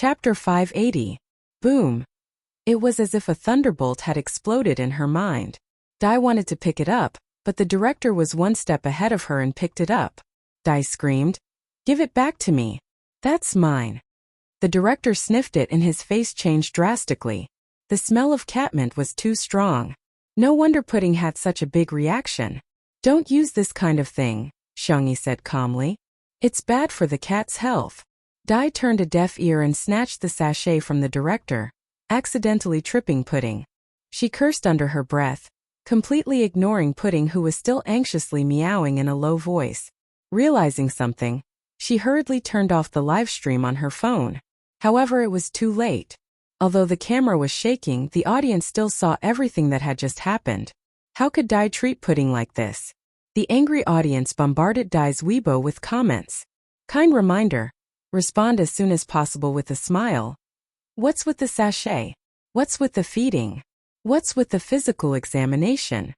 Chapter 580. Boom. It was as if a thunderbolt had exploded in her mind. Dai wanted to pick it up, but the director was one step ahead of her and picked it up. Dai screamed, "Give it back to me. That's mine." The director sniffed it and his face changed drastically. The smell of catmint was too strong. No wonder Pudding had such a big reaction. "Don't use this kind of thing," Xiangyi said calmly. "It's bad for the cat's health." Dai turned a deaf ear and snatched the sachet from the director, accidentally tripping Pudding. She cursed under her breath, completely ignoring Pudding, who was still anxiously meowing in a low voice. Realizing something, she hurriedly turned off the live stream on her phone. However, it was too late. Although the camera was shaking, the audience still saw everything that had just happened. How could Dai treat Pudding like this? The angry audience bombarded Dai's Weibo with comments. Kind reminder. Respond as soon as possible with a smile. What's with the sachet? What's with the feeding? What's with the physical examination?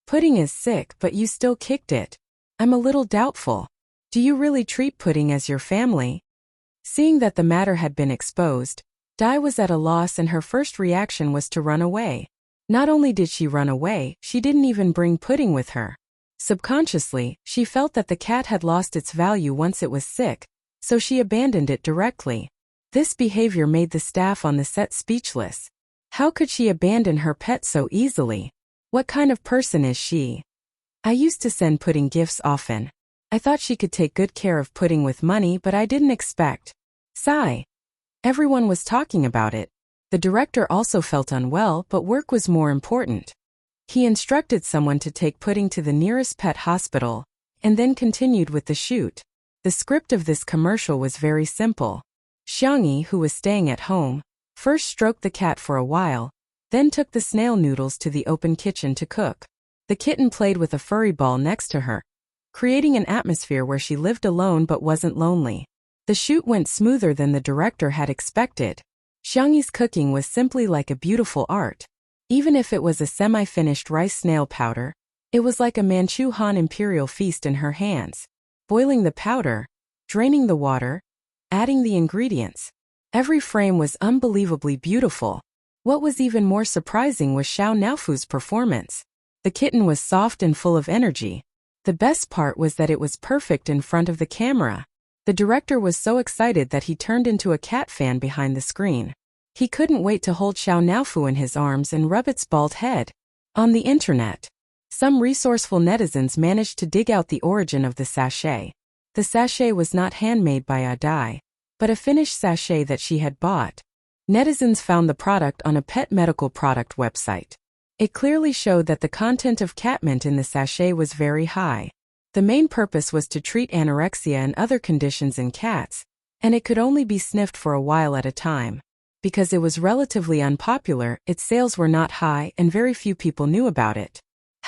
Pudding is sick, but you still kicked it. I'm a little doubtful. Do you really treat Pudding as your family? Seeing that the matter had been exposed, Dai was at a loss and her first reaction was to run away. Not only did she run away, she didn't even bring Pudding with her. Subconsciously, she felt that the cat had lost its value once it was sick, so she abandoned it directly. This behavior made the staff on the set speechless. How could she abandon her pet so easily? What kind of person is she? I used to send Pudding gifts often. I thought she could take good care of Pudding with money, but I didn't expect. Sigh. Everyone was talking about it. The director also felt unwell, but work was more important. He instructed someone to take Pudding to the nearest pet hospital, and then continued with the shoot. The script of this commercial was very simple. Xiangyi, who was staying at home, first stroked the cat for a while, then took the snail noodles to the open kitchen to cook. The kitten played with a furry ball next to her, creating an atmosphere where she lived alone but wasn't lonely. The shoot went smoother than the director had expected. Xiangyi's cooking was simply like a beautiful art. Even if it was a semi-finished rice snail powder, it was like a Manchu Han imperial feast in her hands. Boiling the powder, draining the water, adding the ingredients. Every frame was unbelievably beautiful. What was even more surprising was Xiao Naofu's performance. The kitten was soft and full of energy. The best part was that it was perfect in front of the camera. The director was so excited that he turned into a cat fan behind the screen. He couldn't wait to hold Xiao Naofu in his arms and rub its bald head. On the internet, some resourceful netizens managed to dig out the origin of the sachet. The sachet was not handmade by Dai, but a finished sachet that she had bought. Netizens found the product on a pet medical product website. It clearly showed that the content of catmint in the sachet was very high. The main purpose was to treat anorexia and other conditions in cats, and it could only be sniffed for a while at a time. Because it was relatively unpopular, its sales were not high and very few people knew about it.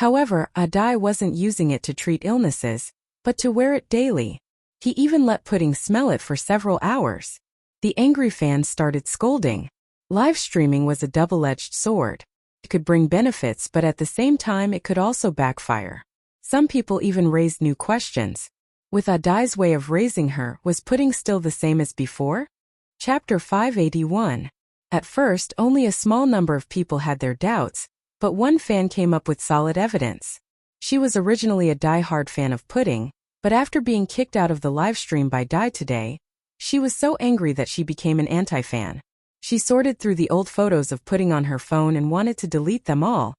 However, Dai wasn't using it to treat illnesses, but to wear it daily. He even let Pudding smell it for several hours. The angry fans started scolding. Live streaming was a double-edged sword. It could bring benefits, but at the same time it could also backfire. Some people even raised new questions. With Dai's way of raising her, was Pudding still the same as before? Chapter 581. At first, only a small number of people had their doubts, but one fan came up with solid evidence. She was originally a die-hard fan of Pudding, but after being kicked out of the livestream by Dai today, she was so angry that she became an anti-fan. She sorted through the old photos of Pudding on her phone and wanted to delete them all.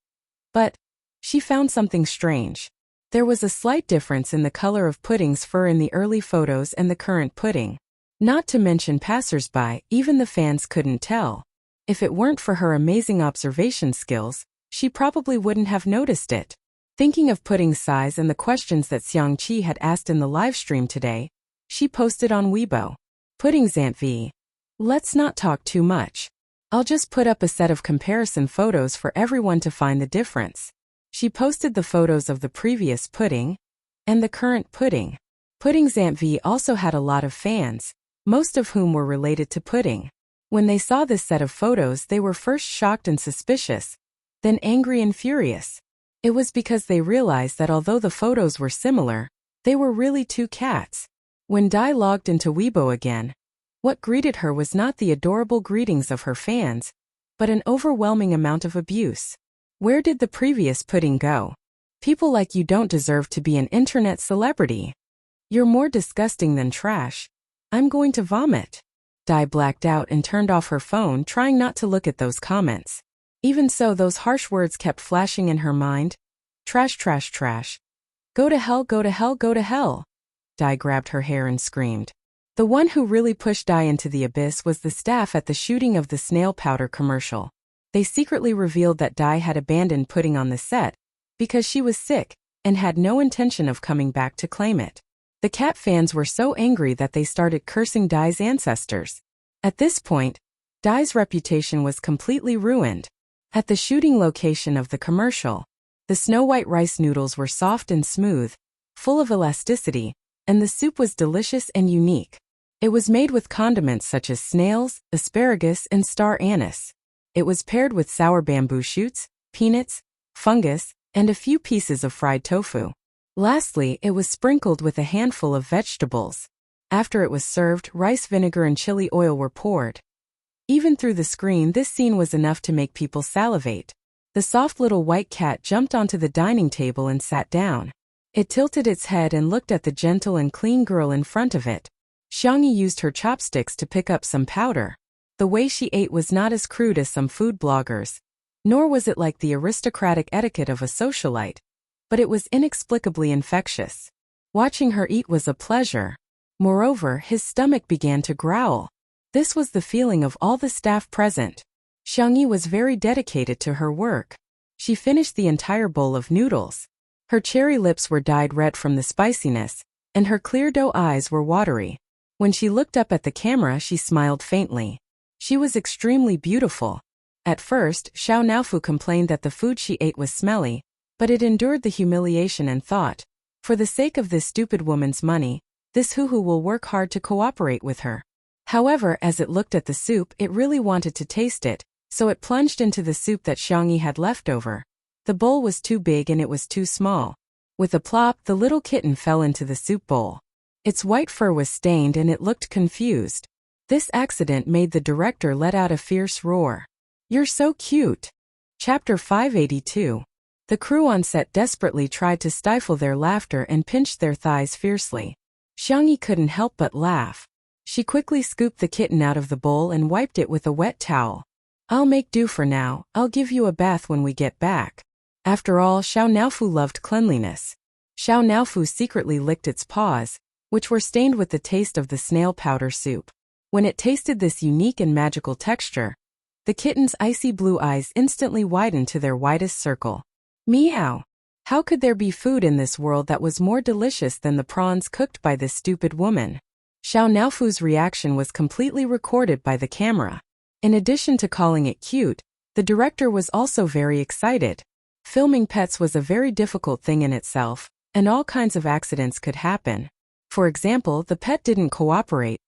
But she found something strange. There was a slight difference in the color of Pudding's fur in the early photos and the current Pudding. Not to mention passers-by, even the fans couldn't tell. If it weren't for her amazing observation skills, she probably wouldn't have noticed it. Thinking of Pudding's size and the questions that Xiang Qi had asked in the live stream today, she posted on Weibo. Pudding's Aunt V. Let's not talk too much. I'll just put up a set of comparison photos for everyone to find the difference. She posted the photos of the previous Pudding and the current Pudding. Pudding's Aunt V also had a lot of fans, most of whom were related to Pudding. When they saw this set of photos, they were first shocked and suspicious, then angry and furious. It was because they realized that although the photos were similar, they were really two cats. When Dai logged into Weibo again, What greeted her was not the adorable greetings of her fans, but an overwhelming amount of abuse. Where did the previous pudding go? People like you don't deserve to be an internet celebrity. You're more disgusting than trash. I'm going to vomit. Dai blacked out and turned off her phone, trying not to look at those comments. Even so, those harsh words kept flashing in her mind. Trash, trash, trash. Go to hell, go to hell, go to hell. Dai grabbed her hair and screamed. The one who really pushed Dai into the abyss was the staff at the shooting of the snail powder commercial. They secretly revealed that Dai had abandoned pudding on the set because she was sick and had no intention of coming back to claim it. The cat fans were so angry that they started cursing Dai's ancestors. At this point, Dai's reputation was completely ruined. At the shooting location of the commercial, the snow-white rice noodles were soft and smooth, full of elasticity, and the soup was delicious and unique. It was made with condiments such as snails, asparagus, and star anise. It was paired with sour bamboo shoots, peanuts, fungus, and a few pieces of fried tofu. Lastly, it was sprinkled with a handful of vegetables. After it was served, rice vinegar and chili oil were poured. Even through the screen, this scene was enough to make people salivate. The soft little white cat jumped onto the dining table and sat down. It tilted its head and looked at the gentle and clean girl in front of it. Xiangyi used her chopsticks to pick up some powder. The way she ate was not as crude as some food bloggers, nor was it like the aristocratic etiquette of a socialite, but it was inexplicably infectious. Watching her eat was a pleasure. Moreover, his stomach began to growl. This was the feeling of all the staff present. Xiangyi was very dedicated to her work. She finished the entire bowl of noodles. Her cherry lips were dyed red from the spiciness, and her clear doe eyes were watery. When she looked up at the camera, she smiled faintly. She was extremely beautiful. At first, Xiao Naofu complained that the food she ate was smelly, but it endured the humiliation and thought, for the sake of this stupid woman's money, this hoo-hoo will work hard to cooperate with her. However, as it looked at the soup, it really wanted to taste it, so it plunged into the soup that Xiangyi had left over. The bowl was too big and it was too small. With a plop, the little kitten fell into the soup bowl. Its white fur was stained and it looked confused. This accident made the director let out a fierce roar. You're so cute. Chapter 582. The crew on set desperately tried to stifle their laughter and pinched their thighs fiercely. Xiangyi couldn't help but laugh. She quickly scooped the kitten out of the bowl and wiped it with a wet towel. I'll make do for now, I'll give you a bath when we get back. After all, Xiao Naofu loved cleanliness. Xiao Naofu secretly licked its paws, which were stained with the taste of the snail powder soup. When it tasted this unique and magical texture, the kitten's icy blue eyes instantly widened to their widest circle. Meow! How could there be food in this world that was more delicious than the prawns cooked by this stupid woman? Xiao Naofu's reaction was completely recorded by the camera. In addition to calling it cute, the director was also very excited. Filming pets was a very difficult thing in itself, and all kinds of accidents could happen. For example, the pet didn't cooperate,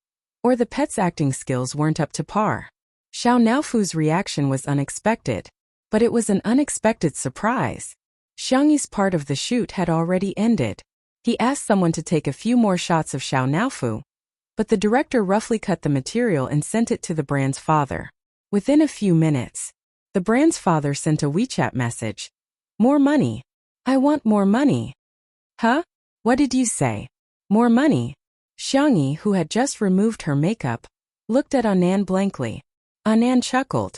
or the pet's acting skills weren't up to par. Xiao Naofu's reaction was unexpected, but it was an unexpected surprise. Xiangyi's part of the shoot had already ended. He asked someone to take a few more shots of Xiao Naofu, but the director roughly cut the material and sent it to the brand's father. Within a few minutes, the brand's father sent a WeChat message. More money. I want more money. Huh? What did you say? More money? Xiangyi, who had just removed her makeup, looked at Anan blankly. Anan chuckled.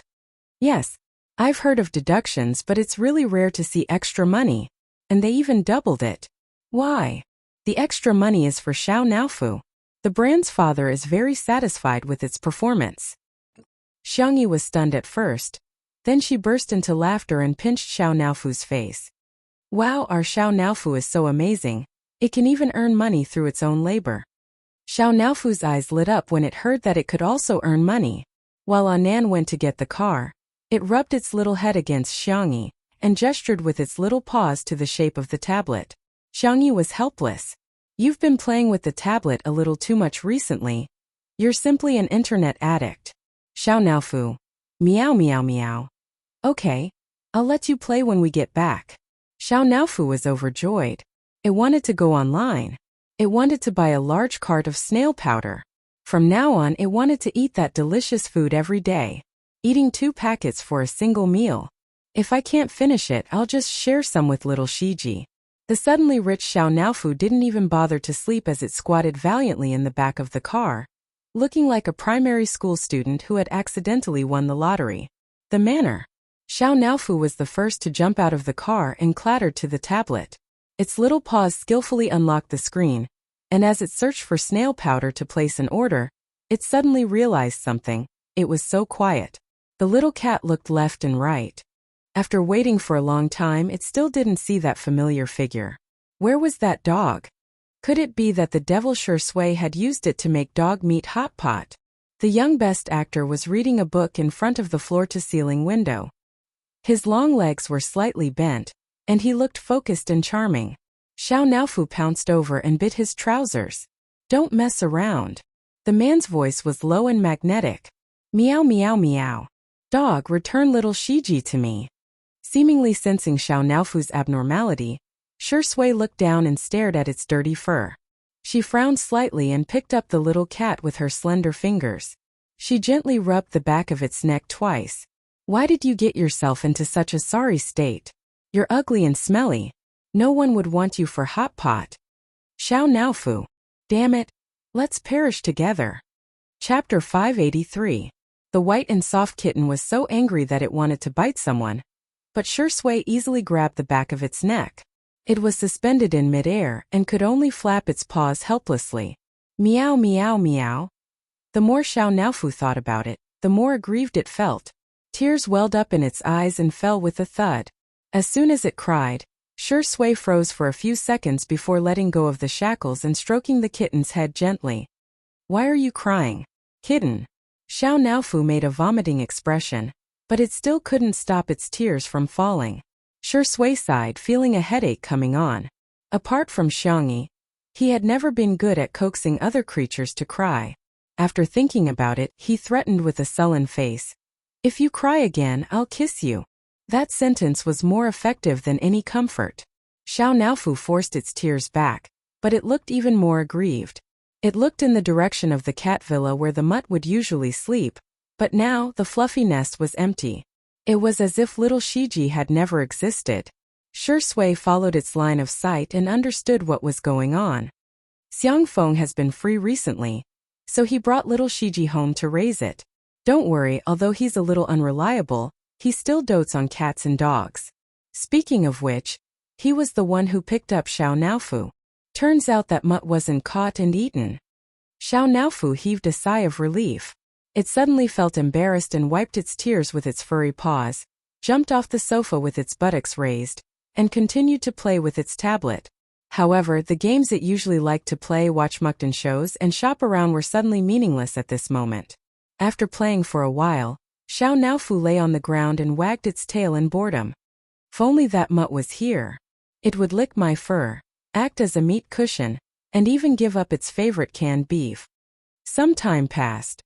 Yes, I've heard of deductions, but it's really rare to see extra money, and they even doubled it. Why? The extra money is for Xiao Naofu. The brand's father is very satisfied with its performance. Xiangyi was stunned at first, then she burst into laughter and pinched Xiao Naofu's face. Wow, our Xiao Naofu is so amazing, it can even earn money through its own labor. Xiao Naofu's eyes lit up when it heard that it could also earn money. While Anan went to get the car, it rubbed its little head against Xiangyi and gestured with its little paws to the shape of the tablet. Xiangyi was helpless. You've been playing with the tablet a little too much recently. You're simply an internet addict. Xiao Naofu. Meow meow meow. Okay, I'll let you play when we get back. Xiao Naofu was overjoyed. It wanted to go online. It wanted to buy a large cart of snail powder. From now on, it wanted to eat that delicious food every day, eating 2 packets for a single meal. If I can't finish it, I'll just share some with little Shiji. The suddenly rich Xiao Naofu didn't even bother to sleep as it squatted valiantly in the back of the car, looking like a primary school student who had accidentally won the lottery. The manner. Xiao Naofu was the first to jump out of the car and clattered to the tablet. Its little paws skillfully unlocked the screen, and as it searched for snail powder to place an order, it suddenly realized something. It was so quiet. The little cat looked left and right. After waiting for a long time, it still didn't see that familiar figure. Where was that dog? Could it be that the devil Sure Sui had used it to make dog meat hot pot? The young best actor was reading a book in front of the floor-to-ceiling window. His long legs were slightly bent, and he looked focused and charming. Xiao Naofu pounced over and bit his trousers. Don't mess around. The man's voice was low and magnetic. Meow meow meow. Dog, return little Shiji to me. Seemingly sensing Xiao Naofu's abnormality, Sure Sui looked down and stared at its dirty fur. She frowned slightly and picked up the little cat with her slender fingers. She gently rubbed the back of its neck twice. Why did you get yourself into such a sorry state? You're ugly and smelly. No one would want you for hot pot. Xiao Naofu. Damn it. Let's perish together. Chapter 583. The white and soft kitten was so angry that it wanted to bite someone, but Sure Sui easily grabbed the back of its neck. It was suspended in midair and could only flap its paws helplessly. Meow meow meow. The more Xiao Naofu thought about it, the more aggrieved it felt. Tears welled up in its eyes and fell with a thud. As soon as it cried, Sure Sui froze for a few seconds before letting go of the shackles and stroking the kitten's head gently. Why are you crying, kitten? Xiao Naofu made a vomiting expression, but it still couldn't stop its tears from falling. Sure Sui sighed, feeling a headache coming on. Apart from Xiangyi, he had never been good at coaxing other creatures to cry. After thinking about it, he threatened with a sullen face. If you cry again, I'll kiss you. That sentence was more effective than any comfort. Xiao Naofu forced its tears back, but it looked even more aggrieved. It looked in the direction of the cat villa where the mutt would usually sleep, but now the fluffy nest was empty. It was as if little Shiji had never existed. Sure Sui followed its line of sight and understood what was going on. Xiangfeng has been free recently, so he brought little Shiji home to raise it. Don't worry, although he's a little unreliable, he still dotes on cats and dogs. Speaking of which, he was the one who picked up Xiao Naofu. Turns out that mutt wasn't caught and eaten. Xiao Naofu heaved a sigh of relief. It suddenly felt embarrassed and wiped its tears with its furry paws, jumped off the sofa with its buttocks raised, and continued to play with its tablet. However, the games it usually liked to play, watch Mukden shows, and shop around were suddenly meaningless at this moment. After playing for a while, Xiao Naofu lay on the ground and wagged its tail in boredom. If only that mutt was here. It would lick my fur, act as a meat cushion, and even give up its favorite canned beef. Some time passed.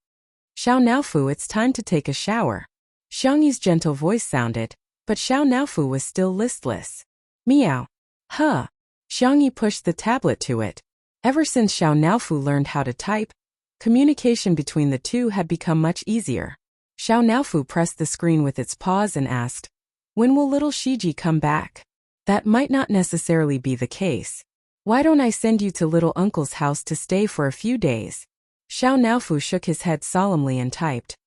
Xiao Naofu, it's time to take a shower. Xiangyi's gentle voice sounded, but Xiao Naofu was still listless. Meow. Huh. Xiangyi pushed the tablet to it. Ever since Xiao Naofu learned how to type, communication between the two had become much easier. Xiao Naofu pressed the screen with its paws and asked, when will little Shiji come back? That might not necessarily be the case. Why don't I send you to little uncle's house to stay for a few days? Xiao Naofu shook his head solemnly and typed,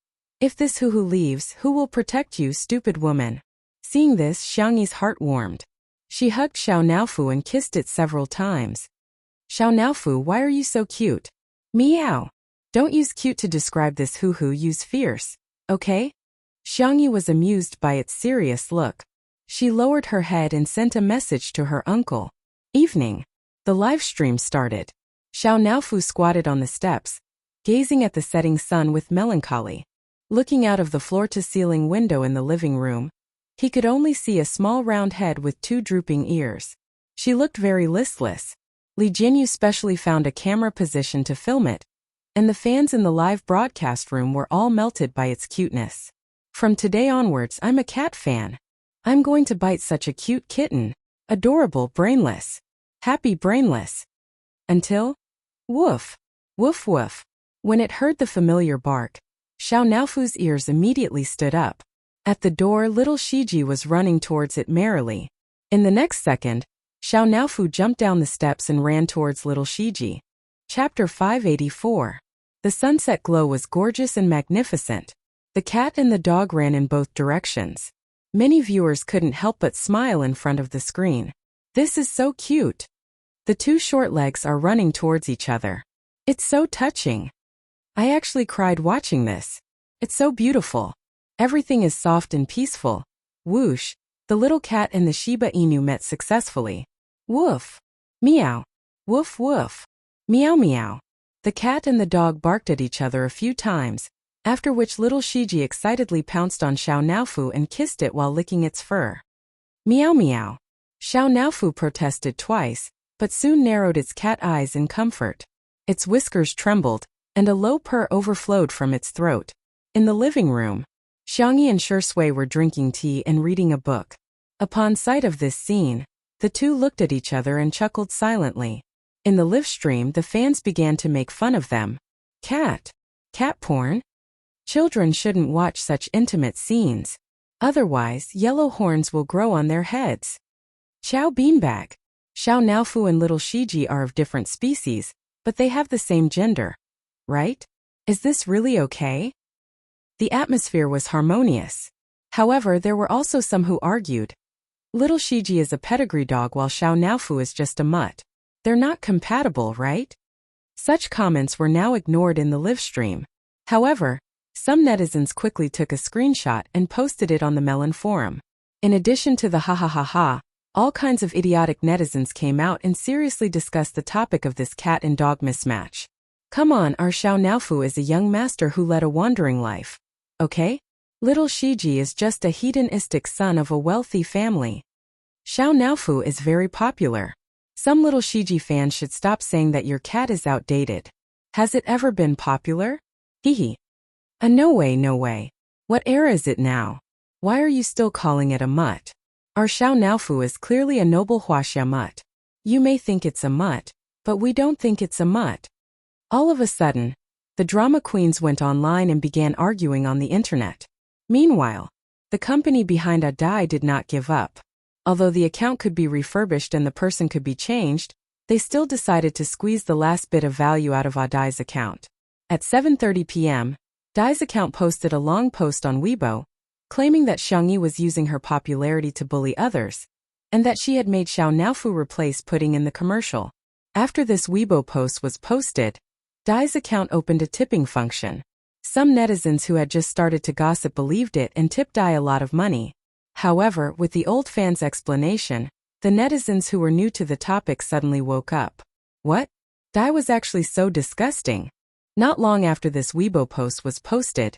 if this Huhu leaves, who will protect you, stupid woman? Seeing this, Xiangyi's heart warmed. She hugged Xiao Naofu and kissed it several times. Xiao Naofu, why are you so cute? Meow. Don't use cute to describe this Huhu, use fierce, okay? Xiangyi was amused by its serious look. She lowered her head and sent a message to her uncle. Evening. The live stream started. Xiao Naofu squatted on the steps, gazing at the setting sun with melancholy. Looking out of the floor-to-ceiling window in the living room, he could only see a small round head with 2 drooping ears. She looked very listless. Li Jinyu specially found a camera position to film it, and the fans in the live broadcast room were all melted by its cuteness. From today onwards, I'm a cat fan. I'm going to bite such a cute kitten. Adorable, brainless. Happy brainless. Until? Woof. Woof woof. When it heard the familiar bark, Xiao Naofu's ears immediately stood up. At the door, little Shiji was running towards it merrily. In the next second, Xiao Naofu jumped down the steps and ran towards little Shiji. Chapter 584. The sunset glow was gorgeous and magnificent. The cat and the dog ran in both directions. Many viewers couldn't help but smile in front of the screen. This is so cute. The two short legs are running towards each other. It's so touching. I actually cried watching this. It's so beautiful. Everything is soft and peaceful. Whoosh, the little cat and the Shiba Inu met successfully. Woof. Meow. Woof woof. Meow meow. The cat and the dog barked at each other a few times, after which little Shiji excitedly pounced on Xiao Naofu and kissed it while licking its fur. Meow meow. Xiao Naofu protested twice, but soon narrowed its cat eyes in comfort. Its whiskers trembled, and a low purr overflowed from its throat. In the living room, Xiangyi and Shui were drinking tea and reading a book. Upon sight of this scene, the two looked at each other and chuckled silently. In the live stream, the fans began to make fun of them. Cat porn? Children shouldn't watch such intimate scenes. Otherwise, yellow horns will grow on their heads. Chow beanbag. Xiao Naofu and little Shiji are of different species, but they have the same gender. Right? Is this really okay? The atmosphere was harmonious. However, there were also some who argued. Little Shiji is a pedigree dog while Xiao Naofu is just a mutt. They're not compatible, right? Such comments were now ignored in the live stream. However, some netizens quickly took a screenshot and posted it on the Melon forum. In addition to the ha ha ha ha, all kinds of idiotic netizens came out and seriously discussed the topic of this cat and dog mismatch. Come on, our Xiao Naofu is a young master who led a wandering life. Okay? Little Shiji is just a hedonistic son of a wealthy family. Xiao Naofu is very popular. Some little Shiji fans should stop saying that your cat is outdated. Has it ever been popular? Hehe. No way, no way. What era is it now? Why are you still calling it a mutt? Our Xiao Naofu is clearly a noble Huaxia mutt. You may think it's a mutt, but we don't think it's a mutt. All of a sudden, the drama queens went online and began arguing on the internet. Meanwhile, the company behind Adai did not give up. Although the account could be refurbished and the person could be changed, they still decided to squeeze the last bit of value out of Adai's account. At 7:30 p.m., Dai's account posted a long post on Weibo, claiming that Xiangyi was using her popularity to bully others, and that she had made Xiao Naofu replace pudding in the commercial. After this Weibo post was posted, Dai's account opened a tipping function. Some netizens who had just started to gossip believed it and tipped Dai a lot of money. However, with the old fans' explanation, the netizens who were new to the topic suddenly woke up. What? Dai was actually so disgusting. Not long after this Weibo post was posted,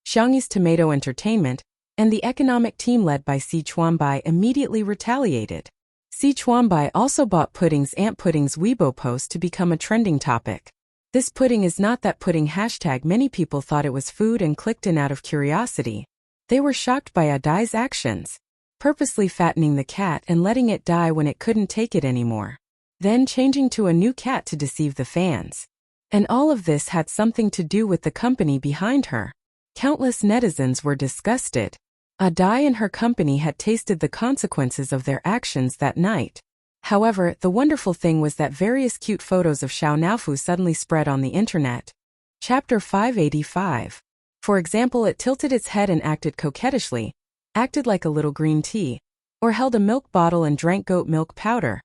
Xiangyi's Tomato Entertainment and the economic team led by Si Chuanbai immediately retaliated. Si Chuanbai also bought Pudding's Aunt Pudding's Weibo post to become a trending topic. This pudding is not that pudding hashtag. Many people thought it was food and clicked in out of curiosity. They were shocked by Adai's actions, purposely fattening the cat and letting it die when it couldn't take it anymore, then changing to a new cat to deceive the fans. And all of this had something to do with the company behind her. Countless netizens were disgusted. Adai and her company had tasted the consequences of their actions that night. However, the wonderful thing was that various cute photos of Xiao Naofu suddenly spread on the internet. Chapter 585. For example, it tilted its head and acted coquettishly, acted like a little green tea, or held a milk bottle and drank goat milk powder.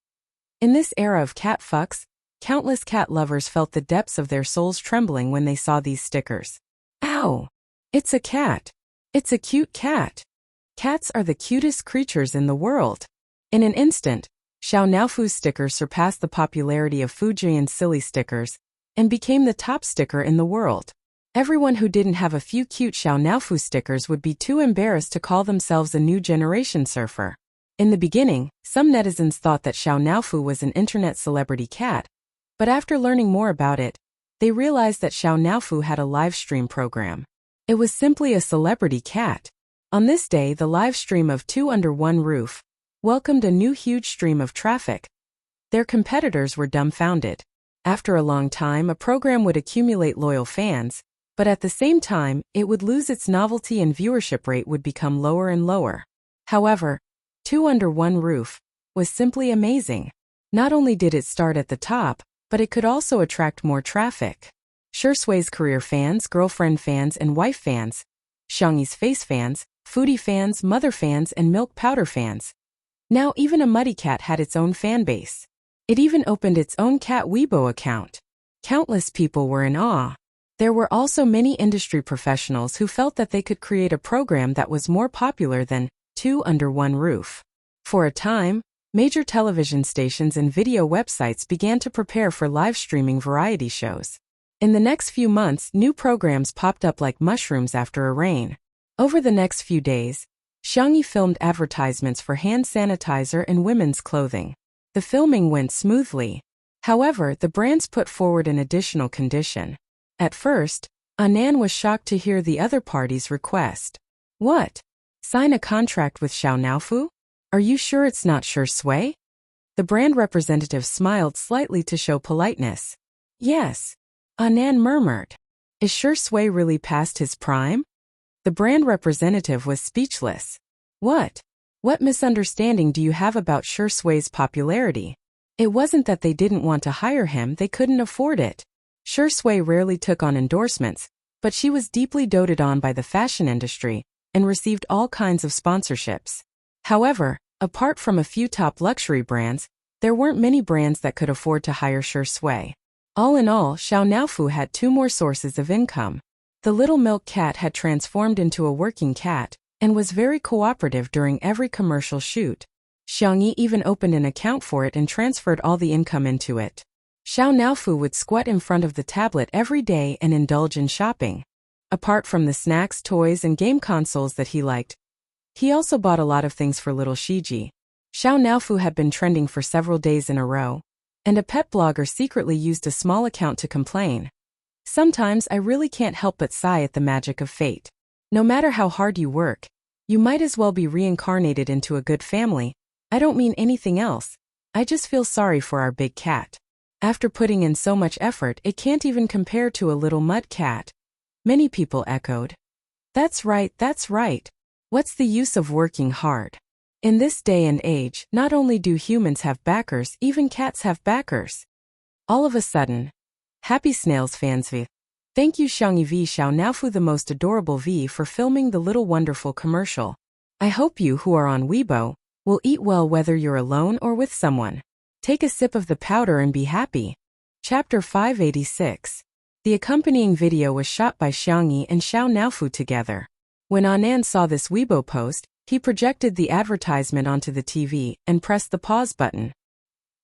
In this era of cat fucks, countless cat lovers felt the depths of their souls trembling when they saw these stickers. Ow! It's a cat. It's a cute cat. Cats are the cutest creatures in the world. In an instant, Xiao Naofu's sticker surpassed the popularity of Fujian's silly stickers and became the top sticker in the world. Everyone who didn't have a few cute Xiao Naofu stickers would be too embarrassed to call themselves a new generation surfer. In the beginning, some netizens thought that Xiao Naofu was an internet celebrity cat, but after learning more about it, they realized that Xiao Naofu had a live stream program. It was simply a celebrity cat. On this day, the live stream of Two Under One Roof welcomed a new huge stream of traffic. Their competitors were dumbfounded. After a long time, a program would accumulate loyal fans, but at the same time, it would lose its novelty and viewership rate would become lower and lower. However, Two Under One Roof was simply amazing. Not only did it start at the top, but it could also attract more traffic. Shursway's career fans, girlfriend fans, and wife fans, Xiangyi's face fans, foodie fans, mother fans, and milk powder fans. Now even a muddy cat had its own fan base. It even opened its own cat Weibo account. Countless people were in awe. There were also many industry professionals who felt that they could create a program that was more popular than Two Under One Roof. For a time, major television stations and video websites began to prepare for live streaming variety shows. In the next few months, new programs popped up like mushrooms after a rain. Over the next few days, Xiangyi filmed advertisements for hand sanitizer and women's clothing. The filming went smoothly. However, the brands put forward an additional condition. At first, Anan was shocked to hear the other party's request. What? Sign a contract with Xiao Naofu? Are you sure it's not Shursway? The brand representative smiled slightly to show politeness. Yes. Anan murmured. Is Shursway really past his prime? The brand representative was speechless. What? What misunderstanding do you have about Shursway's popularity? It wasn't that they didn't want to hire him, they couldn't afford it. Shursway rarely took on endorsements, but she was deeply doted on by the fashion industry and received all kinds of sponsorships. However, apart from a few top luxury brands, there weren't many brands that could afford to hire Shursway. All in all, Xiao Naofu had two more sources of income. The little milk cat had transformed into a working cat and was very cooperative during every commercial shoot. Xiangyi even opened an account for it and transferred all the income into it. Xiao Naofu would squat in front of the tablet every day and indulge in shopping. Apart from the snacks, toys, and game consoles that he liked, he also bought a lot of things for little Shiji. Xiao Naofu had been trending for several days in a row, and a pet blogger secretly used a small account to complain. Sometimes I really can't help but sigh at the magic of fate. No matter how hard you work, you might as well be reincarnated into a good family. I don't mean anything else. I just feel sorry for our big cat. After putting in so much effort, it can't even compare to a little mud cat. Many people echoed. That's right, that's right. What's the use of working hard? In this day and age, not only do humans have backers, even cats have backers. All of a sudden, Happy Snails fans V. Thank you Xiangyi V Xiao Naofu the most adorable V for filming the little wonderful commercial. I hope you who are on Weibo will eat well whether you're alone or with someone. Take a sip of the powder and be happy. Chapter 586. The accompanying video was shot by Xiangyi and Xiao Naofu together. When Anan saw this Weibo post, he projected the advertisement onto the TV and pressed the pause button.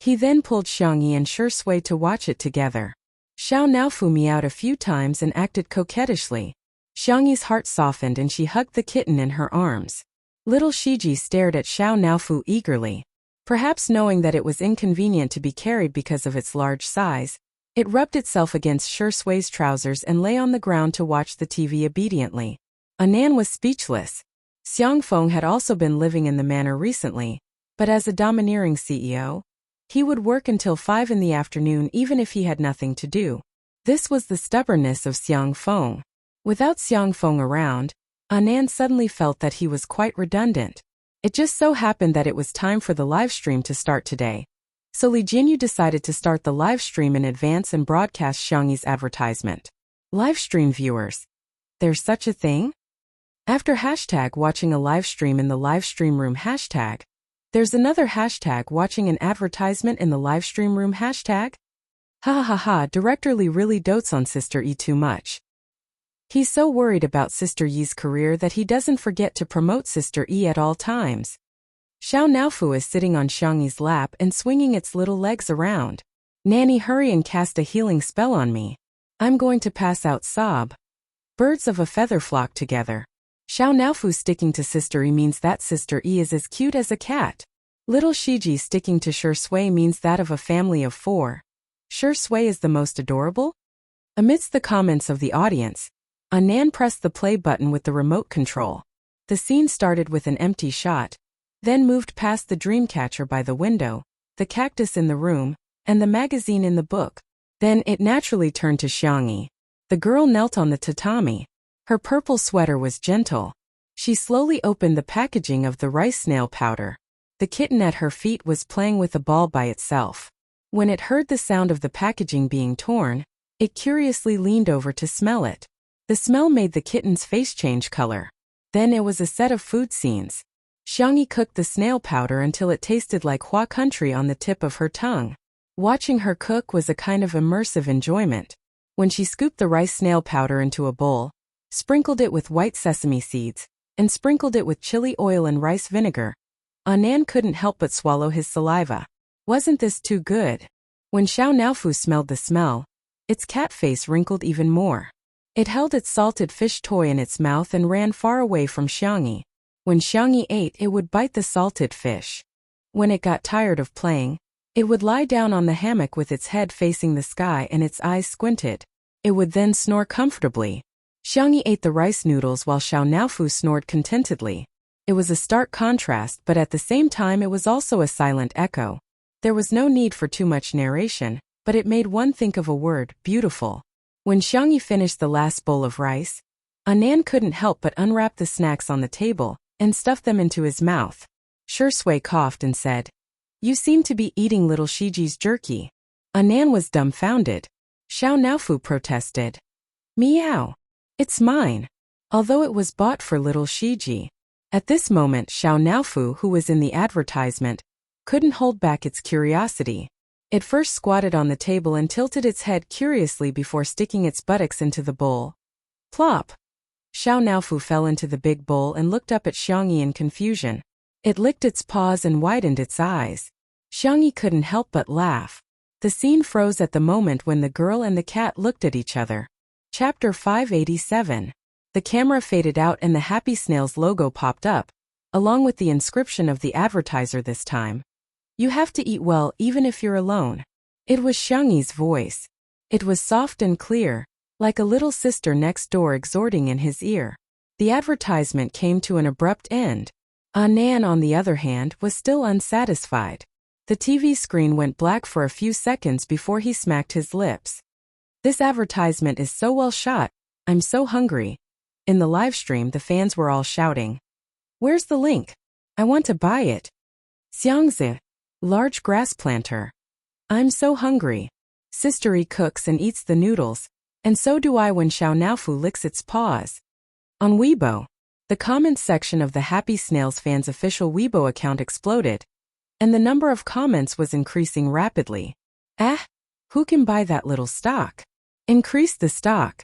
He then pulled Xiangyi and Shursway to watch it together. Xiao Naofu meowed a few times and acted coquettishly. Xiangyi's heart softened and she hugged the kitten in her arms. Little Shiji stared at Xiao Naofu eagerly. Perhaps knowing that it was inconvenient to be carried because of its large size, it rubbed itself against Shursway's trousers and lay on the ground to watch the TV obediently. Anan was speechless. Xiangfeng had also been living in the manor recently, but as a domineering CEO, he would work until 5 in the afternoon even if he had nothing to do. This was the stubbornness of Xiangfeng. Without Xiangfeng around, Anan suddenly felt that he was quite redundant. It just so happened that it was time for the live stream to start today. So Li Jinyu decided to start the live stream in advance and broadcast Xiangyi's advertisement. Live stream viewers. There's such a thing? After hashtag watching a live stream in the live stream room hashtag, there's another hashtag watching an advertisement in the live stream room hashtag? Ha ha ha, Director Li really dotes on Sister Yi too much. He's so worried about Sister Yi's career that he doesn't forget to promote Sister Yi at all times. Xiao Naofu is sitting on Xiangyi's lap and swinging its little legs around. Nanny, hurry and cast a healing spell on me. I'm going to pass out sob. Birds of a feather flock together. Xiao Naofu sticking to Sister Yi means that Sister Yi is as cute as a cat. Little Shiji sticking to Shursway means that of a family of 4. Shursway is the most adorable? Amidst the comments of the audience, Anan pressed the play button with the remote control. The scene started with an empty shot, then moved past the dream catcher by the window, the cactus in the room, and the magazine in the book. Then it naturally turned to Xiangyi. The girl knelt on the tatami. Her purple sweater was gentle. She slowly opened the packaging of the rice snail powder. The kitten at her feet was playing with a ball by itself. When it heard the sound of the packaging being torn, it curiously leaned over to smell it. The smell made the kitten's face change color. Then it was a set of food scenes. Xiangyi cooked the snail powder until it tasted like Hua country on the tip of her tongue. Watching her cook was a kind of immersive enjoyment. When she scooped the rice snail powder into a bowl, sprinkled it with white sesame seeds, and sprinkled it with chili oil and rice vinegar, Anan couldn't help but swallow his saliva. Wasn't this too good? When Xiao Naofu smelled the smell, its cat face wrinkled even more. It held its salted fish toy in its mouth and ran far away from Xiangyi. When Xiangyi ate, it would bite the salted fish. When it got tired of playing, it would lie down on the hammock with its head facing the sky and its eyes squinted. It would then snore comfortably. Xiangyi ate the rice noodles while Xiao Naofu snored contentedly. It was a stark contrast, but at the same time it was also a silent echo. There was no need for too much narration, but it made one think of a word, beautiful. When Xiangyi finished the last bowl of rice, Anan couldn't help but unwrap the snacks on the table and stuff them into his mouth. Shui coughed and said, "You seem to be eating little Shiji's jerky." Anan was dumbfounded. Xiao Naofu protested. "Meow. It's mine." Although it was bought for little Shiji. At this moment Xiao Naofu, who was in the advertisement, couldn't hold back its curiosity. It first squatted on the table and tilted its head curiously before sticking its buttocks into the bowl. Plop! Xiao Naofu fell into the big bowl and looked up at Xiangyi in confusion. It licked its paws and widened its eyes. Xiangyi couldn't help but laugh. The scene froze at the moment when the girl and the cat looked at each other. Chapter 587. The camera faded out and the Happy Snails logo popped up, along with the inscription of the advertiser this time. "You have to eat well even if you're alone." It was Xiangyi's voice. It was soft and clear, like a little sister next door exhorting in his ear. The advertisement came to an abrupt end. Anan, on the other hand, was still unsatisfied. The TV screen went black for a few seconds before he smacked his lips. "This advertisement is so well shot. I'm so hungry." In the live stream, the fans were all shouting, "Where's the link? I want to buy it." Xiangzi, large grass planter. "I'm so hungry. Sistery cooks and eats the noodles, and so do I when Xiao Naofu licks its paws." On Weibo, the comments section of the Happy Snails fans' official Weibo account exploded, and the number of comments was increasing rapidly. Who can buy that little stock? Increase the stock.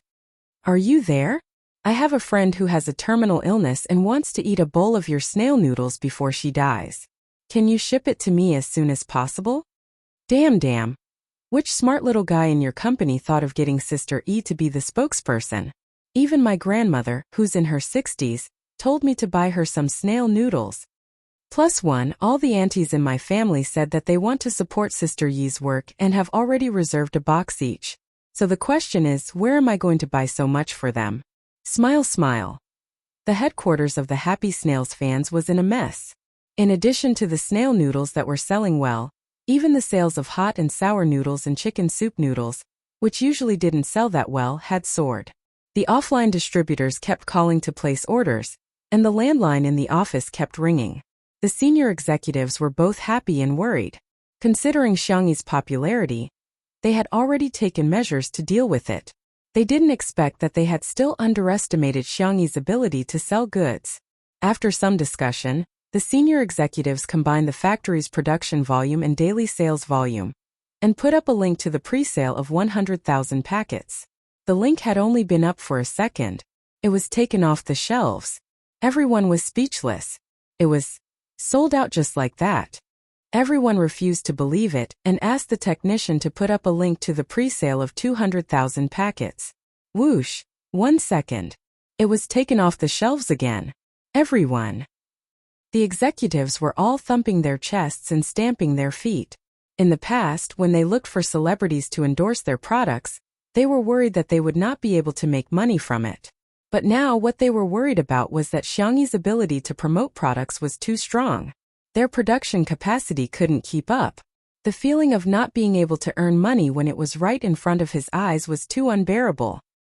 Are you there? I have a friend who has a terminal illness and wants to eat a bowl of your snail noodles before she dies. Can you ship it to me as soon as possible? Damn. Which smart little guy in your company thought of getting Sister E to be the spokesperson? Even my grandmother, who's in her 60s, told me to buy her some snail noodles. +1, all the aunties in my family said that they want to support Sister Yi's work and have already reserved a box each. So the question is, where am I going to buy so much for them? Smile. The headquarters of the Happy Snails fans was in a mess. In addition to the snail noodles that were selling well, even the sales of hot and sour noodles and chicken soup noodles, which usually didn't sell that well, had soared. The offline distributors kept calling to place orders, and the landline in the office kept ringing. The senior executives were both happy and worried. Considering Xiangyi's popularity, they had already taken measures to deal with it. They didn't expect that they had still underestimated Xiangyi's ability to sell goods. After some discussion, the senior executives combined the factory's production volume and daily sales volume, and put up a link to the pre-sale of 100,000 packets. The link had only been up for a second. It was taken off the shelves. Everyone was speechless. It was sold out just like that. Everyone refused to believe it and asked the technician to put up a link to the pre-sale of 200,000 packets. Whoosh! 1 second. It was taken off the shelves again. Everyone. The executives were all thumping their chests and stamping their feet. In the past, when they looked for celebrities to endorse their products, they were worried that they would not be able to make money from it. But now what they were worried about was that Xiangyi's ability to promote products was too strong. Their production capacity couldn't keep up. The feeling of not being able to earn money when it was right in front of his eyes was too unbearable.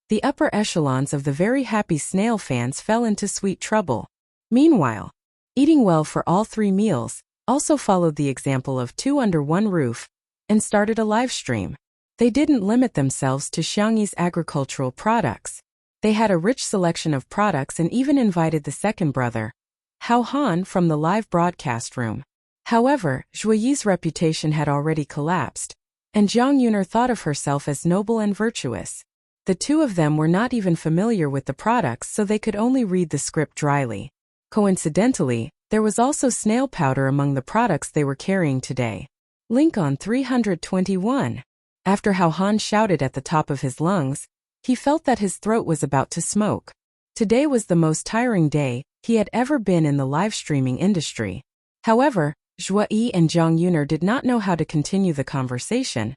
The upper echelons of the very happy snail fans fell into sweet trouble. Meanwhile, eating well for all 3 meals also followed the example of 2 under one roof and started a live stream. They didn't limit themselves to Xiangyi's agricultural products. They had a rich selection of products and even invited the second brother, Hao Han, from the live broadcast room. However, Zhuoyi's reputation had already collapsed, and Jiang Yuner thought of herself as noble and virtuous. The two of them were not even familiar with the products, so they could only read the script dryly. Coincidentally, there was also snail powder among the products they were carrying today. Link on 321. After Hao Han shouted at the top of his lungs, he felt that his throat was about to smoke. Today was the most tiring day he had ever been in the live streaming industry. However, Zhuoyi and Jiang Yuner did not know how to continue the conversation,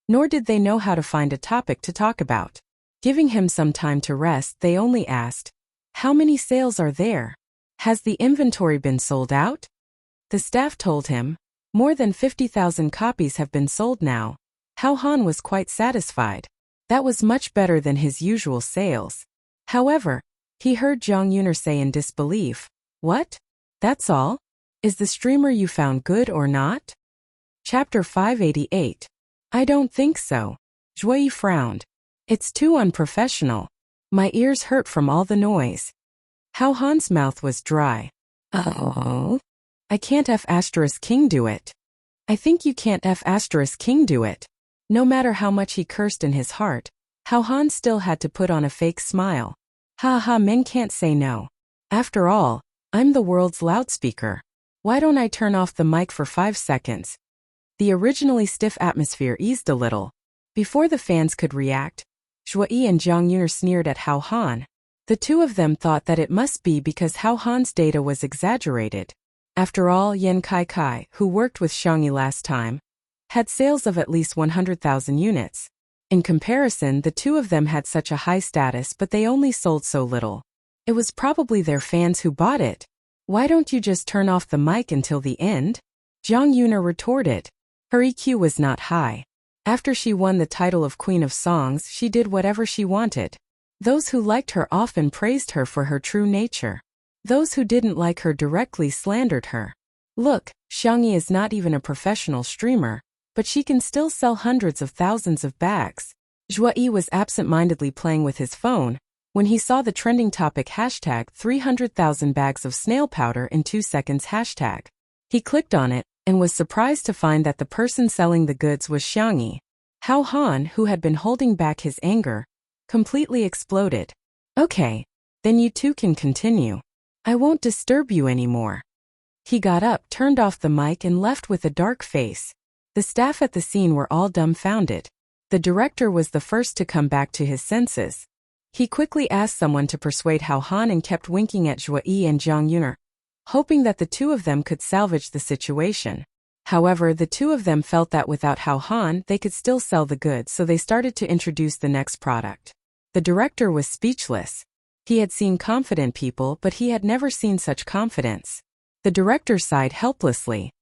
nor did they know how to find a topic to talk about. Giving him some time to rest, they only asked, "How many sales are there? Has the inventory been sold out?" The staff told him, "More than 50,000 copies have been sold now." Hao Han was quite satisfied. That was much better than his usual sales. However, he heard Jiang Yuner say in disbelief, "What? That's all? Is the streamer you found good or not?" Chapter 588. I don't think so. Zhuoyi frowned. It's too unprofessional. My ears hurt from all the noise. Hao Han's mouth was dry. Oh? I can't F***king do it. I think you can't F***king do it. No matter how much he cursed in his heart, Hao Han still had to put on a fake smile. Ha ha, men can't say no. After all, I'm the world's loudspeaker. Why don't I turn off the mic for 5 seconds? The originally stiff atmosphere eased a little. Before the fans could react, Zhuoyi and Jiang Yuner sneered at Hao Han. The two of them thought that it must be because Hao Han's data was exaggerated. After all, Yan Kai, who worked with Xiangyi last time, had sales of at least 100,000 units. In comparison, the two of them had such a high status, but they only sold so little. It was probably their fans who bought it. Why don't you just turn off the mic until the end? Jiang Yuner retorted. Her EQ was not high. After she won the title of Queen of Songs, she did whatever she wanted. Those who liked her often praised her for her true nature. Those who didn't like her directly slandered her. Look, Xiangyi is not even a professional streamer, but she can still sell hundreds of thousands of bags. Zhuoyi was absent-mindedly playing with his phone when he saw the trending topic hashtag 300,000 bags of snail powder in 2 seconds hashtag. He clicked on it and was surprised to find that the person selling the goods was Xiangyi. Hao Han, who had been holding back his anger, completely exploded. Okay, then you two can continue. I won't disturb you anymore. He got up, turned off the mic and left with a dark face. The staff at the scene were all dumbfounded. The director was the first to come back to his senses. He quickly asked someone to persuade Hao Han and kept winking at Zhuoyi and Jiang Yuner, hoping that the two of them could salvage the situation. However, the two of them felt that without Hao Han, they could still sell the goods, so they started to introduce the next product. The director was speechless. He had seen confident people, but he had never seen such confidence. The director sighed helplessly.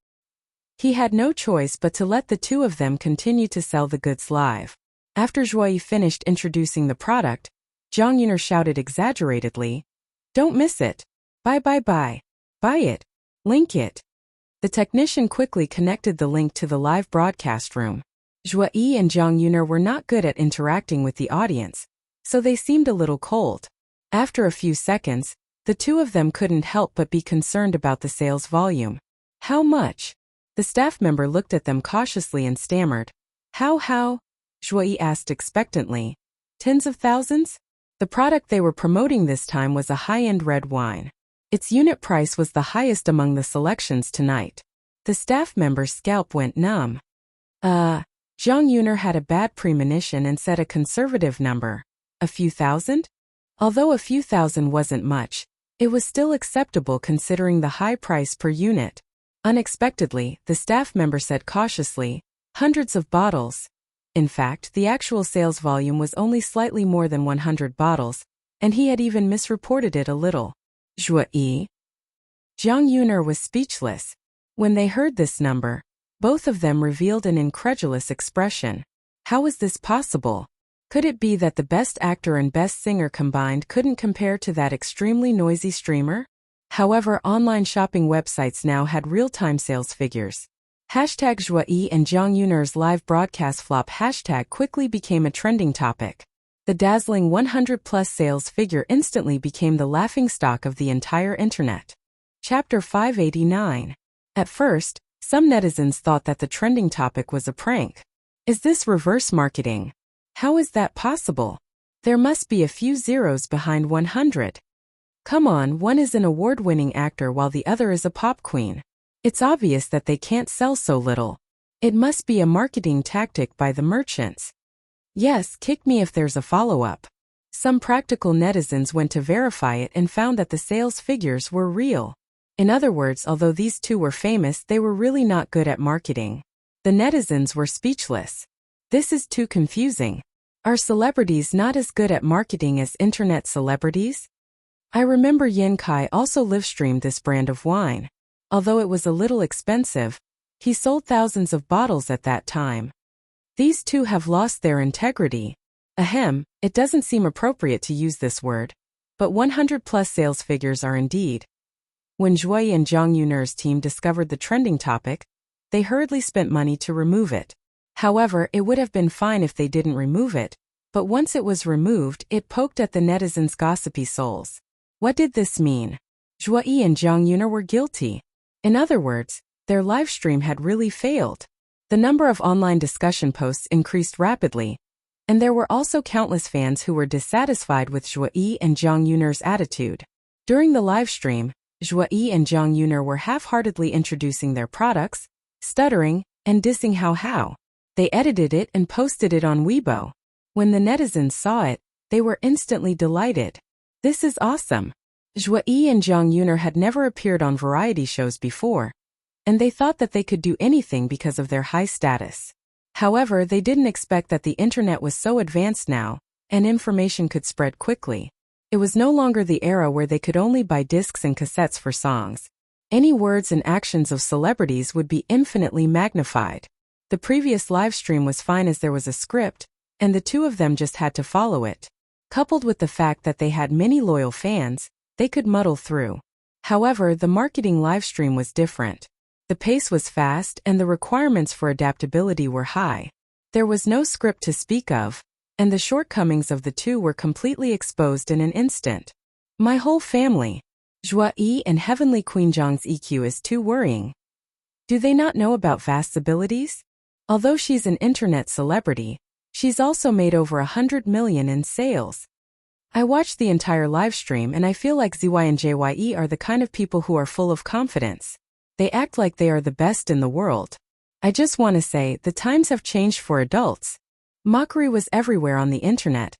He had no choice but to let the two of them continue to sell the goods live. After Zhuoyi finished introducing the product, Jiang Yuner shouted exaggeratedly, "Don't miss it. Buy. Buy it. Link it." The technician quickly connected the link to the live broadcast room. Zhuoyi and Jiang Yuner were not good at interacting with the audience, so they seemed a little cold. After a few seconds, the two of them couldn't help but be concerned about the sales volume. How much? The staff member looked at them cautiously and stammered. How? Zhuoyi asked expectantly. Tens of thousands? The product they were promoting this time was a high-end red wine. Its unit price was the highest among the selections tonight. The staff member's scalp went numb. Jiang Yuner had a bad premonition and said a conservative number. A few thousand? Although a few thousand wasn't much, it was still acceptable considering the high price per unit. Unexpectedly, the staff member said cautiously, hundreds of bottles. In fact, the actual sales volume was only slightly more than 100 bottles, and he had even misreported it a little. Zhuoyi? Jiang Yuner was speechless. When they heard this number, Both of them revealed an incredulous expression. How is this possible? Could it be that the best actor and best singer combined couldn't compare to that extremely noisy streamer? However, online shopping websites now had real-time sales figures. Hashtag Joie and Jang Yuner's live broadcast flop hashtag quickly became a trending topic. The dazzling 100-plus sales figure instantly became the laughingstock of the entire internet. Chapter 589. At first, some netizens thought that the trending topic was a prank. Is this reverse marketing? How is that possible? There must be a few zeros behind 100. Come on, one is an award-winning actor while the other is a pop queen. It's obvious that they can't sell so little. It must be a marketing tactic by the merchants. Yes, kick me if there's a follow-up. Some practical netizens went to verify it and found that the sales figures were real. In other words, although these two were famous, they were really not good at marketing. The netizens were speechless. This is too confusing. Are celebrities not as good at marketing as internet celebrities? I remember Yen Kai also live-streamed this brand of wine. Although it was a little expensive, he sold thousands of bottles at that time. These two have lost their integrity. Ahem, it doesn't seem appropriate to use this word, but 100-plus sales figures are indeed. When Joy and Jang Yuner's team discovered the trending topic, they hurriedly spent money to remove it. However, it would have been fine if they didn't remove it, but once it was removed, it poked at the netizens' gossipy souls. What did this mean? Joy and Jang Yuner were guilty. In other words, their livestream had really failed. The number of online discussion posts increased rapidly, and there were also countless fans who were dissatisfied with Joy and Jang Yuner's attitude. During the livestream, Joy and Jang Yuner were half-heartedly introducing their products, stuttering, and dissing how. They edited it and posted it on Weibo. When the netizens saw it, they were instantly delighted. This is awesome. Joy and Jang Yuner had never appeared on variety shows before, and they thought that they could do anything because of their high status. However, they didn't expect that the internet was so advanced now, and information could spread quickly. It was no longer the era where they could only buy discs and cassettes for songs. Any words and actions of celebrities would be infinitely magnified. The previous livestream was fine as there was a script, and the two of them just had to follow it. Coupled with the fact that they had many loyal fans, they could muddle through. However, the marketing livestream was different. The pace was fast and the requirements for adaptability were high. There was no script to speak of, and the shortcomings of the two were completely exposed in an instant. My whole family, Joie and Heavenly Queen Zhang's EQ is too worrying. Do they not know about Vast's abilities? Although she's an internet celebrity, she's also made over 100 million in sales. I watched the entire livestream and I feel like ZY and JYE are the kind of people who are full of confidence. They act like they are the best in the world. I just want to say, the times have changed for adults. Mockery was everywhere on the internet,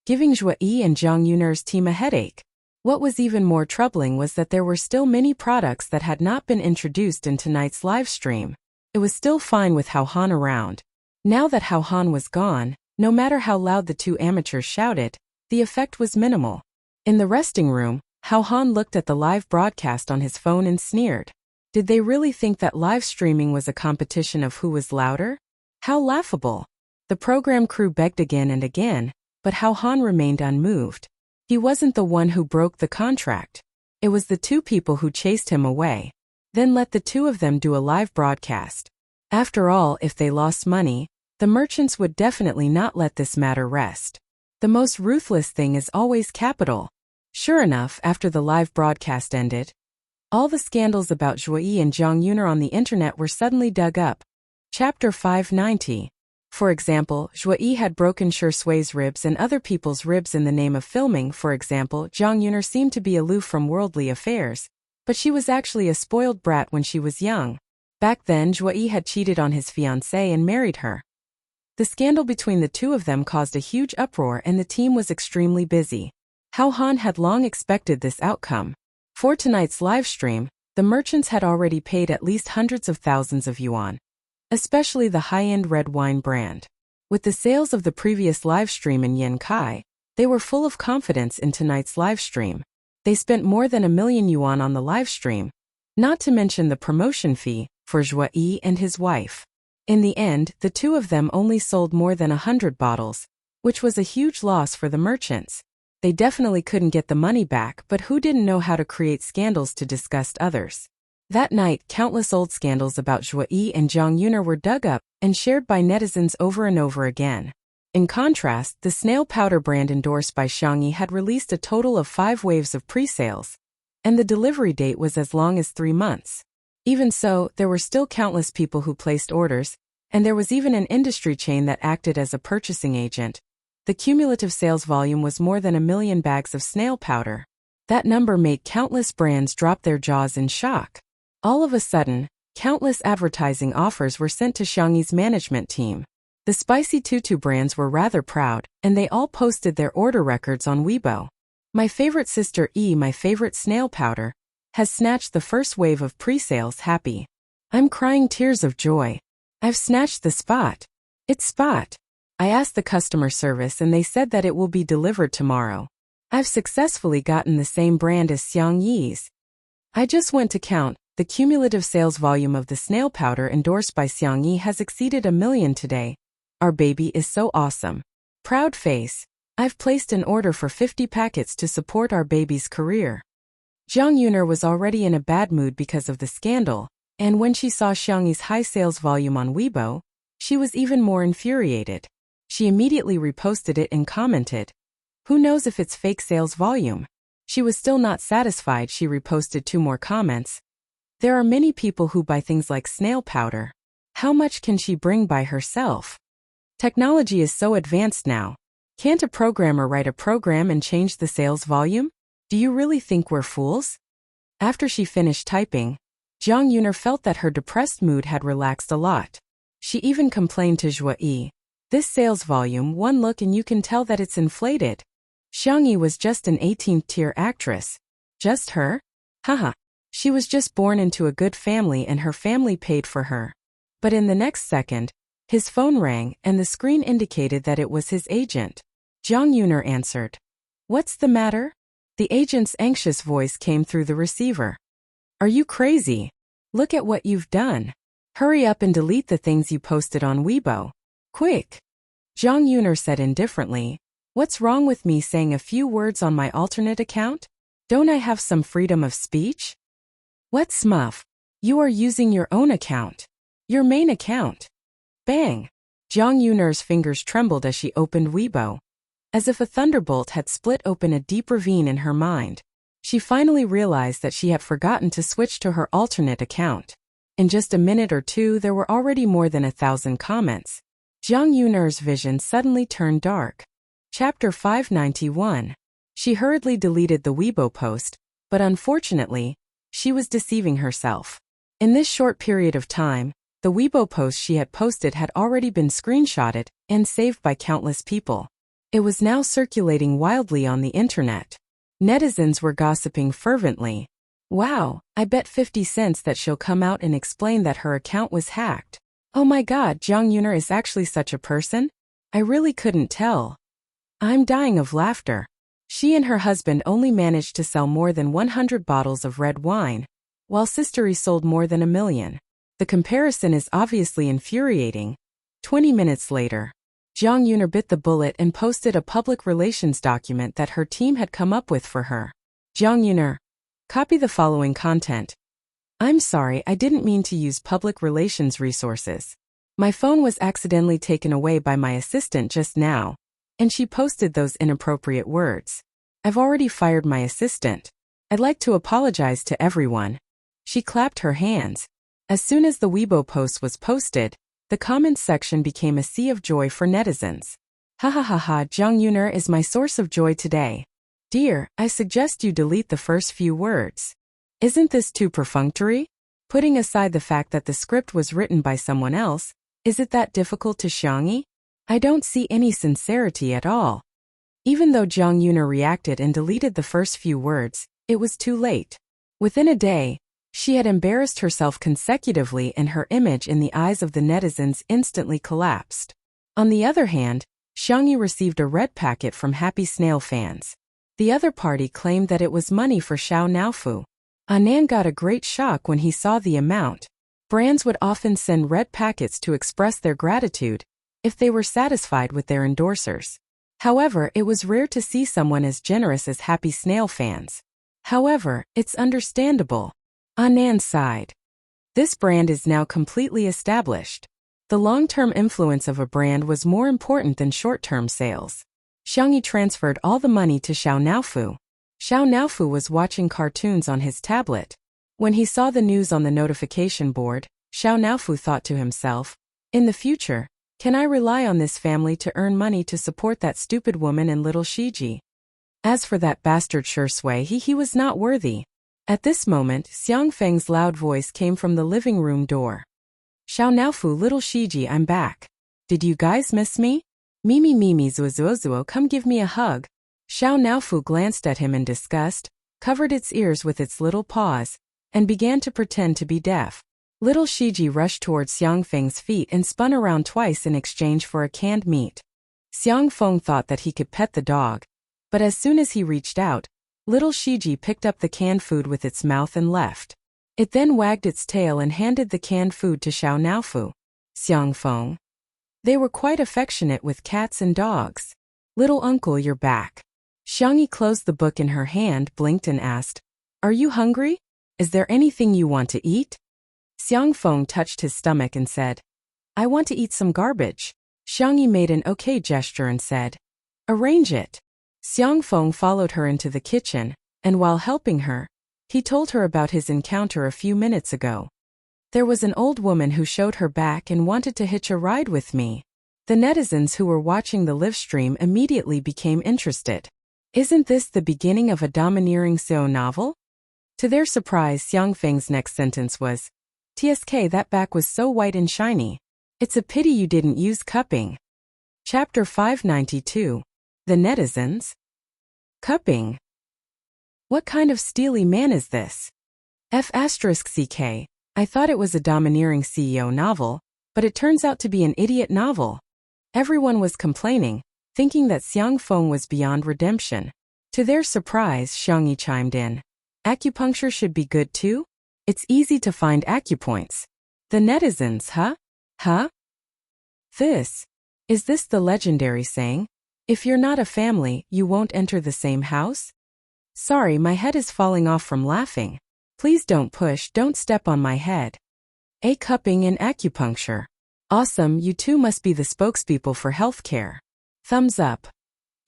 giving Joy and Jang Yuner's team a headache. What was even more troubling was that there were still many products that had not been introduced in tonight's livestream. It was still fine with Hao Han around. Now that Hao Han was gone, no matter how loud the two amateurs shouted, the effect was minimal. In the resting room, Hao Han looked at the live broadcast on his phone and sneered. Did they really think that live streaming was a competition of who was louder? How laughable. The program crew begged again and again, but Hao Han remained unmoved. He wasn't the one who broke the contract. It was the two people who chased him away. Then let the two of them do a live broadcast. After all, if they lost money, the merchants would definitely not let this matter rest. The most ruthless thing is always capital. Sure enough, after the live broadcast ended, all the scandals about Joy and Jang Yuner on the internet were suddenly dug up. Chapter 590. For example, Joy had broken Shui's ribs and other people's ribs in the name of filming. For example, Jang Yuner seemed to be aloof from worldly affairs, but she was actually a spoiled brat when she was young. Back then, Joy had cheated on his fiancée and married her. The scandal between the two of them caused a huge uproar and the team was extremely busy. Hao Han had long expected this outcome. For tonight's livestream, the merchants had already paid at least hundreds of thousands of yuan, especially the high-end red wine brand. With the sales of the previous livestream in Yen Kai, they were full of confidence in tonight's livestream. They spent more than 1 million yuan on the livestream, not to mention the promotion fee, for Joie and his wife. In the end, the two of them only sold more than 100 bottles, which was a huge loss for the merchants. They definitely couldn't get the money back, but who didn't know how to create scandals to disgust others? That night, countless old scandals about Joie and Jang Yuner were dug up and shared by netizens over and over again. In contrast, the snail powder brand endorsed by Xiangyi had released a total of 5 waves of pre-sales, and the delivery date was as long as 3 months. Even so, there were still countless people who placed orders, and there was even an industry chain that acted as a purchasing agent. The cumulative sales volume was more than 1 million bags of snail powder. That number made countless brands drop their jaws in shock. All of a sudden, countless advertising offers were sent to Xiangyi's management team. The spicy tutu brands were rather proud, and they all posted their order records on Weibo. My favorite sister my favorite snail powder, has snatched the first wave of pre-sales. Happy. I'm crying tears of joy. I've snatched the spot. It's spot. I asked the customer service and they said that it will be delivered tomorrow. I've successfully gotten the same brand as Xiangyi's. I just went to count. The cumulative sales volume of the snail powder endorsed by Xiangyi has exceeded 1 million today. Our baby is so awesome. Proud face. I've placed an order for 50 packets to support our baby's career. Jang Yuner was already in a bad mood because of the scandal, and when she saw Xiangyi's high sales volume on Weibo, she was even more infuriated. She immediately reposted it and commented, "Who knows if it's fake sales volume?" She was still not satisfied. She reposted 2 more comments. There are many people who buy things like snail powder. How much can she bring by herself? Technology is so advanced now. Can't a programmer write a program and change the sales volume? Do you really think we're fools? After she finished typing, Jang Yuner felt that her depressed mood had relaxed a lot. She even complained to Joie, "This sales volume, one look and you can tell that it's inflated. Xiangyi was just an 18th-tier actress. Just her? Haha. She was just born into a good family and her family paid for her." But in the next second, his phone rang and the screen indicated that it was his agent. Jang Yuner answered. "What's the matter?" The agent's anxious voice came through the receiver. "Are you crazy? Look at what you've done. Hurry up and delete the things you posted on Weibo. Quick." Jang Yuner said indifferently, "What's wrong with me saying a few words on my alternate account? Don't I have some freedom of speech?" "What smuff? You are using your own account. Your main account." Bang! Jang Yuner's fingers trembled as she opened Weibo. As if a thunderbolt had split open a deep ravine in her mind, she finally realized that she had forgotten to switch to her alternate account. In just a minute or two there were already more than 1,000 comments. Jang Yuner's vision suddenly turned dark. Chapter 591. She hurriedly deleted the Weibo post, but unfortunately, she was deceiving herself. In this short period of time, the Weibo post she had posted had already been screenshotted and saved by countless people. It was now circulating wildly on the internet. Netizens were gossiping fervently. "Wow, I bet 50 cents that she'll come out and explain that her account was hacked. Oh my god, Jang Yuner is actually such a person? I really couldn't tell." I'm dying of laughter. She and her husband only managed to sell more than 100 bottles of red wine, while Sistery sold more than 1 million. The comparison is obviously infuriating. 20 minutes later, Jang Yuner bit the bullet and posted a public relations document that her team had come up with for her. Jang Yuner, copy the following content. I'm sorry, I didn't mean to use public relations resources. My phone was accidentally taken away by my assistant just now, and she posted those inappropriate words. I've already fired my assistant. I'd like to apologize to everyone. She clapped her hands. As soon as the Weibo post was posted, the comments section became a sea of joy for netizens. Ha ha ha ha, Jang Yuner is my source of joy today. Dear, I suggest you delete the first few words. Isn't this too perfunctory? Putting aside the fact that the script was written by someone else, is it that difficult to Xiangyi? I don't see any sincerity at all. Even though Jang Yuner reacted and deleted the first few words, it was too late. Within a day, she had embarrassed herself consecutively and her image in the eyes of the netizens instantly collapsed. On the other hand, Xiangyi received a red packet from happy snail fans. The other party claimed that it was money for Xiao Naofu. Anan got a great shock when he saw the amount. Brands would often send red packets to express their gratitude if they were satisfied with their endorsers. However, it was rare to see someone as generous as Happy Snail fans. However, it's understandable. On Nan's side, this brand is now completely established. The long-term influence of a brand was more important than short-term sales. Xiangyi transferred all the money to Xiao Naofu. Xiao Naofu was watching cartoons on his tablet. When he saw the news on the notification board, Xiao Naofu thought to himself, in the future, can I rely on this family to earn money to support that stupid woman and little Shiji? As for that bastard Shui, he was not worthy. At this moment, Xiang Feng's loud voice came from the living room door. Xiao Naofu, little Shiji, I'm back. Did you guys miss me? Mimi Zuozuo, come give me a hug. Xiao Naofu glanced at him in disgust, covered its ears with its little paws, and began to pretend to be deaf. Little Shiji rushed towards Xiang Feng's feet and spun around twice in exchange for a canned meat. Xiang Feng thought that he could pet the dog, but as soon as he reached out, little Shiji picked up the canned food with its mouth and left. It then wagged its tail and handed the canned food to Xiao Naofu. Xiang Feng. They were quite affectionate with cats and dogs. Little uncle, you're back. Xiangyi closed the book in her hand, blinked and asked, are you hungry? Is there anything you want to eat? Xiang Feng touched his stomach and said, I want to eat some garbage. Xiangyi made an okay gesture and said, arrange it. Xiang Feng followed her into the kitchen, and while helping her, he told her about his encounter a few minutes ago. There was an old woman who showed her back and wanted to hitch a ride with me. The netizens who were watching the live stream immediately became interested. Isn't this the beginning of a domineering Seo novel? To their surprise, Xiang Feng's next sentence was, TSK, that back was so white and shiny. It's a pity you didn't use cupping. Chapter 592. The netizens? Cupping. What kind of steely man is this? F***ck. I thought it was a domineering CEO novel, but it turns out to be an idiot novel. Everyone was complaining, thinking that Xiang Feng was beyond redemption. To their surprise, Xiangyi chimed in. Acupuncture should be good too? It's easy to find acupoints. The netizens, huh? Huh? Is this the legendary saying? If you're not a family, you won't enter the same house? Sorry, my head is falling off from laughing. Please don't push, don't step on my head. Cupping and acupuncture. Awesome, you two must be the spokespeople for healthcare. Thumbs up.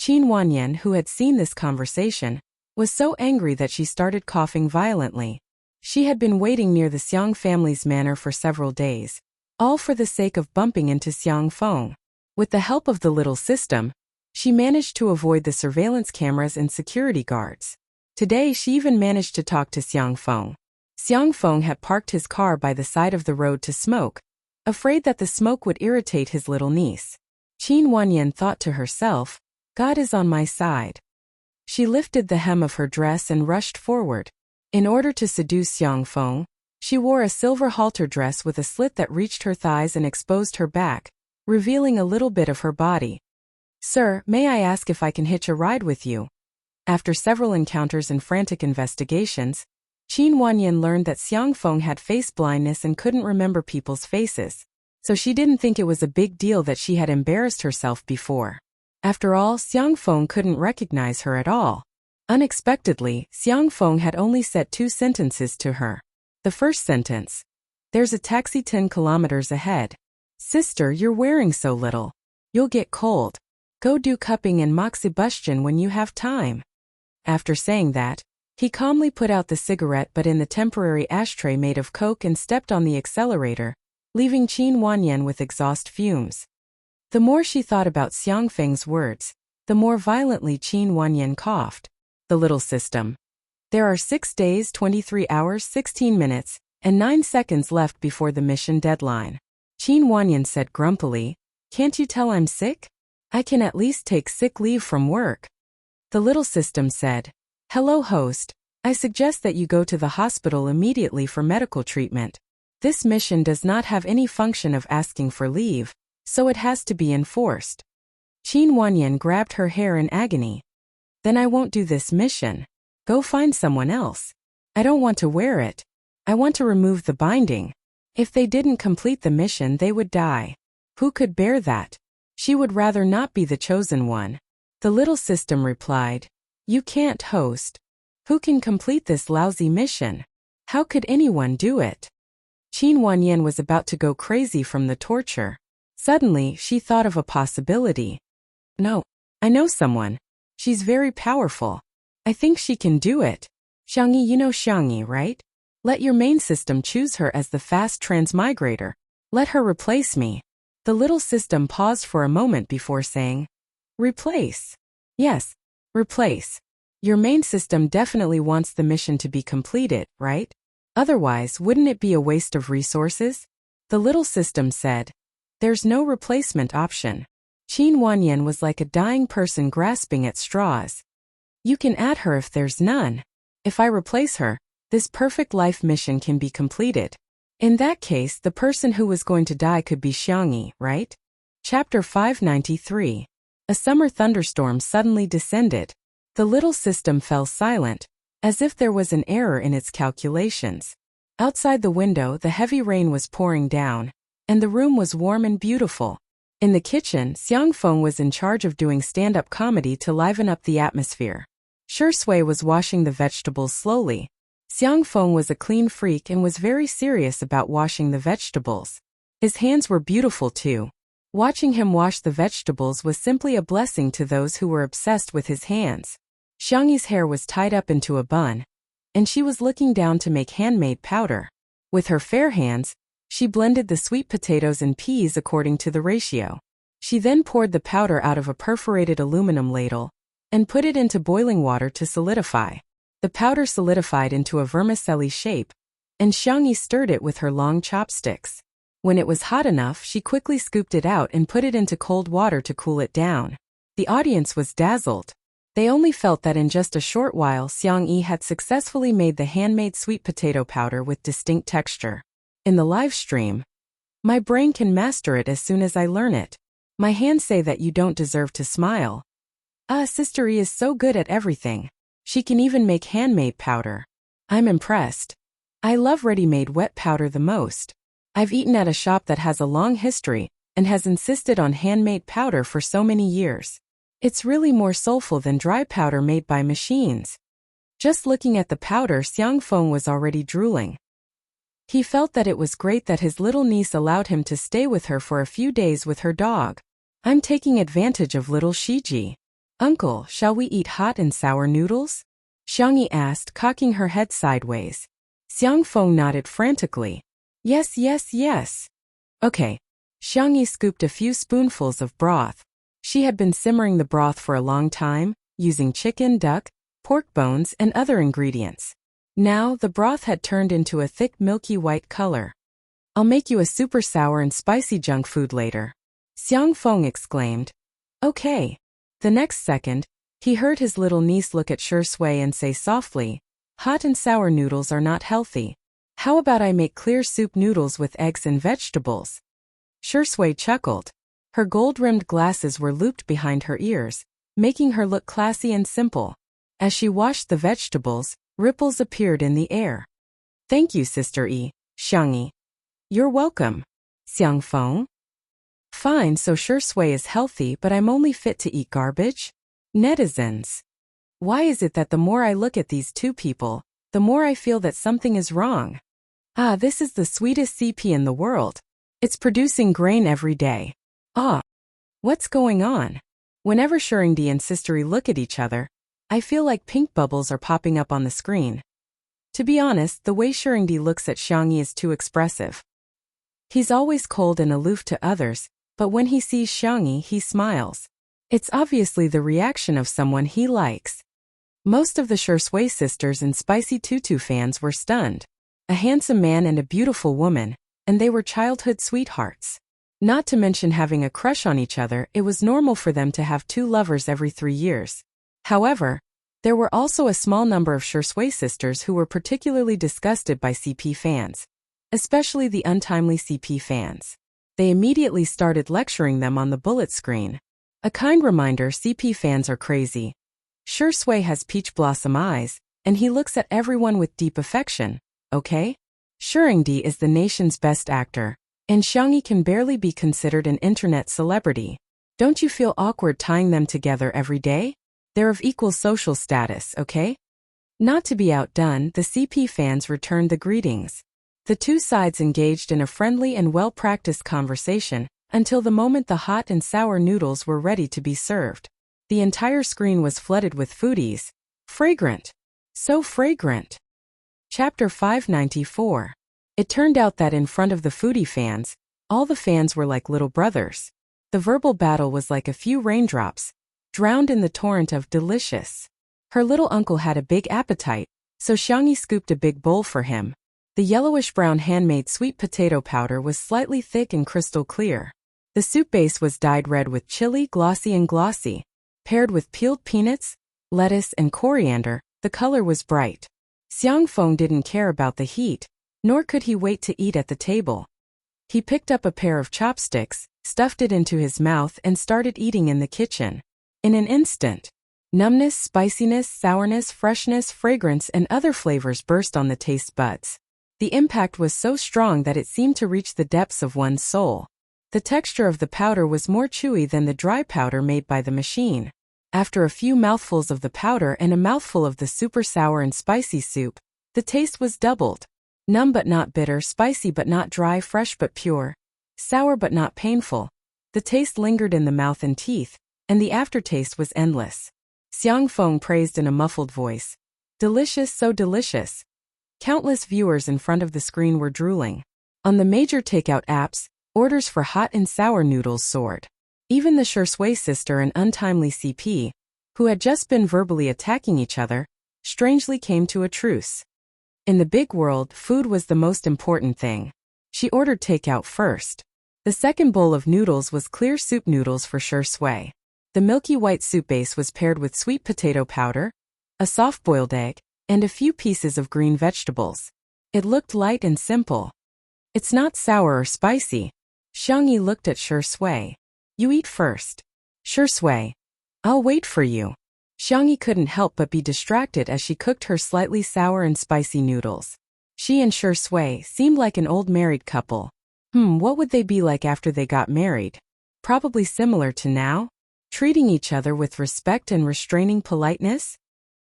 Qin Wanyan, who had seen this conversation, was so angry that she started coughing violently. She had been waiting near the Xiang family's manor for several days, all for the sake of bumping into Xiang Feng. With the help of the little system, she managed to avoid the surveillance cameras and security guards. Today she even managed to talk to Xiang Feng. Xiang Feng had parked his car by the side of the road to smoke, afraid that the smoke would irritate his little niece. Qin Wanyan thought to herself, God is on my side. She lifted the hem of her dress and rushed forward. In order to seduce Xiang Feng, she wore a silver halter dress with a slit that reached her thighs and exposed her back, revealing a little bit of her body. Sir, may I ask if I can hitch a ride with you? After several encounters and frantic investigations, Qin Wanyan learned that Xiang Feng had face blindness and couldn't remember people's faces, so she didn't think it was a big deal that she had embarrassed herself before. After all, Xiang Feng couldn't recognize her at all. Unexpectedly, Xiang Feng had only said 2 sentences to her. The first sentence, there's a taxi 10 kilometers ahead. Sister, you're wearing so little. You'll get cold. Go do cupping and moxibustion when you have time. After saying that, he calmly put out the cigarette butt in the temporary ashtray made of coke and stepped on the accelerator, leaving Qin Wanyan with exhaust fumes. The more she thought about Xiang Feng's words, the more violently Qin Wanyan coughed. The little system. There are 6 days, 23 hours, 16 minutes, and 9 seconds left before the mission deadline. Qin Wanyan said grumpily, can't you tell I'm sick? I can at least take sick leave from work. The little system said, hello host, I suggest that you go to the hospital immediately for medical treatment. This mission does not have any function of asking for leave, so it has to be enforced. Qin Wanyan grabbed her hair in agony. Then I won't do this mission. Go find someone else. I don't want to wear it. I want to remove the binding. If they didn't complete the mission, they would die. Who could bear that? She would rather not be the chosen one. The little system replied, "You can't, host. Who can complete this lousy mission? How could anyone do it?" Qin Wanyan was about to go crazy from the torture. Suddenly, she thought of a possibility. "No, I know someone. She's very powerful. I think she can do it. Xiangyi, you know Xiangyi, right? Let your main system choose her as the fast transmigrator. Let her replace me." The little system paused for a moment before saying, "Replace? Yes, replace. Your main system definitely wants the mission to be completed, right? Otherwise, wouldn't it be a waste of resources?" The little system said, "There's no replacement option." Qin Wanyan was like a dying person grasping at straws. "You can add her if there's none. If I replace her, this perfect life mission can be completed. In that case, the person who was going to die could be Xiangyi, right?" Chapter 593. A summer thunderstorm suddenly descended. The little system fell silent, as if there was an error in its calculations. Outside the window, the heavy rain was pouring down, and the room was warm and beautiful. In the kitchen, Xiang Feng was in charge of doing stand-up comedy to liven up the atmosphere. Shi Sui was washing the vegetables slowly. Xiang Feng was a clean freak and was very serious about washing the vegetables. His hands were beautiful too. Watching him wash the vegetables was simply a blessing to those who were obsessed with his hands. Xiangyi's hair was tied up into a bun, and she was looking down to make handmade powder. With her fair hands, she blended the sweet potatoes and peas according to the ratio. She then poured the powder out of a perforated aluminum ladle and put it into boiling water to solidify. The powder solidified into a vermicelli shape, and Xiangyi stirred it with her long chopsticks. When it was hot enough, she quickly scooped it out and put it into cold water to cool it down. The audience was dazzled. They only felt that in just a short while Xiangyi had successfully made the handmade sweet potato powder with distinct texture. In the live stream, "My brain can master it as soon as I learn it. My hands say that you don't deserve to smile. Sister E is so good at everything. She can even make handmade powder. I'm impressed. I love ready-made wet powder the most. I've eaten at a shop that has a long history and has insisted on handmade powder for so many years. It's really more soulful than dry powder made by machines." Just looking at the powder, Xiang Feng was already drooling. He felt that it was great that his little niece allowed him to stay with her for a few days with her dog. "I'm taking advantage of little Shiji. Uncle, shall we eat hot and sour noodles?" Xiangyi asked, cocking her head sideways. Xiang Feng nodded frantically. "Yes, yes, yes." "Okay." Xiangyi scooped a few spoonfuls of broth. She had been simmering the broth for a long time, using chicken, duck, pork bones, and other ingredients. Now, the broth had turned into a thick milky white color. "I'll make you a super sour and spicy junk food later," Xiang Feng exclaimed. "Okay." The next second, he heard his little niece look at Shi Sui and say softly, "Hot and sour noodles are not healthy. How about I make clear soup noodles with eggs and vegetables?" Shi Sui chuckled. Her gold-rimmed glasses were looped behind her ears, making her look classy and simple. As she washed the vegetables, ripples appeared in the air. "Thank you, Sister E, Xiangyi." "You're welcome." "Xiang Feng?" "Fine, so Shi Sui is healthy, but I'm only fit to eat garbage?" Netizens. Why is it that the more I look at these two people, the more I feel that something is wrong? This is the sweetest CP in the world. It's producing grain every day. What's going on? Whenever Shuringdi and Sister E look at each other, I feel like pink bubbles are popping up on the screen. To be honest, the way Shuringdi looks at Xiangyi is too expressive. He's always cold and aloof to others, but when he sees Xiangyi, he smiles. It's obviously the reaction of someone he likes. Most of the Shi Sui sisters and Spicy Tutu fans were stunned. A handsome man and a beautiful woman, and they were childhood sweethearts. Not to mention having a crush on each other, it was normal for them to have two lovers every 3 years. However, there were also a small number of Shi Sui sisters who were particularly disgusted by CP fans, especially the untimely CP fans. They immediately started lecturing them on the bullet screen. A kind reminder, CP fans are crazy. Shi Sui has peach blossom eyes, and he looks at everyone with deep affection, okay? Shurangdi is the nation's best actor, and Xiangyi can barely be considered an internet celebrity. Don't you feel awkward tying them together every day? They're of equal social status, okay? Not to be outdone, the CP fans returned the greetings. The two sides engaged in a friendly and well-practiced conversation until the moment the hot and sour noodles were ready to be served. The entire screen was flooded with foodies. Fragrant. So fragrant. Chapter 594. It turned out that in front of the foodie fans, all the fans were like little brothers. The verbal battle was like a few raindrops, drowned in the torrent of delicious. Her little uncle had a big appetite, so Xiangyi scooped a big bowl for him. The yellowish-brown handmade sweet potato powder was slightly thick and crystal clear. The soup base was dyed red with chili, glossy. Paired with peeled peanuts, lettuce, and coriander, the color was bright. Xiangfeng didn't care about the heat, nor could he wait to eat at the table. He picked up a pair of chopsticks, stuffed it into his mouth, and started eating in the kitchen. In an instant, numbness, spiciness, sourness, freshness, fragrance, and other flavors burst on the taste buds. The impact was so strong that it seemed to reach the depths of one's soul. The texture of the powder was more chewy than the dry powder made by the machine. After a few mouthfuls of the powder and a mouthful of the super sour and spicy soup, the taste was doubled. Numb but not bitter, spicy but not dry, fresh but pure, sour but not painful. The taste lingered in the mouth and teeth, and the aftertaste was endless. Xiangfeng praised in a muffled voice. Delicious, so delicious. Countless viewers in front of the screen were drooling. On the major takeout apps, orders for hot and sour noodles soared. Even the Shui sister and untimely CP, who had just been verbally attacking each other, strangely came to a truce. In the big world, food was the most important thing. She ordered takeout first. The second bowl of noodles was clear soup noodles for Shui. The milky white soup base was paired with sweet potato powder, a soft-boiled egg, and a few pieces of green vegetables. It looked light and simple. It's not sour or spicy. Xiangyi looked at Shui. You eat first. Shui. I'll wait for you. Xiangyi couldn't help but be distracted as she cooked her slightly sour and spicy noodles. She and Shui seemed like an old married couple. What would they be like after they got married? Probably similar to now? Treating each other with respect and restraining politeness?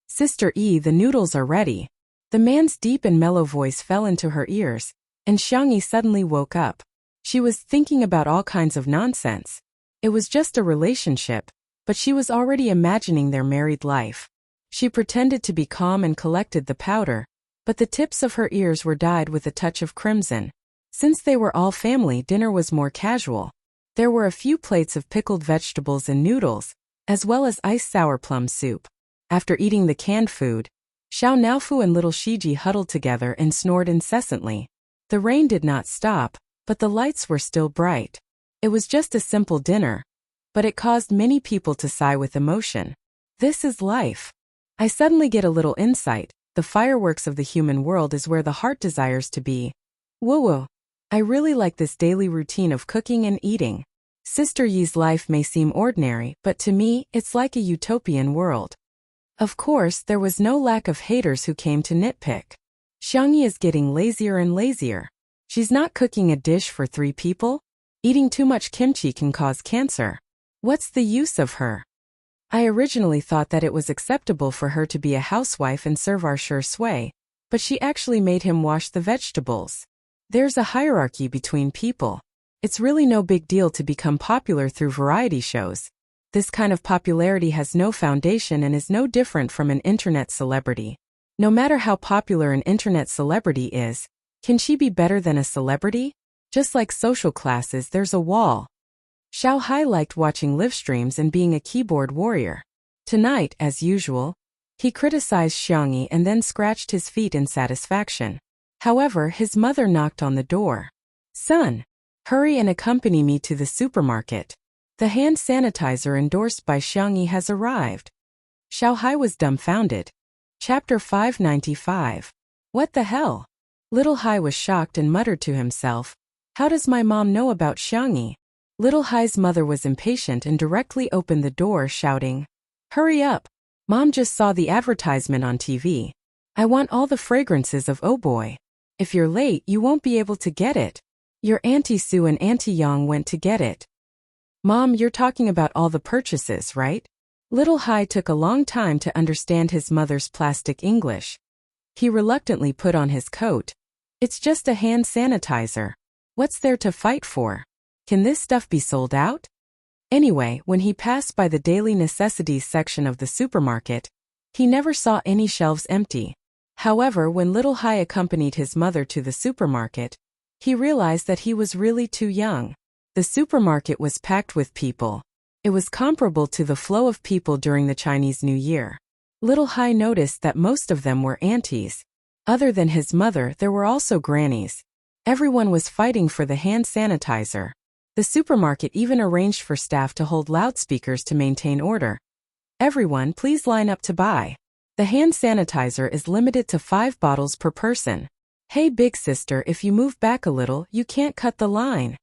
Sister E, the noodles are ready. The man's deep and mellow voice fell into her ears, and Xiangyi suddenly woke up. She was thinking about all kinds of nonsense. It was just a relationship, but she was already imagining their married life. She pretended to be calm and collected the powder, but the tips of her ears were dyed with a touch of crimson. Since they were all family, dinner was more casual. There were a few plates of pickled vegetables and noodles, as well as iced sour plum soup. After eating the canned food, Xiao Naofu and little Shiji huddled together and snored incessantly. The rain did not stop, but the lights were still bright. It was just a simple dinner, but it caused many people to sigh with emotion. This is life. I suddenly get a little insight. The fireworks of the human world is where the heart desires to be. Whoa. I really like this daily routine of cooking and eating. Sister Yi's life may seem ordinary, but to me, it's like a utopian world. Of course, there was no lack of haters who came to nitpick. Xiangyi is getting lazier and lazier. She's not cooking a dish for 3 people? Eating too much kimchi can cause cancer. What's the use of her? I originally thought that it was acceptable for her to be a housewife and serve our Shui, but she actually made him wash the vegetables. There's a hierarchy between people. It's really no big deal to become popular through variety shows. This kind of popularity has no foundation and is no different from an internet celebrity. No matter how popular an internet celebrity is, can she be better than a celebrity? Just like social classes, there's a wall. Xiao Hai liked watching live streams and being a keyboard warrior. Tonight, as usual, he criticized Xiangyi and then scratched his feet in satisfaction. However, his mother knocked on the door. Son, hurry and accompany me to the supermarket. The hand sanitizer endorsed by Xiangyi has arrived. Xiao Hai was dumbfounded. Chapter 595. What the hell? Little Hai was shocked and muttered to himself, how does my mom know about Xiangyi? Little Hai's mother was impatient and directly opened the door, shouting, hurry up! Mom just saw the advertisement on TV. I want all the fragrances of Oh Boy. If you're late, you won't be able to get it. Your Auntie Sue and Auntie Yang went to get it. Mom, you're talking about all the purchases, right? Little Hai took a long time to understand his mother's plastic English. He reluctantly put on his coat. It's just a hand sanitizer. What's there to fight for? Can this stuff be sold out? Anyway, when he passed by the daily necessities section of the supermarket, he never saw any shelves empty. However, when Little Hai accompanied his mother to the supermarket, he realized that he was really too young. The supermarket was packed with people. It was comparable to the flow of people during the Chinese New Year. Little Hai noticed that most of them were aunties. Other than his mother, there were also grannies. Everyone was fighting for the hand sanitizer. The supermarket even arranged for staff to hold loudspeakers to maintain order. Everyone, please line up to buy. The hand sanitizer is limited to 5 bottles per person. Hey big sister, if you move back a little, you can't cut the line.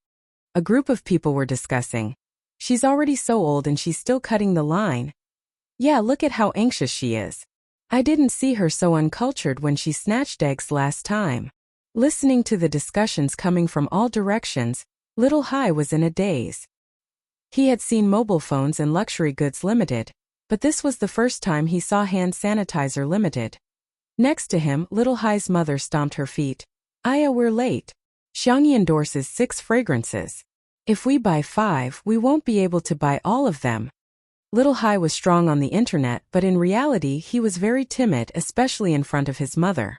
A group of people were discussing. She's already so old and she's still cutting the line. Yeah, look at how anxious she is. I didn't see her so uncultured when she snatched eggs last time. Listening to the discussions coming from all directions, Little Hai was in a daze. He had seen mobile phones and luxury goods limited, but this was the first time he saw hand sanitizer limited. Next to him, Little Hai's mother stomped her feet. Aya, we're late. Xiangyi endorses 6 fragrances. If we buy 5, we won't be able to buy all of them. Little Hai was strong on the internet, but in reality he was very timid, especially in front of his mother.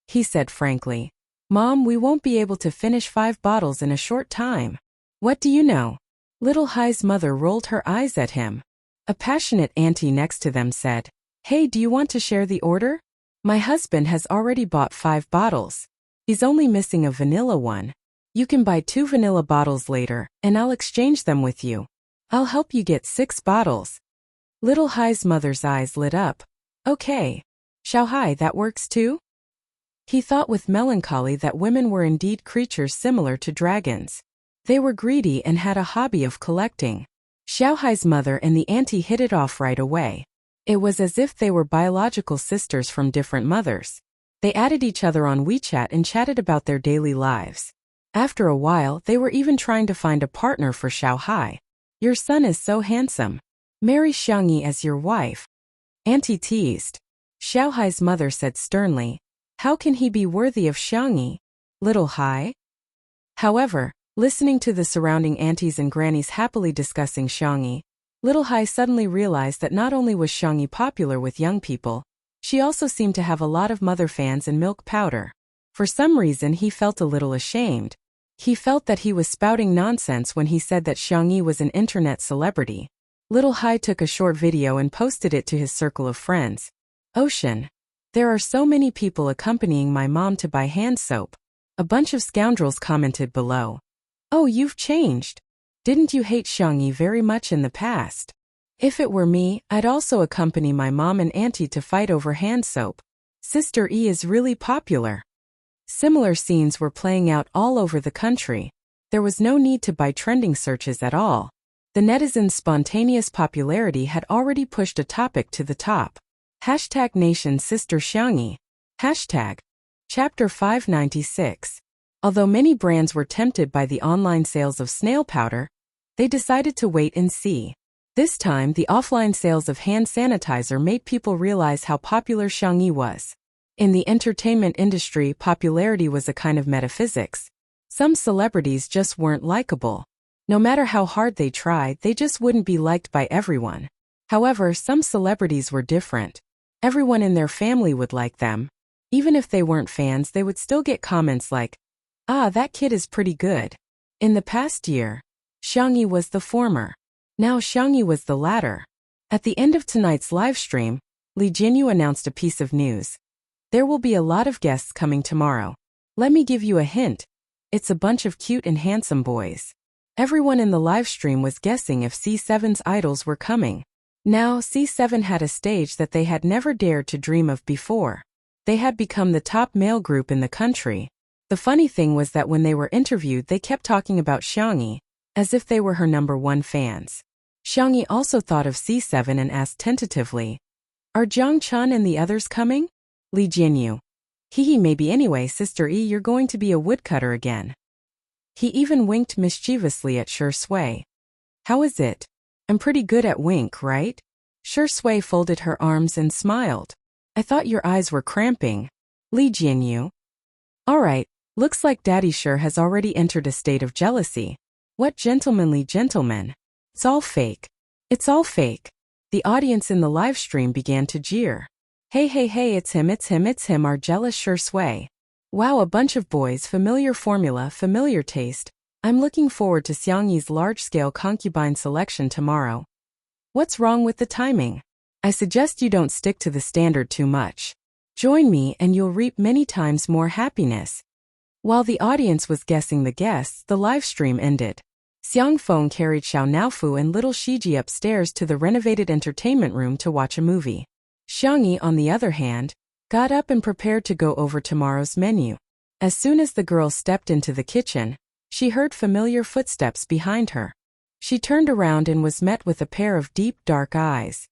He said frankly, Mom, we won't be able to finish 5 bottles in a short time. What do you know? Little Hai's mother rolled her eyes at him. A passionate auntie next to them said, Hey, do you want to share the order? My husband has already bought 5 bottles. He's only missing a vanilla one. You can buy 2 vanilla bottles later, and I'll exchange them with you. I'll help you get 6 bottles. Little Hai's mother's eyes lit up. Okay. Xiao Hai, that works too? He thought with melancholy that women were indeed creatures similar to dragons. They were greedy and had a hobby of collecting. Xiao Hai's mother and the auntie hit it off right away. It was as if they were biological sisters from different mothers. They added each other on WeChat and chatted about their daily lives. After a while, they were even trying to find a partner for Xiao Hai. Your son is so handsome. Marry Xiangyi as your wife. Auntie teased. Xiao Hai's mother said sternly, How can he be worthy of Xiangyi? Little Hai? However, listening to the surrounding aunties and grannies happily discussing Xiangyi, Little Hai suddenly realized that not only was Xiangyi popular with young people, she also seemed to have a lot of mother fans and milk powder. For some reason he felt a little ashamed. He felt that he was spouting nonsense when he said that Xiangyi was an internet celebrity. Little Hai took a short video and posted it to his circle of friends. Ocean. There are so many people accompanying my mom to buy hand soap. A bunch of scoundrels commented below. Oh, you've changed. Didn't you hate Xiangyi very much in the past? If it were me, I'd also accompany my mom and auntie to fight over hand soap. Sister E is really popular. Similar scenes were playing out all over the country. There was no need to buy trending searches at all. The netizens' spontaneous popularity had already pushed a topic to the top. Hashtag Nation Sister Xiangyi. Hashtag. Chapter 596. Although many brands were tempted by the online sales of snail powder, they decided to wait and see. This time, the offline sales of hand sanitizer made people realize how popular Xiangyi was. In the entertainment industry, popularity was a kind of metaphysics. Some celebrities just weren't likable. No matter how hard they tried, they just wouldn't be liked by everyone. However, some celebrities were different. Everyone in their family would like them. Even if they weren't fans, they would still get comments like, Ah, that kid is pretty good. In the past year, Xiangyi was the former. Now Xiangyi was the latter. At the end of tonight's live stream, Li Jinyu announced a piece of news. There will be a lot of guests coming tomorrow. Let me give you a hint. It's a bunch of cute and handsome boys. Everyone in the live stream was guessing if C7's idols were coming. Now, C7 had a stage that they had never dared to dream of before. They had become the top male group in the country. The funny thing was that when they were interviewed, they kept talking about Xiangyi, as if they were her #1 fans. Xiangyi also thought of C7 and asked tentatively, Are Jiang Chun and the others coming? Li Jinyu. Hee hee, maybe anyway, Sister E, you're going to be a woodcutter again. He even winked mischievously at Sure Sui. How is it? I'm pretty good at wink, right? Sure Sui folded her arms and smiled. I thought your eyes were cramping. Li Jianyu. Alright, looks like Daddy Sure has already entered a state of jealousy. What gentlemanly gentleman. It's all fake. It's all fake. The audience in the live stream began to jeer. Hey, it's him, our jealous Sure Sui. Wow, a bunch of boys, familiar formula, familiar taste. I'm looking forward to Xiangyi's large-scale concubine selection tomorrow. What's wrong with the timing? I suggest you don't stick to the standard too much. Join me and you'll reap many times more happiness. While the audience was guessing the guests, the live stream ended. Xiang Feng carried Xiao Naofu and little Shiji upstairs to the renovated entertainment room to watch a movie. Xiangyi, on the other hand, got up and prepared to go over tomorrow's menu. As soon as the girl stepped into the kitchen, she heard familiar footsteps behind her. She turned around and was met with a pair of deep, dark eyes.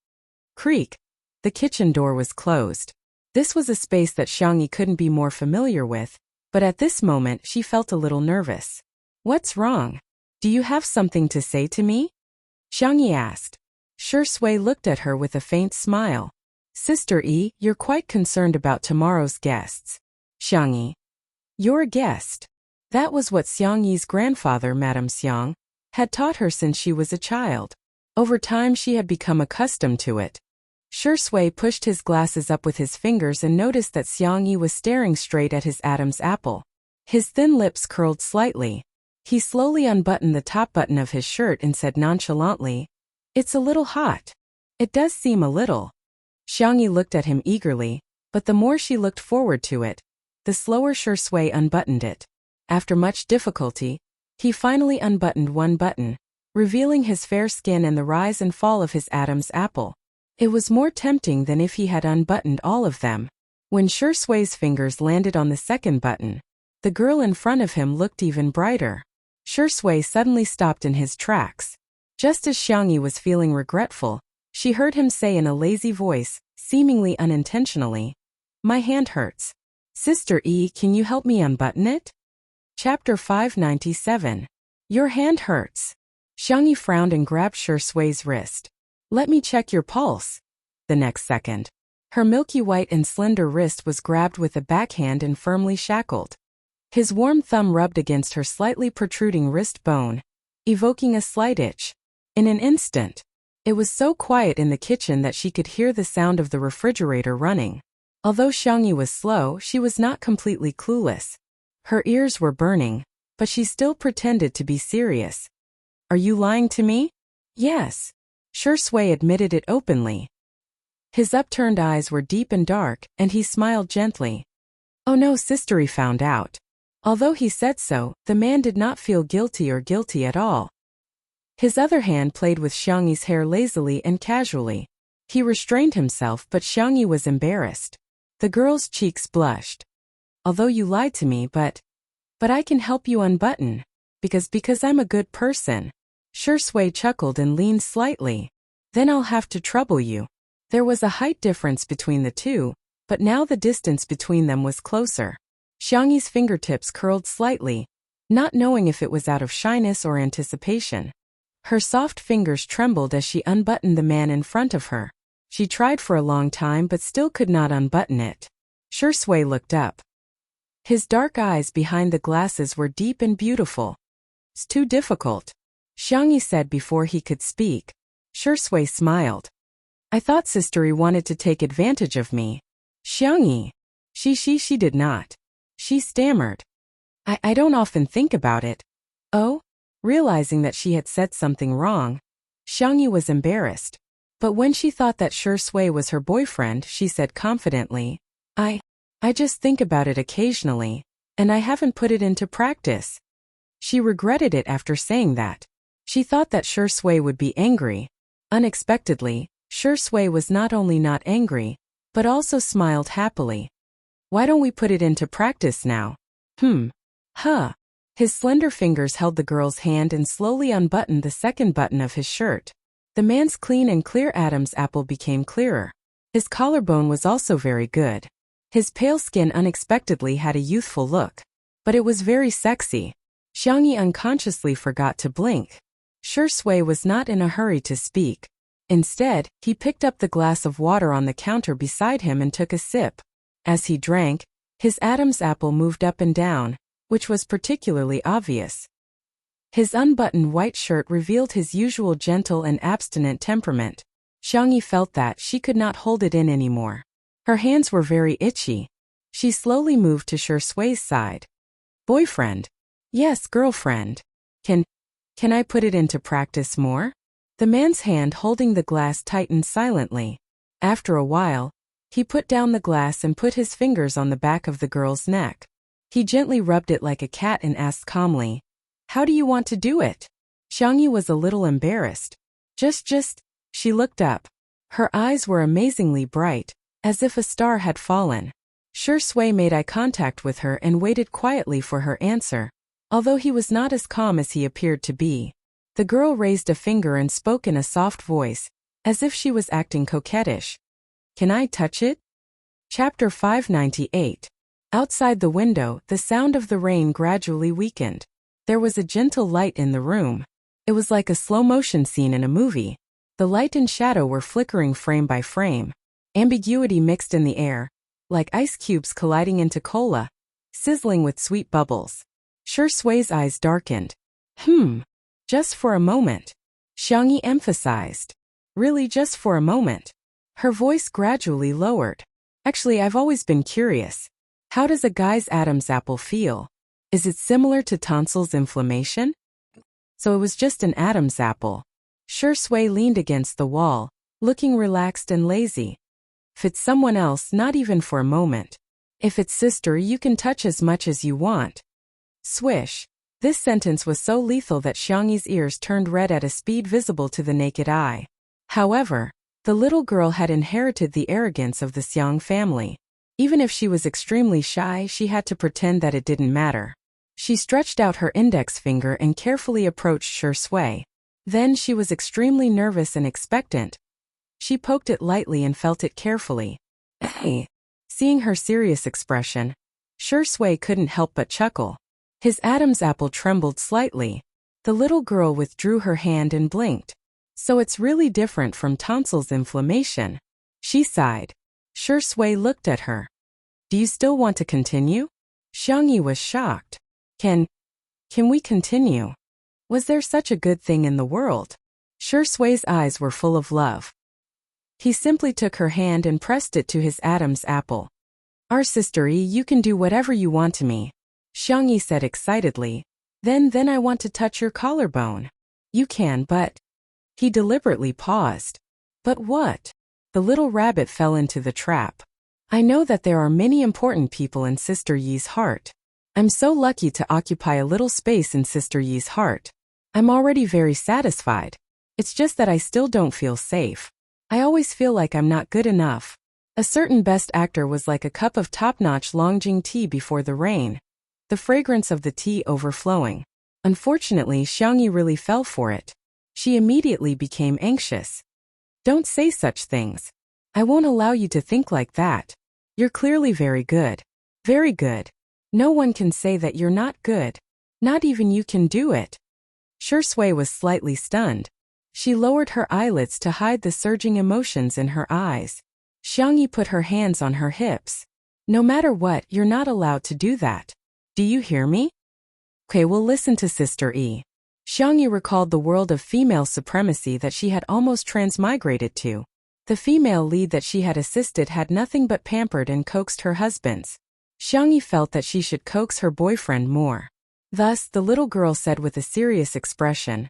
Creak. The kitchen door was closed. This was a space that Xiangyi couldn't be more familiar with, but at this moment she felt a little nervous. What's wrong? Do you have something to say to me? Xiangyi asked. Sure Sui looked at her with a faint smile. Sister E, you're quite concerned about tomorrow's guests. Xiangyi. You're a guest. That was what Xiangyi's grandfather, Madame Xiang, had taught her since she was a child. Over time she had become accustomed to it. Sure Sui pushed his glasses up with his fingers and noticed that Xiangyi was staring straight at his Adam's apple. His thin lips curled slightly. He slowly unbuttoned the top button of his shirt and said nonchalantly, It's a little hot. It does seem a little. Xiangyi looked at him eagerly, but the more she looked forward to it, the slower Sure Sui unbuttoned it. After much difficulty, he finally unbuttoned one button, revealing his fair skin and the rise and fall of his Adam's apple. It was more tempting than if he had unbuttoned all of them. When Sure Sui's fingers landed on the second button, the girl in front of him looked even brighter. Sure Sui suddenly stopped in his tracks. Just as Xiangyi was feeling regretful, she heard him say in a lazy voice, seemingly unintentionally, My hand hurts. Sister E, can you help me unbutton it? Chapter 597. Your hand hurts. Xiangyi frowned and grabbed Sure Sui's wrist. Let me check your pulse. The next second, her milky white and slender wrist was grabbed with a backhand and firmly shackled. His warm thumb rubbed against her slightly protruding wrist bone, evoking a slight itch. In an instant, it was so quiet in the kitchen that she could hear the sound of the refrigerator running. Although Xiangyi was slow, she was not completely clueless. Her ears were burning, but she still pretended to be serious. Are you lying to me? Yes. Sure Sui admitted it openly. His upturned eyes were deep and dark, and he smiled gently. Oh no, Sister E found out. Although he said so, the man did not feel guilty or guilty at all. His other hand played with Xiangyi's hair lazily and casually. He restrained himself, but Xiangyi was embarrassed. The girl's cheeks blushed. Although you lied to me, but I can help you unbutton. Because I'm a good person. Sure Sui chuckled and leaned slightly. Then I'll have to trouble you. There was a height difference between the two, but now the distance between them was closer. Xiangyi's fingertips curled slightly, not knowing if it was out of shyness or anticipation. Her soft fingers trembled as she unbuttoned the man in front of her. She tried for a long time but still could not unbutton it. Sure Sui looked up. His dark eyes behind the glasses were deep and beautiful. It's too difficult, Xiangyi said before he could speak. Sure Sui smiled. I thought Sister E wanted to take advantage of me. Xiangyi. She did not. She stammered. I don't often think about it. Oh? Realizing that she had said something wrong, Xiangyi was embarrassed. But when she thought that Sure Sui was her boyfriend, she said confidently, I just think about it occasionally, and I haven't put it into practice. She regretted it after saying that. She thought that Sure Sui would be angry. Unexpectedly, Sure Sui was not only not angry, but also smiled happily. Why don't we put it into practice now? Huh. His slender fingers held the girl's hand and slowly unbuttoned the second button of his shirt. The man's clean and clear Adam's apple became clearer. His collarbone was also very good. His pale skin unexpectedly had a youthful look. But it was very sexy. Xiangyi unconsciously forgot to blink. Shui was not in a hurry to speak. Instead, he picked up the glass of water on the counter beside him and took a sip. As he drank, his Adam's apple moved up and down, which was particularly obvious. His unbuttoned white shirt revealed his usual gentle and abstinent temperament. Xiangyi felt that she could not hold it in anymore. Her hands were very itchy. She slowly moved to Shui's side. Boyfriend? Yes, girlfriend. Can I put it into practice more? The man's hand holding the glass tightened silently. After a while, he put down the glass and put his fingers on the back of the girl's neck. He gently rubbed it like a cat and asked calmly, "How do you want to do it?" Xiangyi was a little embarrassed. Just, she looked up. Her eyes were amazingly bright, as if a star had fallen. Shui made eye contact with her and waited quietly for her answer. Although he was not as calm as he appeared to be, the girl raised a finger and spoke in a soft voice, as if she was acting coquettish. "Can I touch it?" Chapter 598. Outside the window, the sound of the rain gradually weakened. There was a gentle light in the room. It was like a slow-motion scene in a movie. The light and shadow were flickering frame by frame. Ambiguity mixed in the air, like ice cubes colliding into cola, sizzling with sweet bubbles. Shui's eyes darkened. Just for a moment. Xiangyi emphasized. Really just for a moment. Her voice gradually lowered. Actually, I've always been curious. How does a guy's Adam's apple feel? Is it similar to tonsils inflammation? So it was just an Adam's apple. Shui leaned against the wall, looking relaxed and lazy. If it's someone else, not even for a moment. If it's sister, you can touch as much as you want. Swish. This sentence was so lethal that Xiangyi's ears turned red at a speed visible to the naked eye. However, the little girl had inherited the arrogance of the Xiang family. Even if she was extremely shy, she had to pretend that it didn't matter. She stretched out her index finger and carefully approached Shui. Then she was extremely nervous and expectant. She poked it lightly and felt it carefully. Hey! Seeing her serious expression, Shui couldn't help but chuckle. His Adam's apple trembled slightly. The little girl withdrew her hand and blinked. So it's really different from tonsils inflammation. She sighed. Shui looked at her. Do you still want to continue? Xiangyi was shocked. Can we continue? Was there such a good thing in the world? Shui's eyes were full of love. He simply took her hand and pressed it to his Adam's apple. Our sister E, you can do whatever you want to me, Xiangyi said excitedly. Then I want to touch your collarbone. You can, but... He deliberately paused. But what? The little rabbit fell into the trap. I know that there are many important people in Sister Yi's heart. I'm so lucky to occupy a little space in Sister Yi's heart. I'm already very satisfied. It's just that I still don't feel safe. I always feel like I'm not good enough. A certain best actor was like a cup of top-notch Longjing tea before the rain. The fragrance of the tea overflowing. Unfortunately, Xiangyi really fell for it. She immediately became anxious. Don't say such things. I won't allow you to think like that. You're clearly very good. Very good. No one can say that you're not good. Not even you can do it. Shui was slightly stunned. She lowered her eyelids to hide the surging emotions in her eyes. Xiangyi put her hands on her hips. No matter what, you're not allowed to do that. Do you hear me? Okay, we'll listen to Sister E. Xiangyi recalled the world of female supremacy that she had almost transmigrated to. The female lead that she had assisted had nothing but pampered and coaxed her husbands. Xiangyi felt that she should coax her boyfriend more. Thus, the little girl said with a serious expression,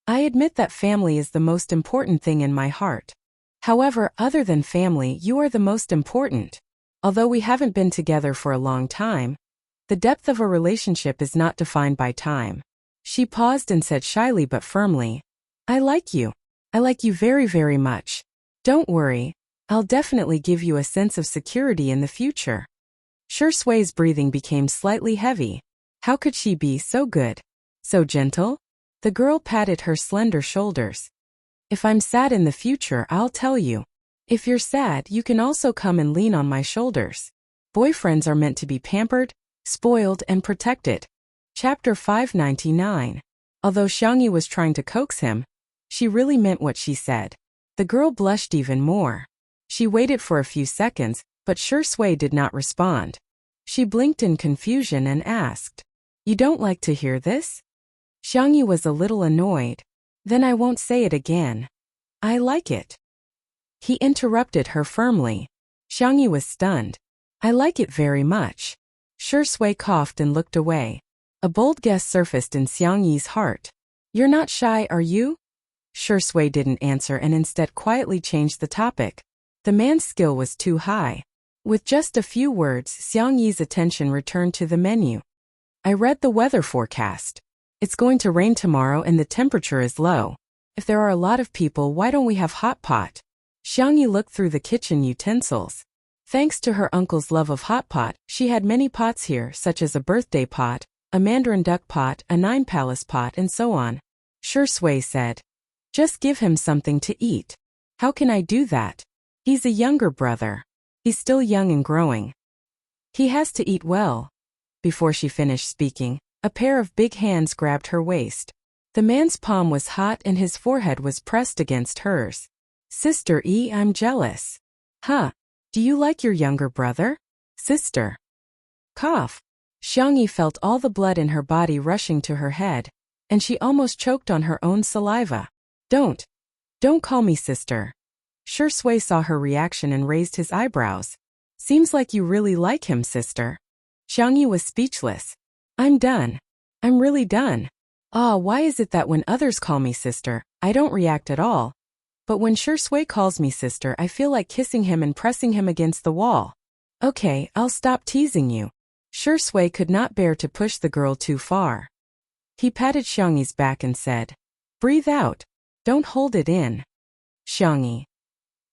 I admit that family is the most important thing in my heart. However, other than family, you are the most important. Although we haven't been together for a long time, the depth of a relationship is not defined by time. She paused and said shyly but firmly, I like you. I like you very, very much. Don't worry, I'll definitely give you a sense of security in the future. Shui's breathing became slightly heavy. How could she be so good? So gentle? The girl patted her slender shoulders. If I'm sad in the future, I'll tell you. If you're sad, you can also come and lean on my shoulders. Boyfriends are meant to be pampered, spoiled, and protected. Chapter 599. Although Xiangyi was trying to coax him, she really meant what she said. The girl blushed even more. She waited for a few seconds, but Shui did not respond. She blinked in confusion and asked, "You don't like to hear this?" Xiangyi was a little annoyed. "Then I won't say it again. I like it." He interrupted her firmly. Xiangyi was stunned. "I like it very much." Shui coughed and looked away. A bold guess surfaced in Xiangyi's heart. "You're not shy, are you?" Shui didn't answer and instead quietly changed the topic. The man's skill was too high. With just a few words, Xiangyi's attention returned to the menu. "I read the weather forecast. It's going to rain tomorrow and the temperature is low. If there are a lot of people, why don't we have hot pot?" Xiangyi looked through the kitchen utensils. Thanks to her uncle's love of hot pot, she had many pots here, such as a birthday pot, a mandarin duck pot, a nine-palace pot, and so on. Shui said, "Just give him something to eat." "How can I do that? He's a younger brother. He's still young and growing. He has to eat well." Before she finished speaking, a pair of big hands grabbed her waist. The man's palm was hot and his forehead was pressed against hers. "Sister E, I'm jealous." "Huh? Do you like your younger brother?" "Sister." Cough. Xiangyi felt all the blood in her body rushing to her head, and she almost choked on her own saliva. Don't call me sister." Shui saw her reaction and raised his eyebrows. "Seems like you really like him, sister." Xiangyi was speechless. "I'm done. I'm really done. Why is it that when others call me sister, I don't react at all? But when Shui calls me sister, I feel like kissing him and pressing him against the wall." "Okay, I'll stop teasing you." Shui could not bear to push the girl too far. He patted Xiangyi's back and said, "Breathe out. Don't hold it in." Xiangyi.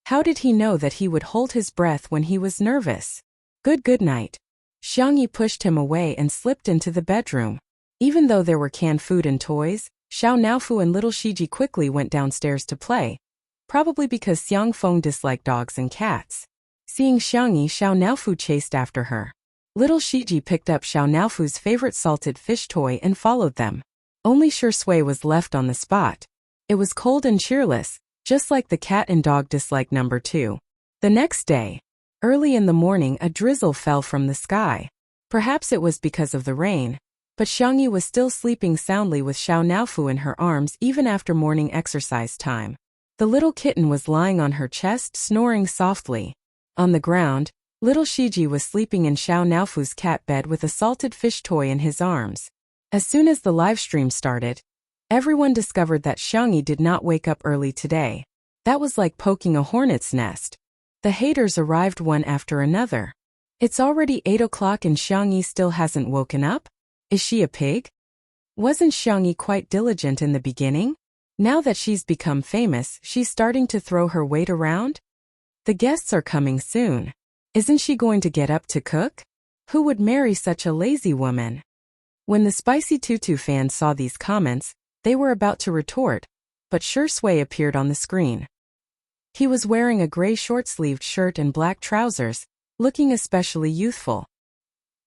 How did he know that he would hold his breath when he was nervous? Good night." Xiangyi pushed him away and slipped into the bedroom. Even though there were canned food and toys, Xiao Naofu and little Shiji quickly went downstairs to play, probably because Xiang Feng disliked dogs and cats. Seeing Xiangyi, Xiao Naofu chased after her. Little Shiji picked up Xiao Naofu's favorite salted fish toy and followed them. Only Shui was left on the spot. It was cold and cheerless, just like the cat and dog dislike number 2. The next day, early in the morning, a drizzle fell from the sky. Perhaps it was because of the rain, but Xiangyi was still sleeping soundly with Xiao Naofu in her arms even after morning exercise time. The little kitten was lying on her chest, snoring softly. On the ground, little Shiji was sleeping in Xiao Naofu's cat bed with a salted fish toy in his arms. As soon as the live stream started, everyone discovered that Xiangyi did not wake up early today. That was like poking a hornet's nest. The haters arrived one after another. "It's already 8 o'clock and Xiangyi still hasn't woken up? Is she a pig? Wasn't Xiangyi quite diligent in the beginning? Now that she's become famous, she's starting to throw her weight around? The guests are coming soon. Isn't she going to get up to cook? Who would marry such a lazy woman?" When the Spicy Tutu fans saw these comments, they were about to retort, but Shui appeared on the screen. He was wearing a gray short-sleeved shirt and black trousers, looking especially youthful.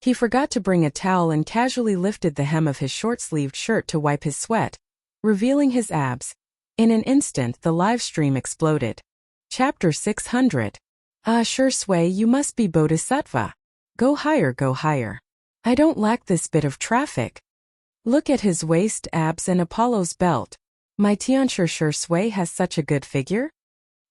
He forgot to bring a towel and casually lifted the hem of his short-sleeved shirt to wipe his sweat, revealing his abs. In an instant, the live stream exploded. Chapter 600. Shui, you must be Bodhisattva. Go higher, go higher. I don't lack this bit of traffic. Look at his waist, abs, and Apollo's belt. My Tianshi Shui has such a good figure?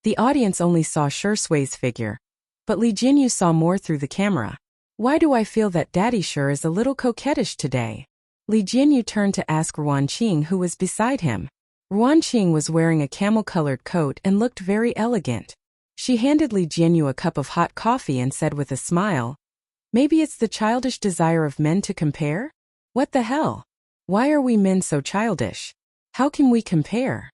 The audience only saw Shui's figure, but Li Jinyu saw more through the camera. Why do I feel that Daddy Sure is a little coquettish today? Li Jinyu turned to ask Ruan Qing, who was beside him. Ruan Qing was wearing a camel-colored coat and looked very elegant. She handed Li Jinyu a cup of hot coffee and said with a smile, "Maybe it's the childish desire of men to compare? What the hell? Why are we men so childish? How can we compare?"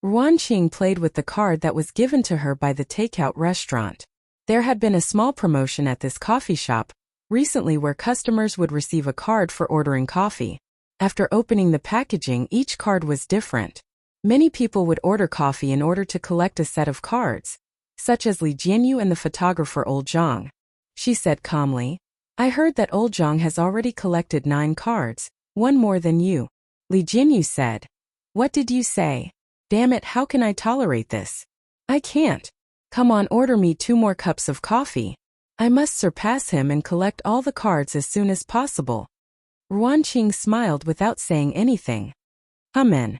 Ruan Qing played with the card that was given to her by the takeout restaurant. There had been a small promotion at this coffee shop recently where customers would receive a card for ordering coffee. After opening the packaging, each card was different. Many people would order coffee in order to collect a set of cards, such as Li Jinyu and the photographer Old Zhang. she said calmly. I heard that old Zhang has already collected 9 cards, one more than you. Li Jinyu said. What did you say? Damn it, how can I tolerate this? I can't. Come on, order me 2 more cups of coffee. I must surpass him and collect all the cards as soon as possible. Ruanqing smiled without saying anything. Amen.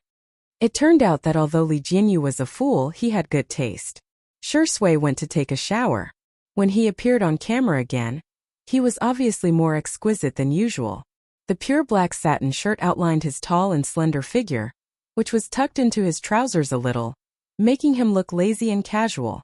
It turned out that although Li Jinyu was a fool, he had good taste. Shui went to take a shower. When he appeared on camera again, he was obviously more exquisite than usual. The pure black satin shirt outlined his tall and slender figure, which was tucked into his trousers a little, making him look lazy and casual.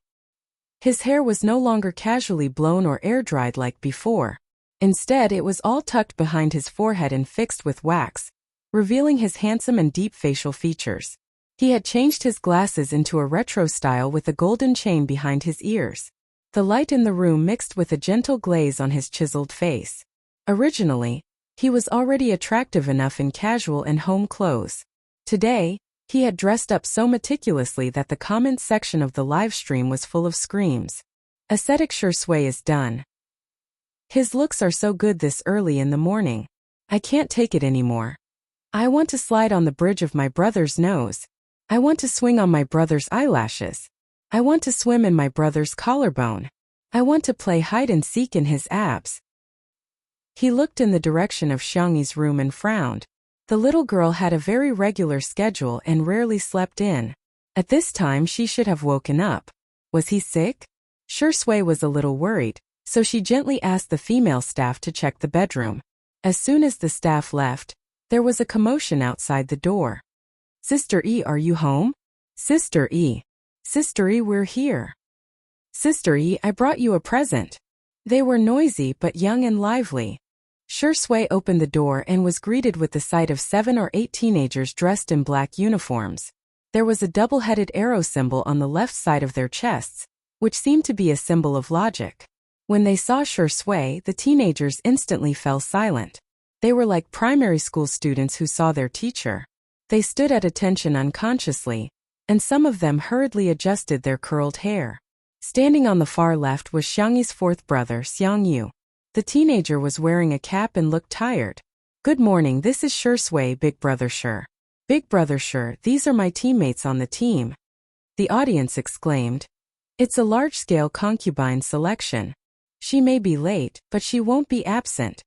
His hair was no longer casually blown or air-dried like before. Instead, it was all tucked behind his forehead and fixed with wax, revealing his handsome and deep facial features. He had changed his glasses into a retro style with a golden chain behind his ears. The light in the room mixed with a gentle glaze on his chiseled face. Originally, he was already attractive enough in casual and home clothes. Today, he had dressed up so meticulously that the comments section of the live stream was full of screams. Ascetic Shui is done. His looks are so good this early in the morning. I can't take it anymore. I want to slide on the bridge of my brother's nose. I want to swing on my brother's eyelashes. I want to swim in my brother's collarbone. I want to play hide and seek in his abs. He looked in the direction of Xiangyi's room and frowned. The little girl had a very regular schedule and rarely slept in. At this time she should have woken up. Was he sick? Shui was a little worried, so she gently asked the female staff to check the bedroom. As soon as the staff left, there was a commotion outside the door. Sister E, are you home? Sister E. Sister E, we're here. Sister E, I brought you a present. They were noisy but young and lively. Shui opened the door and was greeted with the sight of 7 or 8 teenagers dressed in black uniforms. There was a double-headed arrow symbol on the left side of their chests, which seemed to be a symbol of logic. When they saw Shui, the teenagers instantly fell silent. They were like primary school students who saw their teacher. They stood at attention unconsciously, and some of them hurriedly adjusted their curled hair. Standing on the far left was Xiangyi's 4th brother, Xiangyu. The teenager was wearing a cap and looked tired. Good morning, this is Shui, Big Brother Shui. Big Brother Shui, these are my teammates on the team. The audience exclaimed. It's a large-scale concubine selection. She may be late, but she won't be absent.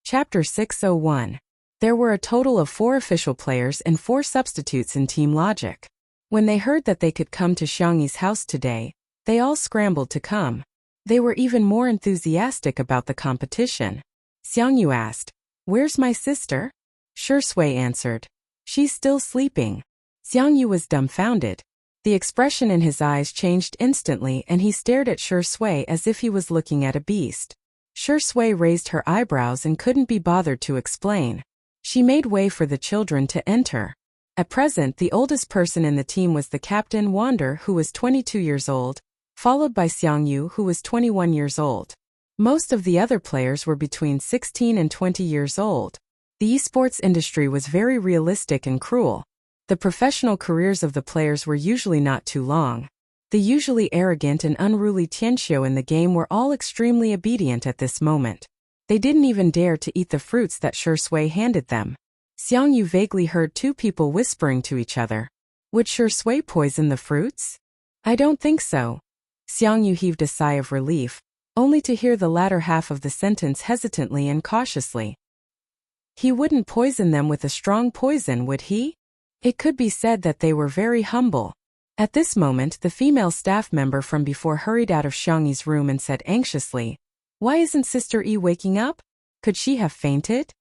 Chapter 601. There were a total of 4 official players and 4 substitutes in Team Logic. When they heard that they could come to Xiangyi's house today, they all scrambled to come. They were even more enthusiastic about the competition. Xiangyu asked, Where's my sister? Shui answered, She's still sleeping. Xiangyu was dumbfounded. The expression in his eyes changed instantly and he stared at Shui as if he was looking at a beast. Shui raised her eyebrows and couldn't be bothered to explain. She made way for the children to enter. At present, the oldest person in the team was the captain Wander, who was 22 years old, followed by Xiangyu, who was 21 years old. Most of the other players were between 16 and 20 years old. The esports industry was very realistic and cruel. The professional careers of the players were usually not too long. The usually arrogant and unruly Tianxiu in the game were all extremely obedient at this moment. They didn't even dare to eat the fruits that Shui handed them. Xiangyu vaguely heard 2 people whispering to each other. Would Shui poison the fruits? I don't think so. Xiangyu heaved a sigh of relief, only to hear the latter half of the sentence hesitantly and cautiously. He wouldn't poison them with a strong poison, would he? It could be said that they were very humble. At this moment, the female staff member from before hurried out of Xiangyi's room and said anxiously, Why isn't Sister E waking up? Could she have fainted?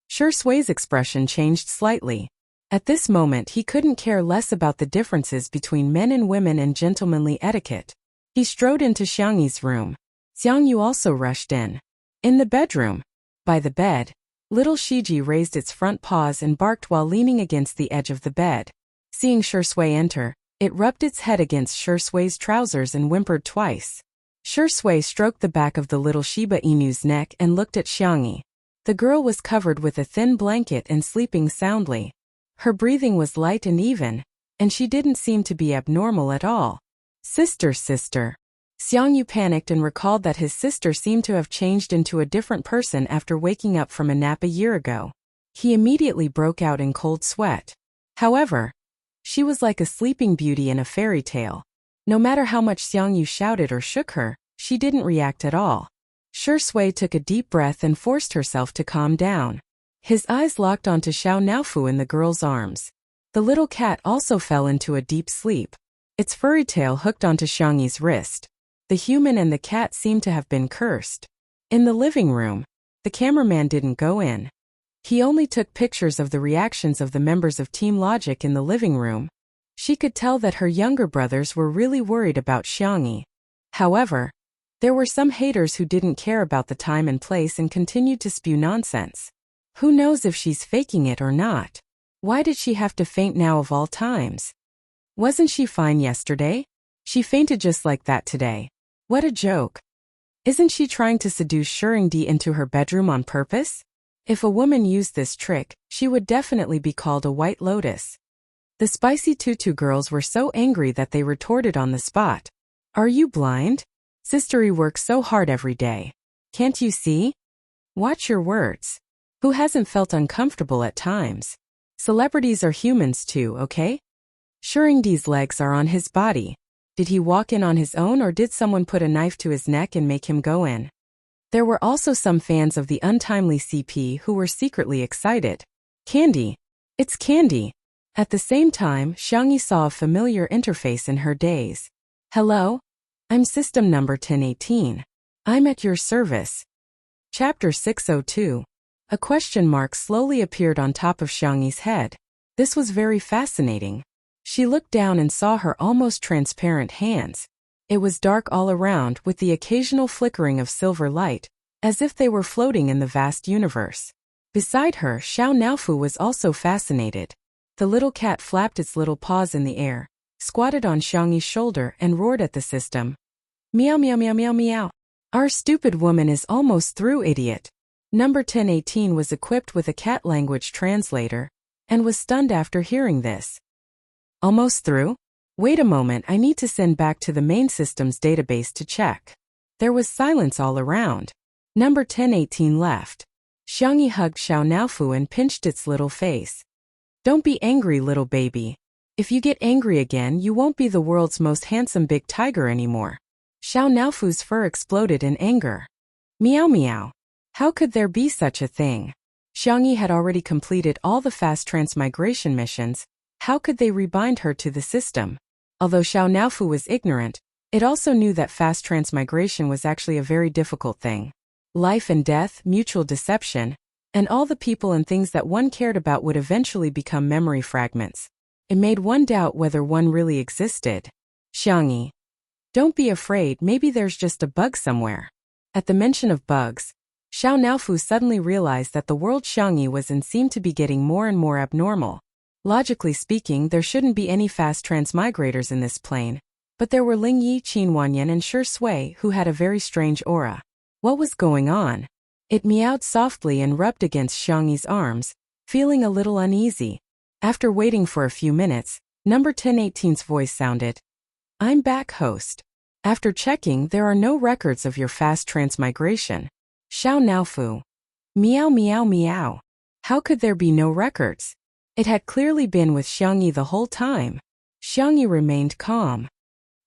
Shui's expression changed slightly. At this moment, he couldn't care less about the differences between men and women and gentlemanly etiquette. He strode into Xiangyi's room. Xiangyu also rushed in. In the bedroom. By the bed. Little Shiji raised its front paws and barked while leaning against the edge of the bed. Seeing Shui enter, it rubbed its head against Shui's trousers and whimpered twice. Shui stroked the back of the little Shiba Inu's neck and looked at Xiangyi. The girl was covered with a thin blanket and sleeping soundly. Her breathing was light and even, and she didn't seem to be abnormal at all. Sister. Xiang Yu panicked and recalled that his sister seemed to have changed into a different person after waking up from a nap a year ago. He immediately broke out in cold sweat. However, she was like a sleeping beauty in a fairy tale. No matter how much Xiang Yu shouted or shook her, she didn't react at all. Shi Sui took a deep breath and forced herself to calm down. His eyes locked onto Xiao Naofu in the girl's arms. The little cat also fell into a deep sleep, its furry tail hooked onto Xiang Yi's wrist. The human and the cat seemed to have been cursed. In the living room, the cameraman didn't go in. He only took pictures of the reactions of the members of Team Logic in the living room. She could tell that her younger brothers were really worried about Xiang Yi. However, there were some haters who didn't care about the time and place and continued to spew nonsense. Who knows if she's faking it or not? Why did she have to faint now of all times? Wasn't she fine yesterday? She fainted just like that today. What a joke. Isn't she trying to seduce Shuringdi into her bedroom on purpose? If a woman used this trick, she would definitely be called a white lotus. The spicy tutu girls were so angry that they retorted on the spot. Are you blind? Sistery works so hard every day. Can't you see? Watch your words. Who hasn't felt uncomfortable at times? Celebrities are humans too, okay? Shuringdi's legs are on his body. Did he walk in on his own or did someone put a knife to his neck and make him go in? There were also some fans of the untimely CP who were secretly excited. Candy. It's Candy. At the same time, Xiang Yi saw a familiar interface in her daze. Hello? I'm system number 1018. I'm at your service. Chapter 602. A question mark slowly appeared on top of Xiang Yi's head. This was very fascinating. She looked down and saw her almost transparent hands. It was dark all around with the occasional flickering of silver light, as if they were floating in the vast universe. Beside her, Xiao Naofu was also fascinated. The little cat flapped its little paws in the air, squatted on Xiang Yi's shoulder and roared at the system. Meow meow meow meow meow. Our stupid woman is almost through, idiot. Number 1018 was equipped with a cat language translator, and was stunned after hearing this. Almost through? Wait a moment, I need to send back to the main system's database to check. There was silence all around. Number 1018 left. Xiang Yi hugged Xiao Naofu and pinched its little face. Don't be angry, little baby. If you get angry again, you won't be the world's most handsome big tiger anymore. Xiao Naofu's fur exploded in anger. Meow meow. How could there be such a thing? Xiang Yi had already completed all the fast transmigration missions. How could they rebind her to the system? Although Xiao Naofu was ignorant, it also knew that fast transmigration was actually a very difficult thing. Life and death, mutual deception, and all the people and things that one cared about would eventually become memory fragments. It made one doubt whether one really existed. Xiang Yi. Don't be afraid, maybe there's just a bug somewhere. At the mention of bugs, Xiao Naofu suddenly realized that the world Xiang Yi was in seemed to be getting more and more abnormal. Logically speaking, there shouldn't be any fast transmigrators in this plane, but there were Ling Yi, Qin Wanyan and Shi Sui who had a very strange aura. What was going on? It meowed softly and rubbed against Xiang Yi's arms, feeling a little uneasy. After waiting for a few minutes, number 1018's voice sounded. I'm back, host. After checking, there are no records of your fast transmigration. Xiao Naofu. Meow meow meow. How could there be no records? It had clearly been with Xiang Yi the whole time. Xiang Yi remained calm.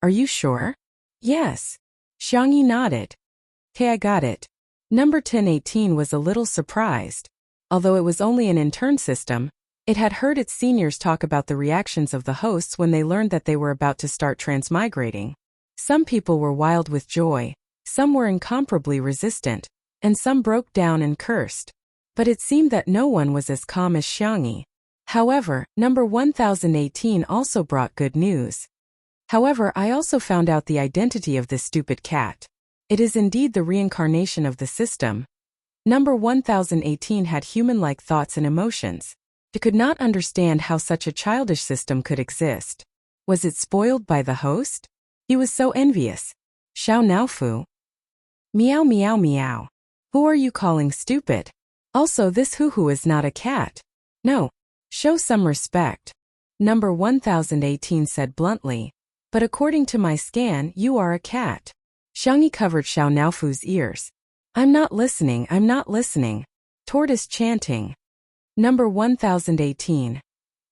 Are you sure? Yes. Xiang Yi nodded. Okay, I got it. Number 1018 was a little surprised. Although it was only an intern system, it had heard its seniors talk about the reactions of the hosts when they learned that they were about to start transmigrating. Some people were wild with joy, some were incomparably resistant, and some broke down and cursed. But it seemed that no one was as calm as Xiang Yi. However, number 1018 also brought good news. However, I also found out the identity of this stupid cat. It is indeed the reincarnation of the system. Number 1018 had human-like thoughts and emotions. It could not understand how such a childish system could exist. Was it spoiled by the host? He was so envious. Xiao Naofu. Meow meow meow. Who are you calling stupid? Also, this hoo-hoo is not a cat. No. Show some respect. Number 1018 said bluntly. But according to my scan, you are a cat. Xiangyi covered Xiao Naofu's ears. I'm not listening, I'm not listening. Tortoise chanting. Number 1018.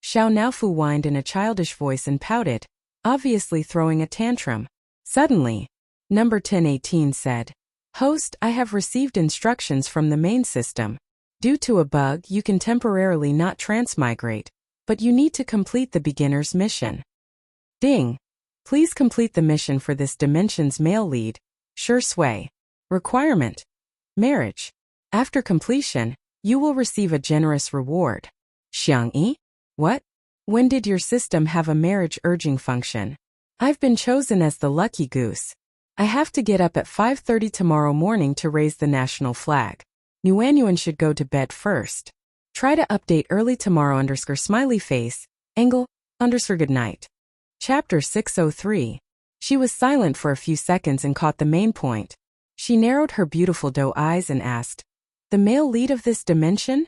Xiao Naofu whined in a childish voice and pouted, obviously throwing a tantrum. Suddenly, number 1018 said, Host, I have received instructions from the main system. Due to a bug, you can temporarily not transmigrate, but you need to complete the beginner's mission. Ding. Please complete the mission for this dimension's male lead, Sure Sui. Requirement. Marriage. After completion, you will receive a generous reward. Xiangyi? What? When did your system have a marriage urging function? I've been chosen as the lucky goose. I have to get up at 5:30 tomorrow morning to raise the national flag. Yuanyuan should go to bed first. Try to update early tomorrow _ smiley face, angle, _ good night. Chapter 603. She was silent for a few seconds and caught the main point. She narrowed her beautiful doe eyes and asked, The male lead of this dimension?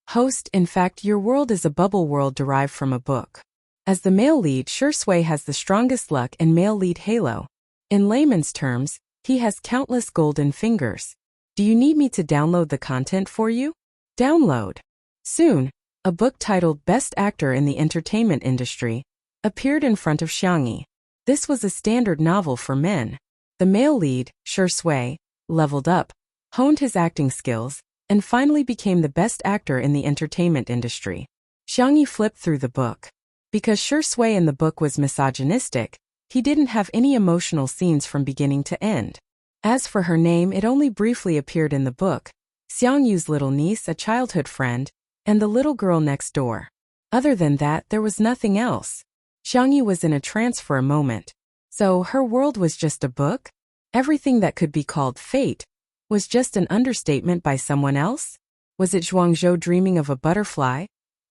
Host, in fact, your world is a bubble world derived from a book. As the male lead, Sure Sui has the strongest luck and male lead halo. In layman's terms, he has countless golden fingers. Do you need me to download the content for you? Download. Soon, a book titled Best Actor in the Entertainment Industry appeared in front of Xiangyi. This was a standard novel for men. The male lead, Sure Sui, leveled up, honed his acting skills, and finally became the best actor in the entertainment industry. Xiangyi flipped through the book. Because Sure Sui in the book was misogynistic, he didn't have any emotional scenes from beginning to end. As for her name, it only briefly appeared in the book, Xiangyu's little niece, a childhood friend, and the little girl next door. Other than that, there was nothing else. Xiangyi was in a trance for a moment. So, her world was just a book? Everything that could be called fate was just an understatement by someone else? Was it Zhuangzhou dreaming of a butterfly?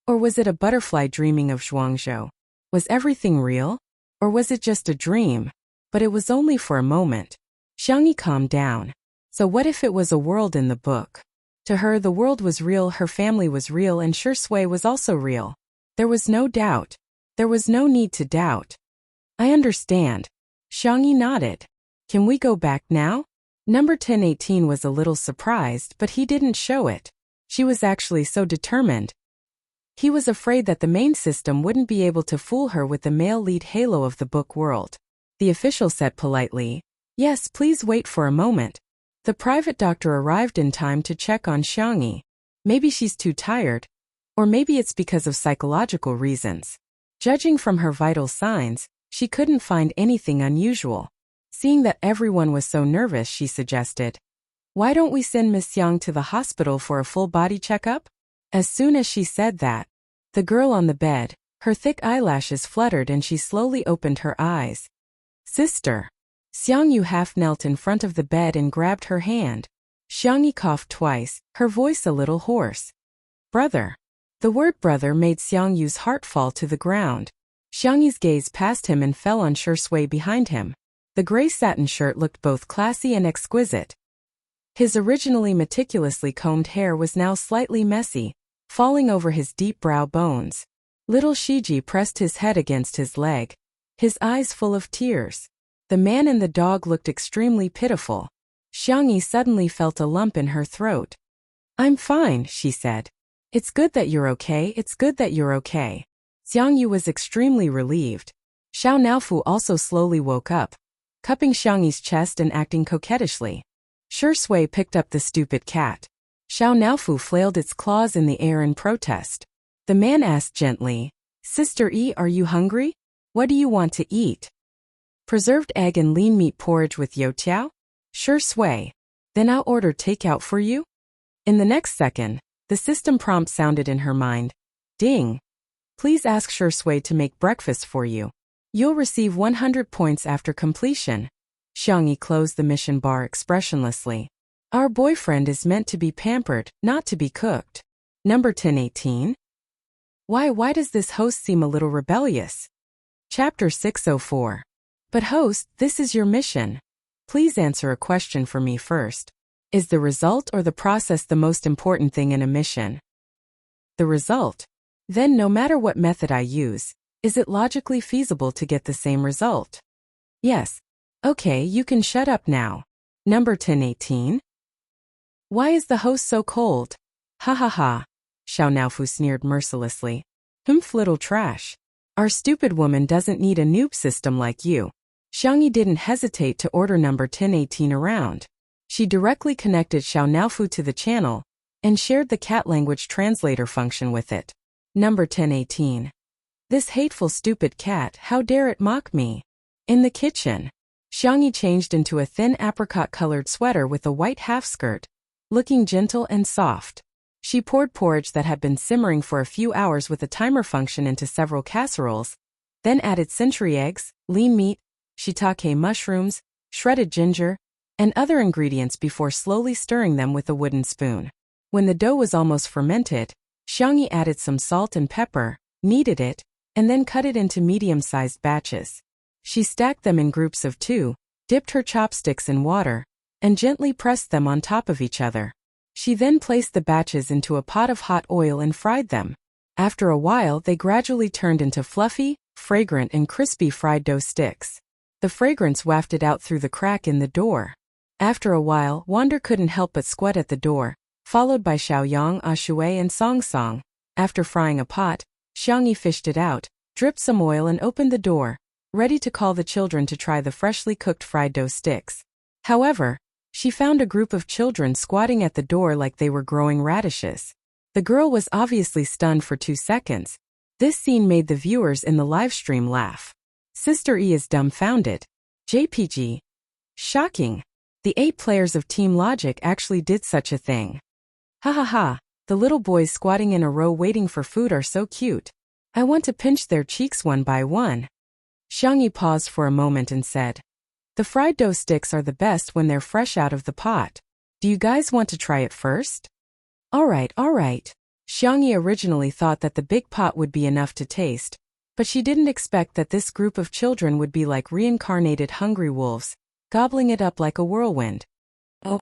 Or was it a butterfly dreaming of Zhuangzhou? Was everything real? Or was it just a dream? But it was only for a moment. Xiangyi calmed down. So what if it was a world in the book? To her, the world was real, her family was real, and Sure Sui was also real. There was no doubt. There was no need to doubt. I understand. Xiangyi nodded. Can we go back now? Number 1018 was a little surprised, but he didn't show it. She was actually so determined. He was afraid that the main system wouldn't be able to fool her with the male lead halo of the book world. The official said politely, Yes, please wait for a moment. The private doctor arrived in time to check on Xiangyi. Maybe she's too tired. Or maybe it's because of psychological reasons. Judging from her vital signs, she couldn't find anything unusual. Seeing that everyone was so nervous, she suggested, Why don't we send Miss Yang to the hospital for a full body checkup? As soon as she said that, the girl on the bed, her thick eyelashes fluttered and she slowly opened her eyes. Sister. Xiangyu half knelt in front of the bed and grabbed her hand. Xiangyi coughed twice, her voice a little hoarse. Brother. The word brother made Xiangyu's heart fall to the ground. Xiangyi's gaze passed him and fell on Sure Sui behind him. The gray satin shirt looked both classy and exquisite. His originally meticulously combed hair was now slightly messy, falling over his deep brow bones. Little Shiji pressed his head against his leg, his eyes full of tears. The man and the dog looked extremely pitiful. Xiangyi suddenly felt a lump in her throat. I'm fine, she said. It's good that you're okay, it's good that you're okay. Xiangyu was extremely relieved. Xiao Naofu also slowly woke up, cupping Xiangyi's chest and acting coquettishly. Sure Sui picked up the stupid cat. Xiao Naofu flailed its claws in the air in protest. The man asked gently, Sister E, are you hungry? What do you want to eat? Preserved egg and lean meat porridge with youtiao? Sure Sui. Then I'll order takeout for you? In the next second, the system prompt sounded in her mind. Ding. Please ask Sure Sui to make breakfast for you. You'll receive 100 points after completion. Xiangyi closed the mission bar expressionlessly. Our boyfriend is meant to be pampered, not to be cooked. Number 1018. Why does this host seem a little rebellious? Chapter 604. But host, this is your mission. Please answer a question for me first. Is the result or the process the most important thing in a mission? The result. Then no matter what method I use, is it logically feasible to get the same result? Yes. Okay, you can shut up now. Number 1018. Why is the host so cold? Ha ha ha. Xiao Naofu sneered mercilessly. Humph, little trash. Our stupid woman doesn't need a noob system like you. Xiangyi didn't hesitate to order number 1018 around. She directly connected Xiao Naofu to the channel and shared the cat language translator function with it. Number 1018. This hateful stupid cat, how dare it mock me? In the kitchen, Xiangyi changed into a thin apricot-colored sweater with a white half-skirt, looking gentle and soft. She poured porridge that had been simmering for a few hours with a timer function into several casseroles, then added century eggs, lean meat, shiitake mushrooms, shredded ginger, and other ingredients before slowly stirring them with a wooden spoon. When the dough was almost fermented, Xiangyi added some salt and pepper, kneaded it, and then cut it into medium-sized batches. She stacked them in groups of 2, dipped her chopsticks in water, and gently pressed them on top of each other. She then placed the batches into a pot of hot oil and fried them. After a while, they gradually turned into fluffy, fragrant, and crispy fried dough sticks. The fragrance wafted out through the crack in the door. After a while, Wander couldn't help but squat at the door, followed by Xiaoyang, Ashui, and Song Song. After frying a pot, Xiangyi fished it out, dripped some oil, and opened the door, ready to call the children to try the freshly cooked fried dough sticks. However, she found a group of children squatting at the door like they were growing radishes. The girl was obviously stunned for 2 seconds. This scene made the viewers in the livestream laugh. Sister E is dumbfounded. JPG. Shocking. The 8 players of Team Logic actually did such a thing. Ha ha ha, the little boys squatting in a row waiting for food are so cute. I want to pinch their cheeks one by one. Xiangyi paused for a moment and said, the fried dough sticks are the best when they're fresh out of the pot. Do you guys want to try it first? Alright. Xiangyi originally thought that the big pot would be enough to taste, but she didn't expect that this group of children would be like reincarnated hungry wolves, gobbling it up like a whirlwind. Oh.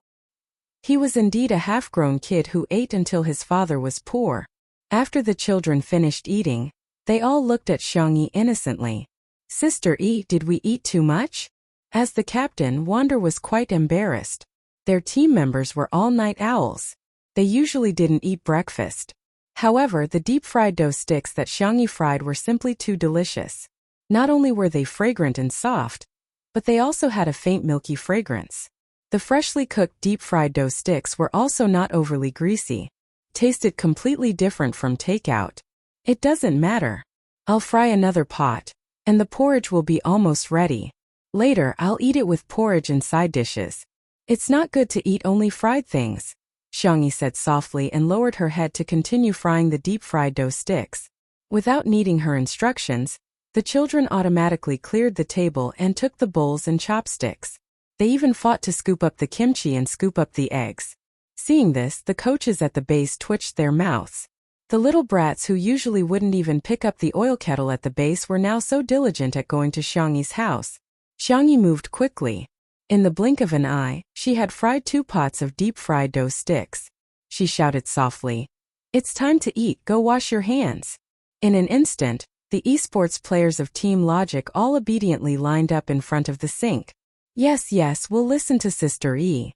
He was indeed a half-grown kid who ate until his father was poor. After the children finished eating, they all looked at Xiangyi innocently. Sister E, did we eat too much? As the captain, Wander was quite embarrassed. Their team members were all night owls. They usually didn't eat breakfast. However, the deep-fried dough sticks that Xiangyi fried were simply too delicious. Not only were they fragrant and soft, but they also had a faint milky fragrance. The freshly cooked deep-fried dough sticks were also not overly greasy. Tasted completely different from takeout. It doesn't matter. I'll fry another pot, and the porridge will be almost ready. Later, I'll eat it with porridge and side dishes. It's not good to eat only fried things, Xiangyi said softly and lowered her head to continue frying the deep-fried dough sticks. Without needing her instructions, the children automatically cleared the table and took the bowls and chopsticks. They even fought to scoop up the kimchi and scoop up the eggs. Seeing this, the coaches at the base twitched their mouths. The little brats who usually wouldn't even pick up the oil kettle at the base were now so diligent at going to Xiangyi's house. Xiangyi moved quickly. In the blink of an eye, she had fried 2 pots of deep-fried dough sticks. She shouted softly, "It's time to eat, go wash your hands." In an instant, the esports players of Team Logic all obediently lined up in front of the sink. Yes, we'll listen to Sister E.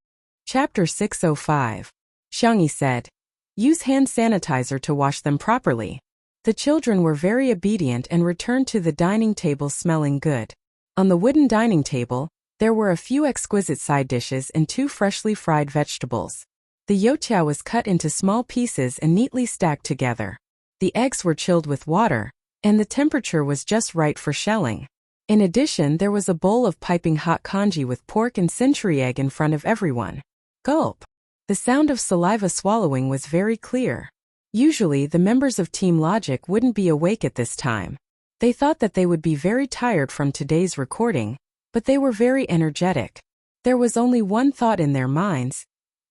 Chapter 605. Xiangyi said, "Use hand sanitizer to wash them properly." The children were very obedient and returned to the dining table smelling good. On the wooden dining table, there were a few exquisite side dishes and 2 freshly fried vegetables. The youtiao was cut into small pieces and neatly stacked together. The eggs were chilled with water, and the temperature was just right for shelling. In addition, there was a bowl of piping hot congee with pork and century egg in front of everyone. Gulp. The sound of saliva swallowing was very clear. Usually, the members of Team Logic wouldn't be awake at this time. They thought that they would be very tired from today's recording, but they were very energetic. There was only one thought in their minds.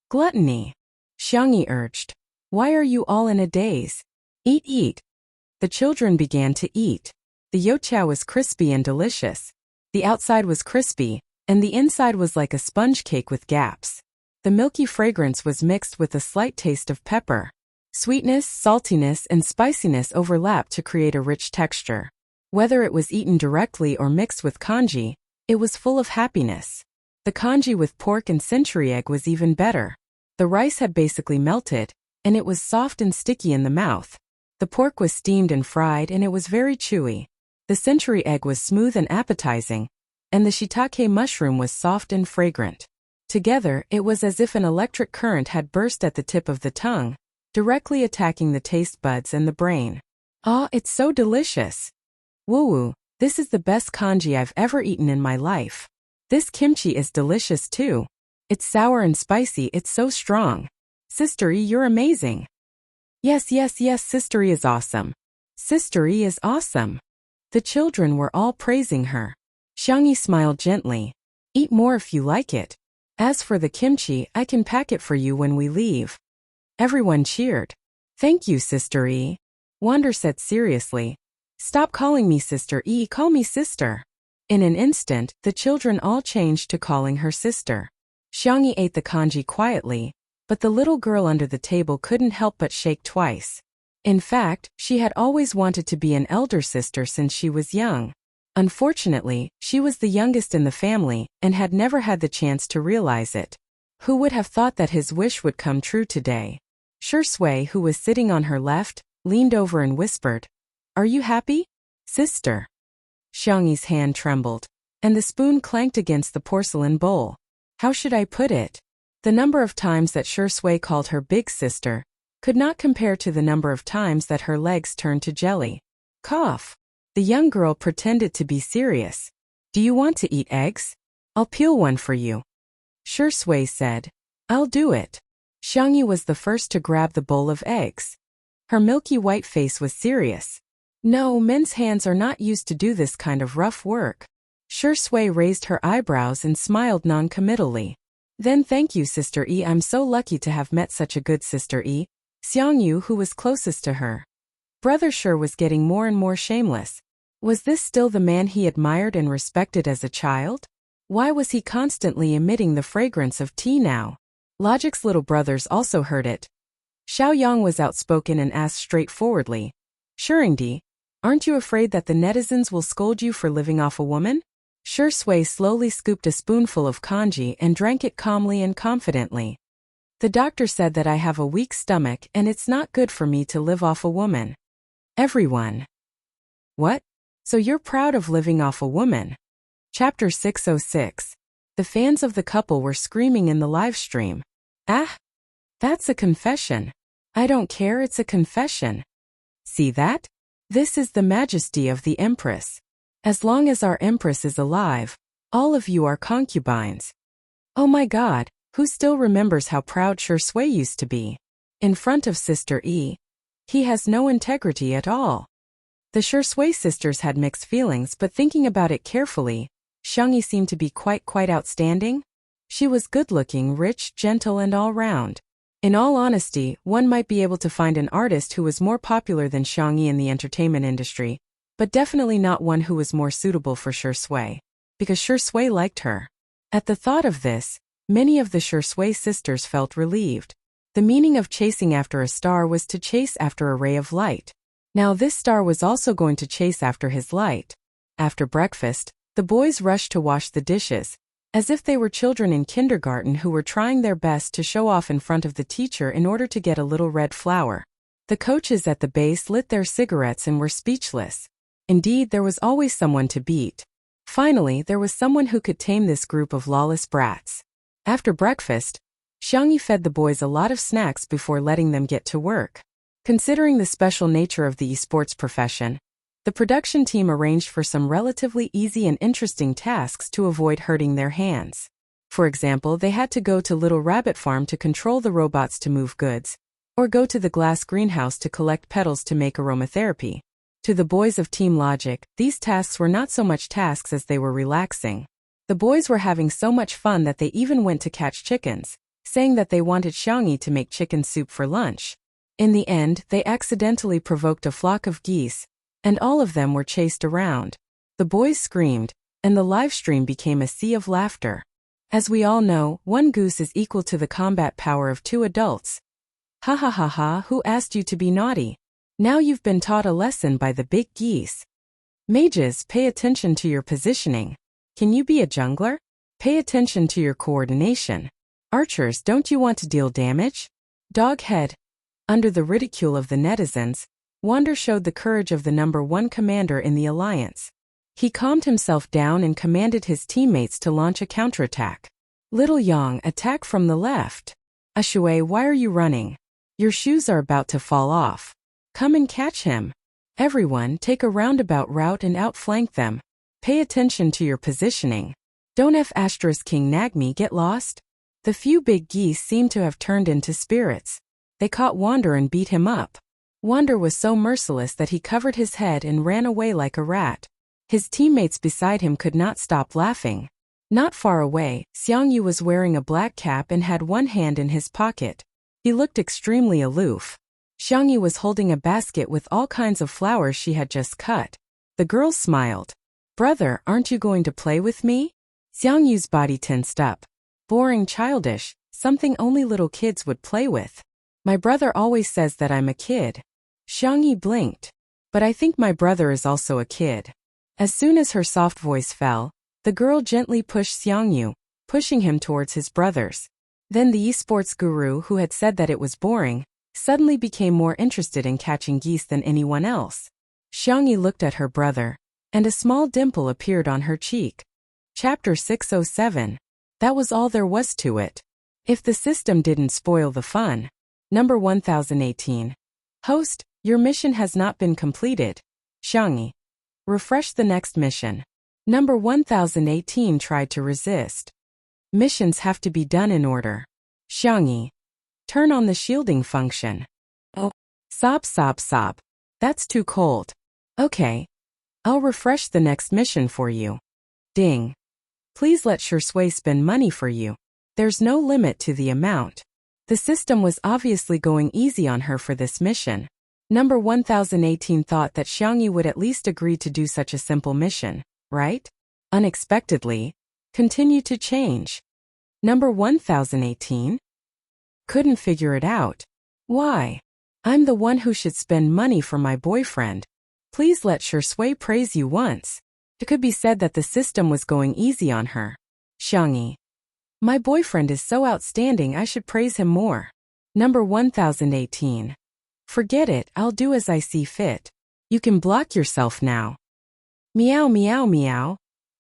Gluttony. Xiangyi urged. Why are you all in a daze? Eat. The children began to eat. The youtiao was crispy and delicious. The outside was crispy, and the inside was like a sponge cake with gaps. The milky fragrance was mixed with a slight taste of pepper. Sweetness, saltiness, and spiciness overlapped to create a rich texture. Whether it was eaten directly or mixed with congee, It was full of happiness. The congee with pork and century egg was even better. The rice had basically melted, and it was soft and sticky in the mouth. The pork was steamed and fried and it was very chewy. The century egg was smooth and appetizing, and the shiitake mushroom was soft and fragrant. Together, it was as if an electric current had burst at the tip of the tongue, directly attacking the taste buds and the brain. Ah, it's so delicious. Woo-woo, this is the best congee I've ever eaten in my life. This kimchi is delicious too. It's sour and spicy, it's so strong. Sister E, you're amazing. Yes, Sister E is awesome. Sister E is awesome. The children were all praising her. Xiangyi smiled gently. Eat more if you like it. As for the kimchi, I can pack it for you when we leave. Everyone cheered. Thank you, Sister E. Wander said seriously. Stop calling me Sister E, call me sister. In an instant, the children all changed to calling her sister. Xiangyi ate the congee quietly, but the little girl under the table couldn't help but shake twice. In fact, she had always wanted to be an elder sister since she was young. Unfortunately, she was the youngest in the family and had never had the chance to realize it. Who would have thought that his wish would come true today? Shui, who was sitting on her left, leaned over and whispered, Are you happy, sister? Xiangyi's hand trembled, and the spoon clanked against the porcelain bowl. How should I put it? The number of times that Shui called her big sister could not compare to the number of times that her legs turned to jelly. Cough. The young girl pretended to be serious. Do you want to eat eggs? I'll peel one for you. Shui said. I'll do it. Xiangyi was the first to grab the bowl of eggs. Her milky white face was serious. No, men's hands are not used to do this kind of rough work. Shui raised her eyebrows and smiled non-committally. Then thank you, Sister E. I'm so lucky to have met such a good Sister E. Xiangyu, who was closest to her. Brother Shi was getting more and more shameless. Was this still the man he admired and respected as a child? Why was he constantly emitting the fragrance of tea now? Logic's little brothers also heard it. Xiaoyang was outspoken and asked straightforwardly, Shuringdi, aren't you afraid that the netizens will scold you for living off a woman? Shui slowly scooped a spoonful of congee and drank it calmly and confidently. The doctor said that I have a weak stomach and it's not good for me to live off a woman. Everyone. What? So you're proud of living off a woman? Chapter 606. The fans of the couple were screaming in the live stream. Ah! That's a confession. I don't care, it's a confession. See that? This is the majesty of the Empress. As long as our Empress is alive, all of you are concubines. Oh my God, who still remembers how proud Shui used to be? In front of Sister E. He has no integrity at all. The Shui sisters had mixed feelings, but thinking about it carefully, Xiangyi seemed to be quite outstanding. She was good-looking, rich, gentle, and all-round. In all honesty, one might be able to find an artist who was more popular than Xiangyi in the entertainment industry, but definitely not one who was more suitable for Shui, because Shui liked her. At the thought of this, many of the Shui sisters felt relieved. The meaning of chasing after a star was to chase after a ray of light. Now this star was also going to chase after his light. After breakfast, the boys rushed to wash the dishes, as if they were children in kindergarten who were trying their best to show off in front of the teacher in order to get a little red flour. The coaches at the base lit their cigarettes and were speechless. Indeed, there was always someone to beat. Finally, there was someone who could tame this group of lawless brats. After breakfast, Xiangyi fed the boys a lot of snacks before letting them get to work. Considering the special nature of the esports profession, the production team arranged for some relatively easy and interesting tasks to avoid hurting their hands. For example, they had to go to Little Rabbit Farm to control the robots to move goods, or go to the glass greenhouse to collect petals to make aromatherapy. To the boys of Team Logic, these tasks were not so much tasks as they were relaxing. The boys were having so much fun that they even went to catch chickens, saying that they wanted Xiangyi to make chicken soup for lunch. In the end, they accidentally provoked a flock of geese, and all of them were chased around. The boys screamed, and the live stream became a sea of laughter. As we all know, one goose is equal to the combat power of 2 adults. Ha ha ha ha, who asked you to be naughty? Now you've been taught a lesson by the big geese. Mages, pay attention to your positioning. Can you be a jungler? Pay attention to your coordination. Archers, don't you want to deal damage? Doghead. Under the ridicule of the netizens, Wander showed the courage of the #1 commander in the alliance. He calmed himself down and commanded his teammates to launch a counterattack. Little Yang, attack from the left. Ashui, why are you running? Your shoes are about to fall off. Come and catch him. Everyone, take a roundabout route and outflank them. Pay attention to your positioning. Don't King Nagmi get lost? The few big geese seemed to have turned into spirits. They caught Wander and beat him up. Wander was so merciless that he covered his head and ran away like a rat. His teammates beside him could not stop laughing. Not far away, Xiangyu was wearing a black cap and had one hand in his pocket. He looked extremely aloof. Xiangyu was holding a basket with all kinds of flowers she had just cut. The girl smiled. Brother, aren't you going to play with me? Xiangyu's body tensed up. Boring, childish, something only little kids would play with. My brother always says that I'm a kid. Xiangyu blinked. But I think my brother is also a kid. As soon as her soft voice fell, the girl gently pushed Xiangyu, pushing him towards his brothers. Then the esports guru who had said that it was boring, suddenly became more interested in catching geese than anyone else. Xiangyu looked at her brother, and a small dimple appeared on her cheek. Chapter 607. That was all there was to it. If the system didn't spoil the fun. Number 1018. Host, your mission has not been completed. Xiangyu. Refresh the next mission. Number 1018 tried to resist. Missions have to be done in order. Xiangyu. Turn on the shielding function. Oh. Sob sob sob. That's too cold. Okay. I'll refresh the next mission for you. Ding. Please let Shui spend money for you. There's no limit to the amount. The system was obviously going easy on her for this mission. Number 1018 thought that Xiangyu would at least agree to do such a simple mission, right? Unexpectedly, continue to change. Number 1018? Couldn't figure it out. Why? I'm the one who should spend money for my boyfriend. Please let Shui praise you once. It could be said that the system was going easy on her. Xiangyu. My boyfriend is so outstanding I should praise him more. Number 1018. Forget it, I'll do as I see fit. You can block yourself now. Meow meow meow.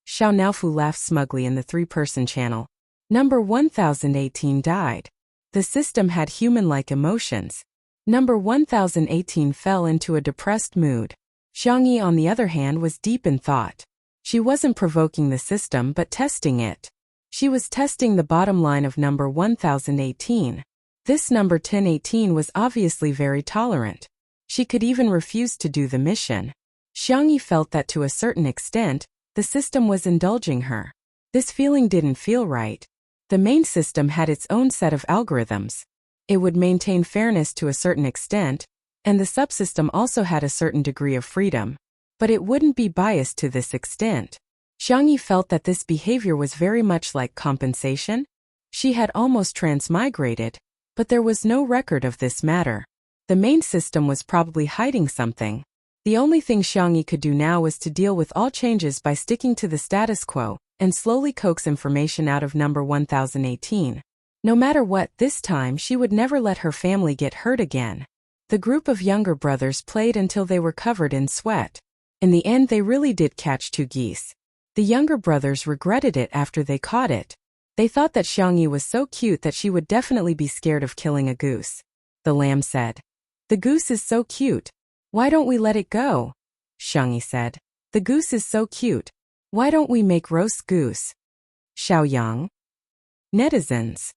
Xiao Naofu laughed smugly in the 3-person channel. Number 1018 died. The system had human-like emotions. Number 1018 fell into a depressed mood. Xiangyu, on the other hand, was deep in thought. She wasn't provoking the system but testing it. She was testing the bottom line of number 1018. This number 1018 was obviously very tolerant. She could even refuse to do the mission. Xiangyu felt that to a certain extent, the system was indulging her. This feeling didn't feel right. The main system had its own set of algorithms. It would maintain fairness to a certain extent, and the subsystem also had a certain degree of freedom. But it wouldn't be biased to this extent. Xiangyu felt that this behavior was very much like compensation. She had almost transmigrated, but there was no record of this matter. The main system was probably hiding something. The only thing Xiangyu could do now was to deal with all changes by sticking to the status quo, and slowly coax information out of number 1018. No matter what, this time she would never let her family get hurt again. The group of younger brothers played until they were covered in sweat. In the end, they really did catch 2 geese. The younger brothers regretted it after they caught it. They thought that Xiangyu was so cute that she would definitely be scared of killing a goose. The lamb said, "The goose is so cute. Why don't we let it go?" Xiangyu said, "The goose is so cute. Why don't we make roast goose?" Xiaoyang. Netizens.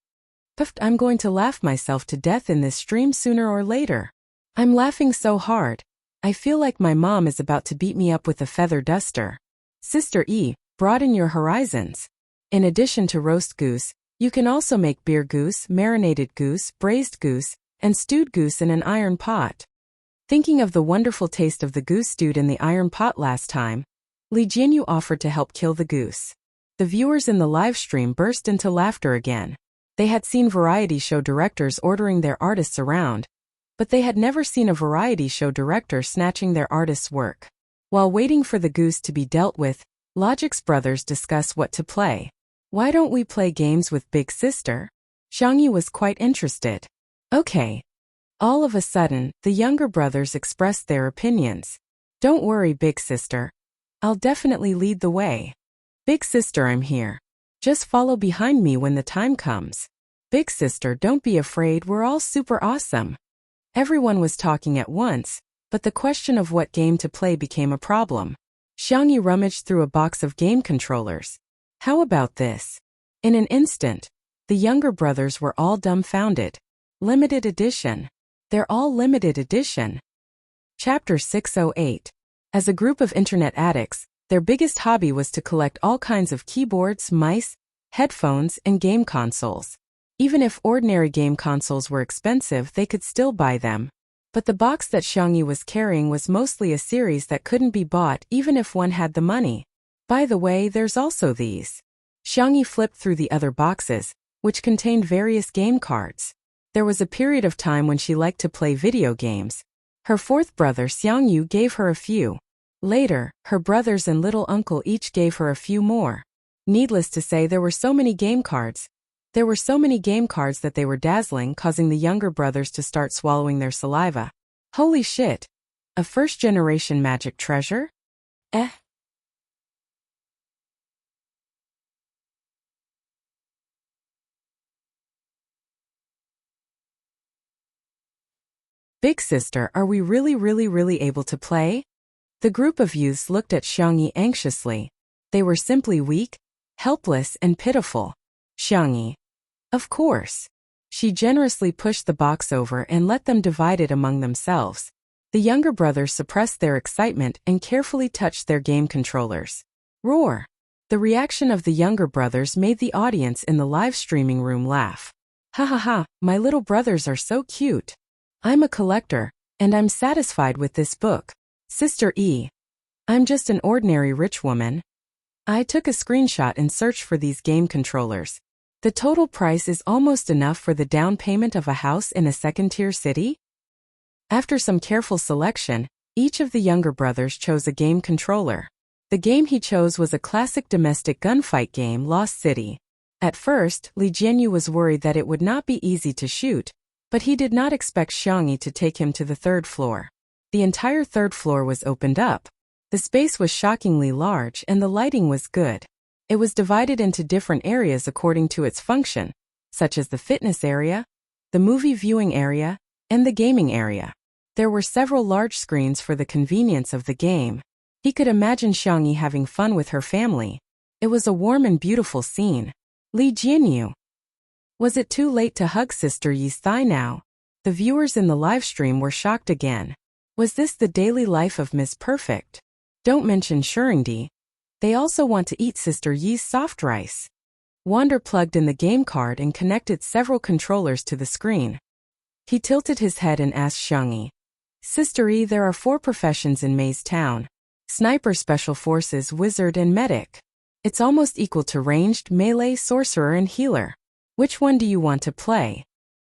Puffed, I'm going to laugh myself to death in this stream sooner or later. I'm laughing so hard. I feel like my mom is about to beat me up with a feather duster. Sister E, broaden your horizons. In addition to roast goose, you can also make beer goose, marinated goose, braised goose, and stewed goose in an iron pot. Thinking of the wonderful taste of the goose stewed in the iron pot last time, Li Jianyu offered to help kill the goose. The viewers in the live stream burst into laughter again. They had seen variety show directors ordering their artists around, but they had never seen a variety show director snatching their artist's work. While waiting for the goose to be dealt with, Logic's brothers discuss what to play. Why don't we play games with Big Sister? Xiangyu was quite interested. Okay. All of a sudden, the younger brothers expressed their opinions. Don't worry, Big Sister. I'll definitely lead the way. Big Sister, I'm here. Just follow behind me when the time comes. Big Sister, don't be afraid, we're all super awesome. Everyone was talking at once, but the question of what game to play became a problem. Xiangyu rummaged through a box of game controllers. How about this? In an instant, the younger brothers were all dumbfounded. Limited edition. They're all limited edition. Chapter 608. As a group of internet addicts, their biggest hobby was to collect all kinds of keyboards, mice, headphones, and game consoles. Even if ordinary game consoles were expensive, they could still buy them. But the box that Xiangyu was carrying was mostly a series that couldn't be bought even if one had the money. By the way, there's also these. Xiangyu flipped through the other boxes, which contained various game cards. There was a period of time when she liked to play video games. Her fourth brother Xiangyu gave her a few. Later, her brothers and little uncle each gave her a few more. Needless to say, there were so many game cards. There were so many game cards that they were dazzling, causing the younger brothers to start swallowing their saliva. Holy shit! A first-generation magic treasure? Big Sister, are we really able to play? The group of youths looked at Xiangyi anxiously. They were simply weak, helpless, and pitiful. Xiangyi. Of course. She generously pushed the box over and let them divide it among themselves. The younger brothers suppressed their excitement and carefully touched their game controllers. Roar! The reaction of the younger brothers made the audience in the live streaming room laugh. Ha ha ha, my little brothers are so cute. I'm a collector, and I'm satisfied with this book. Sister E. I'm just an ordinary rich woman. I took a screenshot and searched for these game controllers. The total price is almost enough for the down payment of a house in a second-tier city? After some careful selection, each of the younger brothers chose a game controller. The game he chose was a classic domestic gunfight game, Lost City. At first, Li Jianyu was worried that it would not be easy to shoot, but he did not expect Xiangyi to take him to the third floor. The entire third floor was opened up. The space was shockingly large and the lighting was good. It was divided into different areas according to its function, such as the fitness area, the movie viewing area, and the gaming area. There were several large screens for the convenience of the game. He could imagine Xiangyi having fun with her family. It was a warm and beautiful scene. Li Jianyu. Was it too late to hug Sister Yi's thigh now? The viewers in the live stream were shocked again. Was this the daily life of Miss Perfect? Don't mention Shuringdi. They also want to eat Sister Yi's soft rice. Wander plugged in the game card and connected several controllers to the screen. He tilted his head and asked Xiangyi. Sister Yi, there are 4 professions in Maze Town. Sniper, Special Forces, Wizard, and Medic. It's almost equal to ranged, melee, sorcerer, and healer. Which one do you want to play?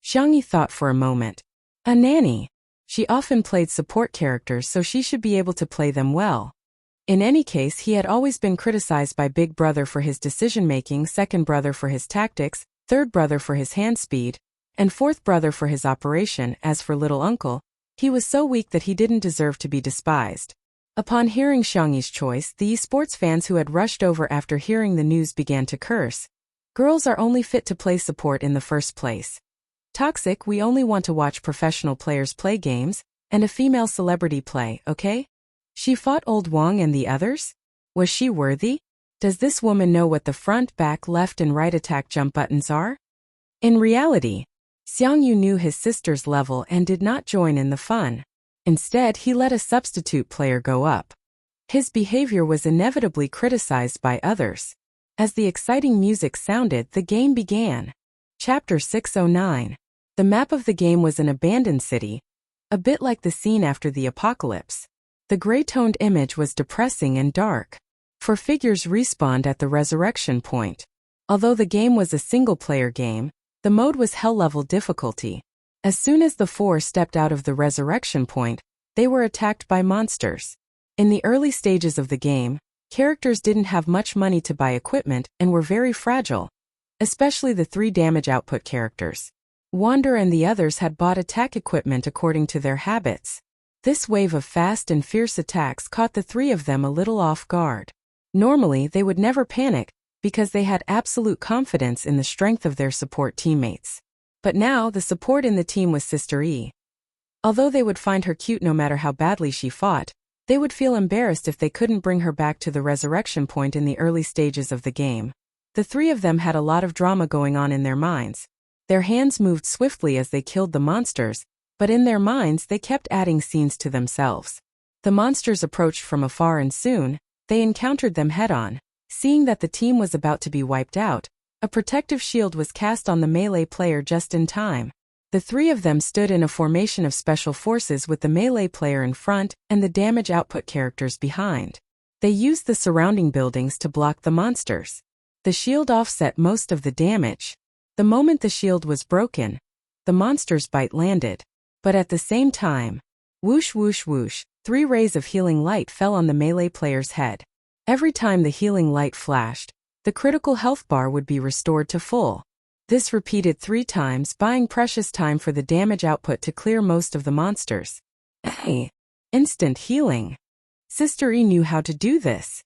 Xiangyi thought for a moment. A nanny. She often played support characters, so she should be able to play them well. In any case, he had always been criticized by Big Brother for his decision-making, second brother for his tactics, third brother for his hand speed, and fourth brother for his operation. As for little uncle, he was so weak that he didn't deserve to be despised. Upon hearing Xiangyi's choice, the esports fans who had rushed over after hearing the news began to curse. Girls are only fit to play support in the first place. Toxic, we only want to watch professional players play games, and a female celebrity play, okay? She fought Old Wang and the others? Was she worthy? Does this woman know what the front, back, left and right attack jump buttons are? In reality, Xiangyu knew his sister's level and did not join in the fun. Instead, he let a substitute player go up. His behavior was inevitably criticized by others. As the exciting music sounded, the game began. Chapter 609. The map of the game was an abandoned city, a bit like the scene after the apocalypse. The gray-toned image was depressing and dark. 4 figures respawned at the resurrection point. Although the game was a single-player game, the mode was hell-level difficulty. As soon as the 4 stepped out of the resurrection point, they were attacked by monsters. In the early stages of the game, Characters didn't have much money to buy equipment and were very fragile, especially the 3 damage output characters. Wander and the others had bought attack equipment according to their habits. This wave of fast and fierce attacks caught the 3 of them a little off guard. Normally, they would never panic because they had absolute confidence in the strength of their support teammates. But now, the support in the team was Sister E. Although they would find her cute no matter how badly she fought, they would feel embarrassed if they couldn't bring her back to the resurrection point in the early stages of the game. The 3 of them had a lot of drama going on in their minds. Their hands moved swiftly as they killed the monsters, but in their minds they kept adding scenes to themselves. The monsters approached from afar and soon, they encountered them head-on. Seeing that the team was about to be wiped out, a protective shield was cast on the melee player just in time. The 3 of them stood in a formation of special forces with the melee player in front and the damage output characters behind. They used the surrounding buildings to block the monsters. The shield offset most of the damage. The moment the shield was broken, the monster's bite landed. But at the same time, whoosh whoosh whoosh, 3 rays of healing light fell on the melee player's head. Every time the healing light flashed, the critical health bar would be restored to full. This repeated 3 times, buying precious time for the damage output to clear most of the monsters. Hey! Instant healing. Sister E knew how to do this.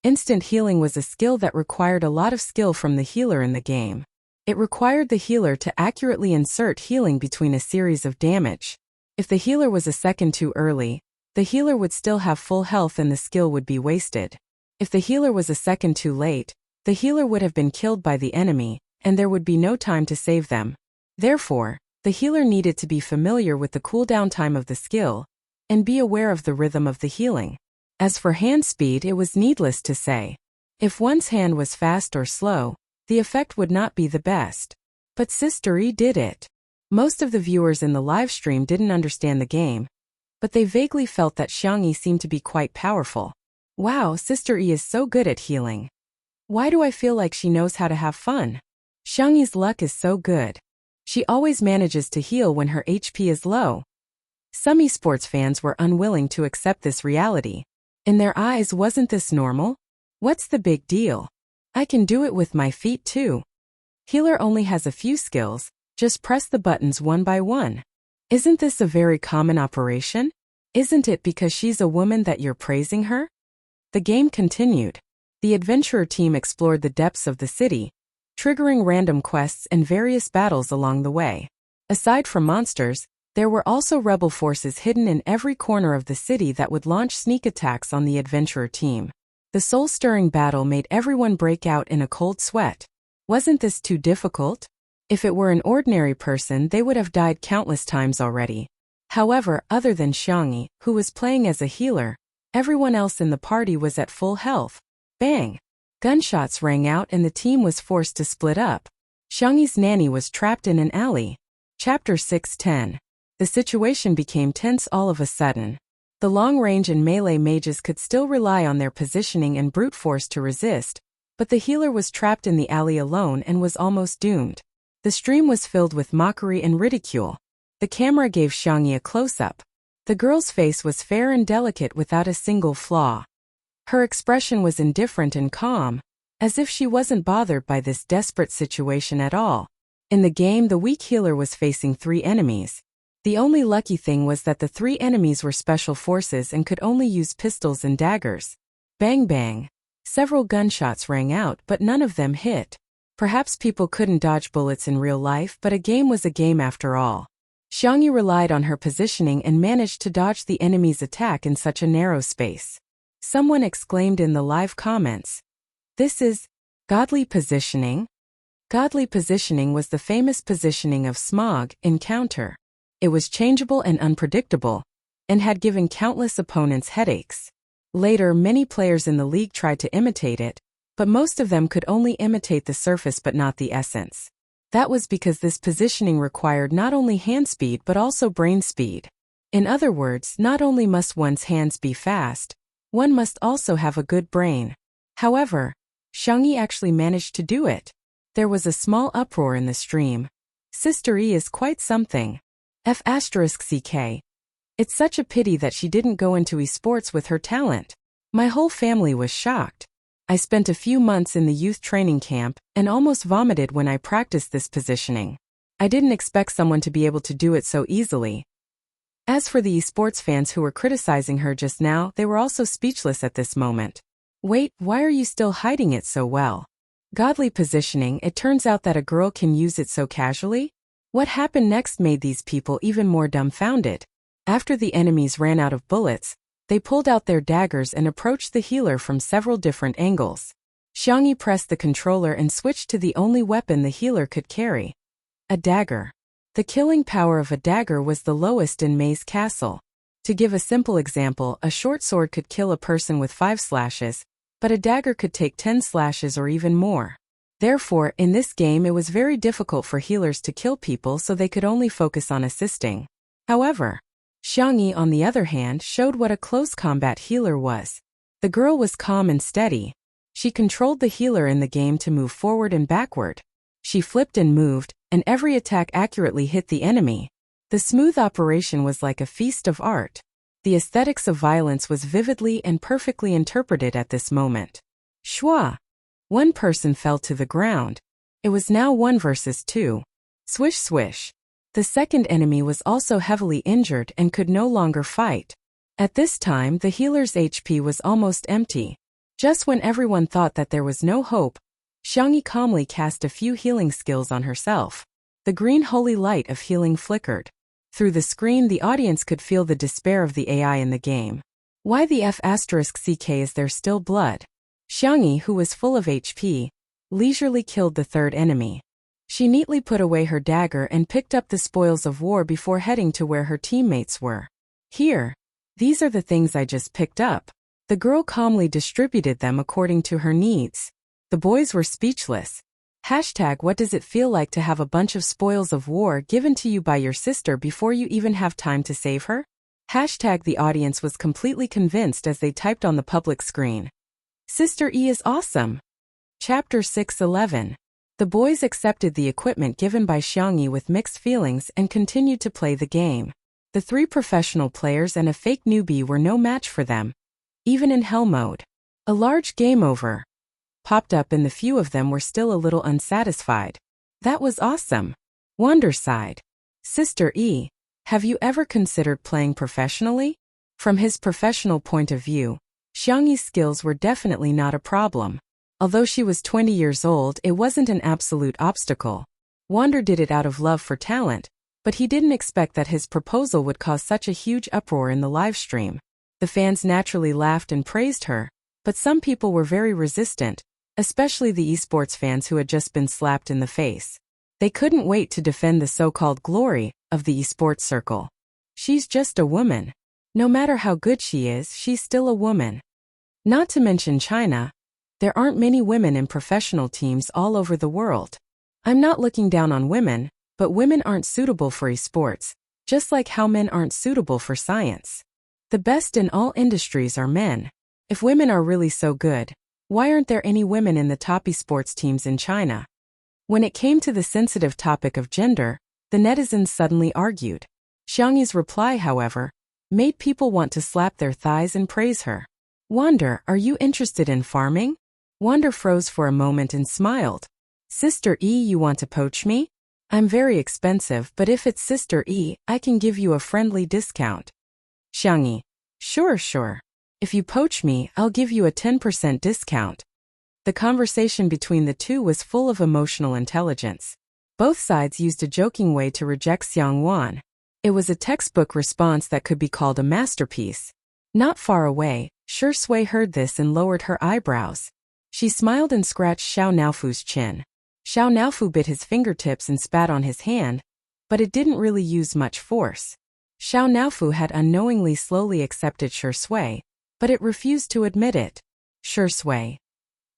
Instant healing was a skill that required a lot of skill from the healer in the game. It required the healer to accurately insert healing between a series of damage. If the healer was a second too early, the healer would still have full health and the skill would be wasted. If the healer was a second too late, the healer would have been killed by the enemy, and there would be no time to save them. Therefore, the healer needed to be familiar with the cooldown time of the skill, and be aware of the rhythm of the healing. As for hand speed, it was needless to say. If one's hand was fast or slow, the effect would not be the best. But Sister E did it. Most of the viewers in the live stream didn't understand the game, but they vaguely felt that Xiangyi seemed to be quite powerful. Wow, Sister E is so good at healing. Why do I feel like she knows how to have fun? Xiangyi's luck is so good. She always manages to heal when her HP is low. Some esports fans were unwilling to accept this reality. In their eyes, wasn't this normal? What's the big deal? I can do it with my feet too. Healer only has a few skills, just press the buttons one by one. Isn't this a very common operation? Isn't it because she's a woman that you're praising her? The game continued. The adventurer team explored the depths of the city, triggering random quests and various battles along the way. Aside from monsters, there were also rebel forces hidden in every corner of the city that would launch sneak attacks on the adventurer team. The soul-stirring battle made everyone break out in a cold sweat. Wasn't this too difficult? If it were an ordinary person, they would have died countless times already. However, other than Xiangyi, who was playing as a healer, everyone else in the party was at full health. Bang! Gunshots rang out and the team was forced to split up. Xiangyi's nanny was trapped in an alley. Chapter 610. The situation became tense all of a sudden. The long-range and melee mages could still rely on their positioning and brute force to resist, but the healer was trapped in the alley alone and was almost doomed. The stream was filled with mockery and ridicule. The camera gave Xiangyi a close-up. The girl's face was fair and delicate without a single flaw. Her expression was indifferent and calm, as if she wasn't bothered by this desperate situation at all. In the game, the weak healer was facing 3 enemies. The only lucky thing was that the 3 enemies were special forces and could only use pistols and daggers. Bang bang. Several gunshots rang out, but none of them hit. Perhaps people couldn't dodge bullets in real life, but a game was a game after all. Xiangyi relied on her positioning and managed to dodge the enemy's attack in such a narrow space. Someone exclaimed in the live comments, "This is godly positioning." Godly positioning was the famous positioning of Smog in Counter. It was changeable and unpredictable, and had given countless opponents headaches. Later, many players in the league tried to imitate it, but most of them could only imitate the surface but not the essence. That was because this positioning required not only hand speed but also brain speed. In other words, not only must one's hands be fast, one must also have a good brain. However, Xiangyi actually managed to do it. There was a small uproar in the stream. Sister E is quite something. F***ck. It's such a pity that she didn't go into esports with her talent. My whole family was shocked. I spent a few months in the youth training camp and almost vomited when I practiced this positioning. I didn't expect someone to be able to do it so easily. As for the esports fans who were criticizing her just now, they were also speechless at this moment. Wait, why are you still hiding it so well? Godly positioning, it turns out that a girl can use it so casually? What happened next made these people even more dumbfounded. After the enemies ran out of bullets, they pulled out their daggers and approached the healer from several different angles. Xiangyi pressed the controller and switched to the only weapon the healer could carry. A dagger. The killing power of a dagger was the lowest in Mei's castle. To give a simple example, a short sword could kill a person with 5 slashes, but a dagger could take 10 slashes or even more. Therefore, in this game it was very difficult for healers to kill people, so they could only focus on assisting. However, Xiangyi, on the other hand, showed what a close combat healer was. The girl was calm and steady. She controlled the healer in the game to move forward and backward. She flipped and moved, and every attack accurately hit the enemy. The smooth operation was like a feast of art. The aesthetics of violence was vividly and perfectly interpreted at this moment. Shwa! One person fell to the ground. It was now 1 versus 2. Swish swish. The second enemy was also heavily injured and could no longer fight. At this time, the healer's HP was almost empty. Just when everyone thought that there was no hope, Xiangyi calmly cast a few healing skills on herself. The green holy light of healing flickered. Through the screen, the audience could feel the despair of the AI in the game. Why the F***ck is there still blood? Xiangyi, who was full of HP, leisurely killed the third enemy. She neatly put away her dagger and picked up the spoils of war before heading to where her teammates were. Here. These are the things I just picked up. The girl calmly distributed them according to her needs. The boys were speechless. What does it feel like to have a bunch of spoils of war given to you by your sister before you even have time to save her? The audience was completely convinced as they typed on the public screen. Sister E is awesome. Chapter 6:11. The boys accepted the equipment given by Xiangyi with mixed feelings and continued to play the game. The 3 professional players and a fake newbie were no match for them, even in hell mode. A large game over popped up and the few of them were still a little unsatisfied. That was awesome. Wander sighed. Sister E, have you ever considered playing professionally? From his professional point of view, Xiangyi's skills were definitely not a problem. Although she was 20 years old, it wasn't an absolute obstacle. Wander did it out of love for talent, but he didn't expect that his proposal would cause such a huge uproar in the live stream. The fans naturally laughed and praised her, but some people were very resistant, especially the esports fans who had just been slapped in the face. They couldn't wait to defend the so-called glory of the esports circle. She's just a woman. No matter how good she is, she's still a woman. Not to mention China. There aren't many women in professional teams all over the world. I'm not looking down on women, but women aren't suitable for esports, just like how men aren't suitable for science. The best in all industries are men. If women are really so good, why aren't there any women in the top esports teams in China? When it came to the sensitive topic of gender, the netizens suddenly argued. Xiangyi's reply, however, made people want to slap their thighs and praise her. Wander, are you interested in farming? Wander froze for a moment and smiled. Sister E, you want to poach me? I'm very expensive, but if it's Sister E, I can give you a friendly discount. Xiangyi, sure. If you poach me, I'll give you a 10% discount. The conversation between the two was full of emotional intelligence. Both sides used a joking way to reject Xiang Wan. It was a textbook response that could be called a masterpiece. Not far away, Shi Sui heard this and lowered her eyebrows. She smiled and scratched Xiao Naofu's chin. Xiao Naofu bit his fingertips and spat on his hand, but it didn't really use much force. Xiao Naofu had unknowingly slowly accepted Shi Sui, but it refused to admit it. Shi Sui.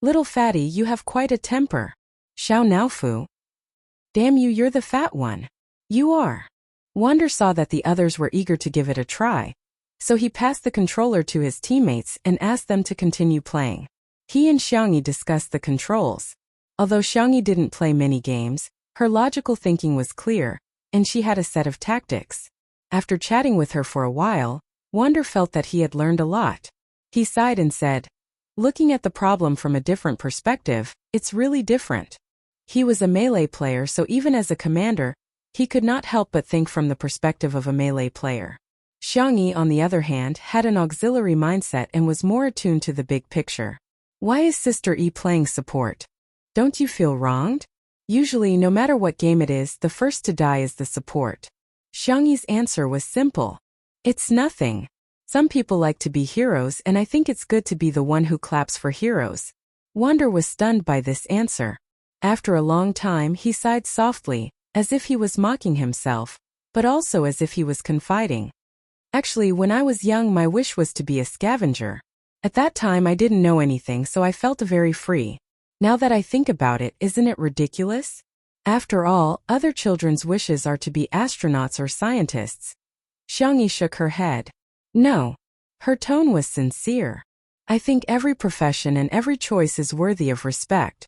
Little fatty, you have quite a temper. Xiao Naofu. Damn you, you're the fat one. You are. Wander saw that the others were eager to give it a try, so he passed the controller to his teammates and asked them to continue playing. He and Xiangyi discussed the controls. Although Xiangyi didn't play many games, her logical thinking was clear, and she had a set of tactics. After chatting with her for a while, Wander felt that he had learned a lot. He sighed and said, looking at the problem from a different perspective, it's really different. He was a melee player, so even as a commander, he could not help but think from the perspective of a melee player. Xiangyi, on the other hand, had an auxiliary mindset and was more attuned to the big picture. Why is Sister E playing support? Don't you feel wronged? Usually, no matter what game it is, the first to die is the support. Xiangyi's answer was simple. It's nothing. Some people like to be heroes, and I think it's good to be the one who claps for heroes. Wander was stunned by this answer. After a long time, he sighed softly, as if he was mocking himself, but also as if he was confiding. Actually, when I was young, my wish was to be a scavenger. At that time, I didn't know anything, so I felt very free. Now that I think about it, isn't it ridiculous? After all, other children's wishes are to be astronauts or scientists. Xiangyi shook her head. No. Her tone was sincere. I think every profession and every choice is worthy of respect.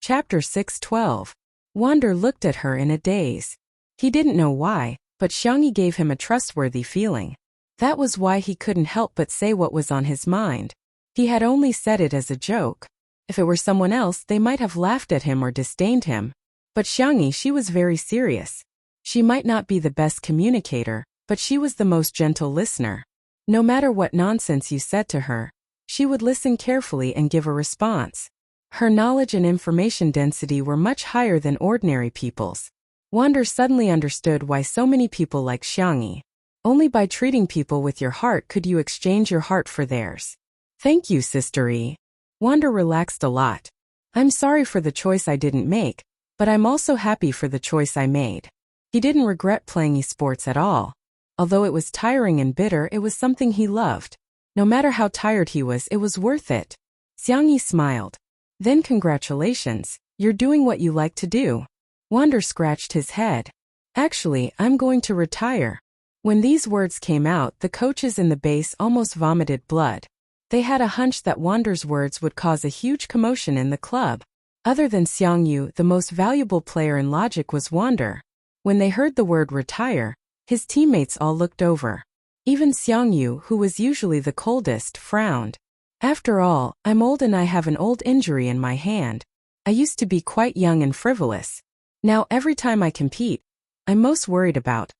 Chapter 6:12. Wander looked at her in a daze. He didn't know why, but Xiangyi gave him a trustworthy feeling. That was why he couldn't help but say what was on his mind. He had only said it as a joke. If it were someone else, they might have laughed at him or disdained him. But Xiangyi, she was very serious. She might not be the best communicator, but she was the most gentle listener. No matter what nonsense you said to her, she would listen carefully and give a response. Her knowledge and information density were much higher than ordinary people's. Wander suddenly understood why so many people like Xiangyi. Only by treating people with your heart could you exchange your heart for theirs. Thank you, Sister E. Wander relaxed a lot. I'm sorry for the choice I didn't make, but I'm also happy for the choice I made. He didn't regret playing esports at all. Although it was tiring and bitter, it was something he loved. No matter how tired he was, it was worth it. Xiangyi smiled. Then congratulations, you're doing what you like to do. Wander scratched his head. Actually, I'm going to retire. When these words came out, the coaches in the base almost vomited blood. They had a hunch that Wander's words would cause a huge commotion in the club. Other than Xiangyu, the most valuable player in logic was Wander. When they heard the word retire, his teammates all looked over. Even Xiangyu, who was usually the coldest, frowned. After all, I'm old and I have an old injury in my hand. I used to be quite young and frivolous. Now every time I compete, I'm most worried about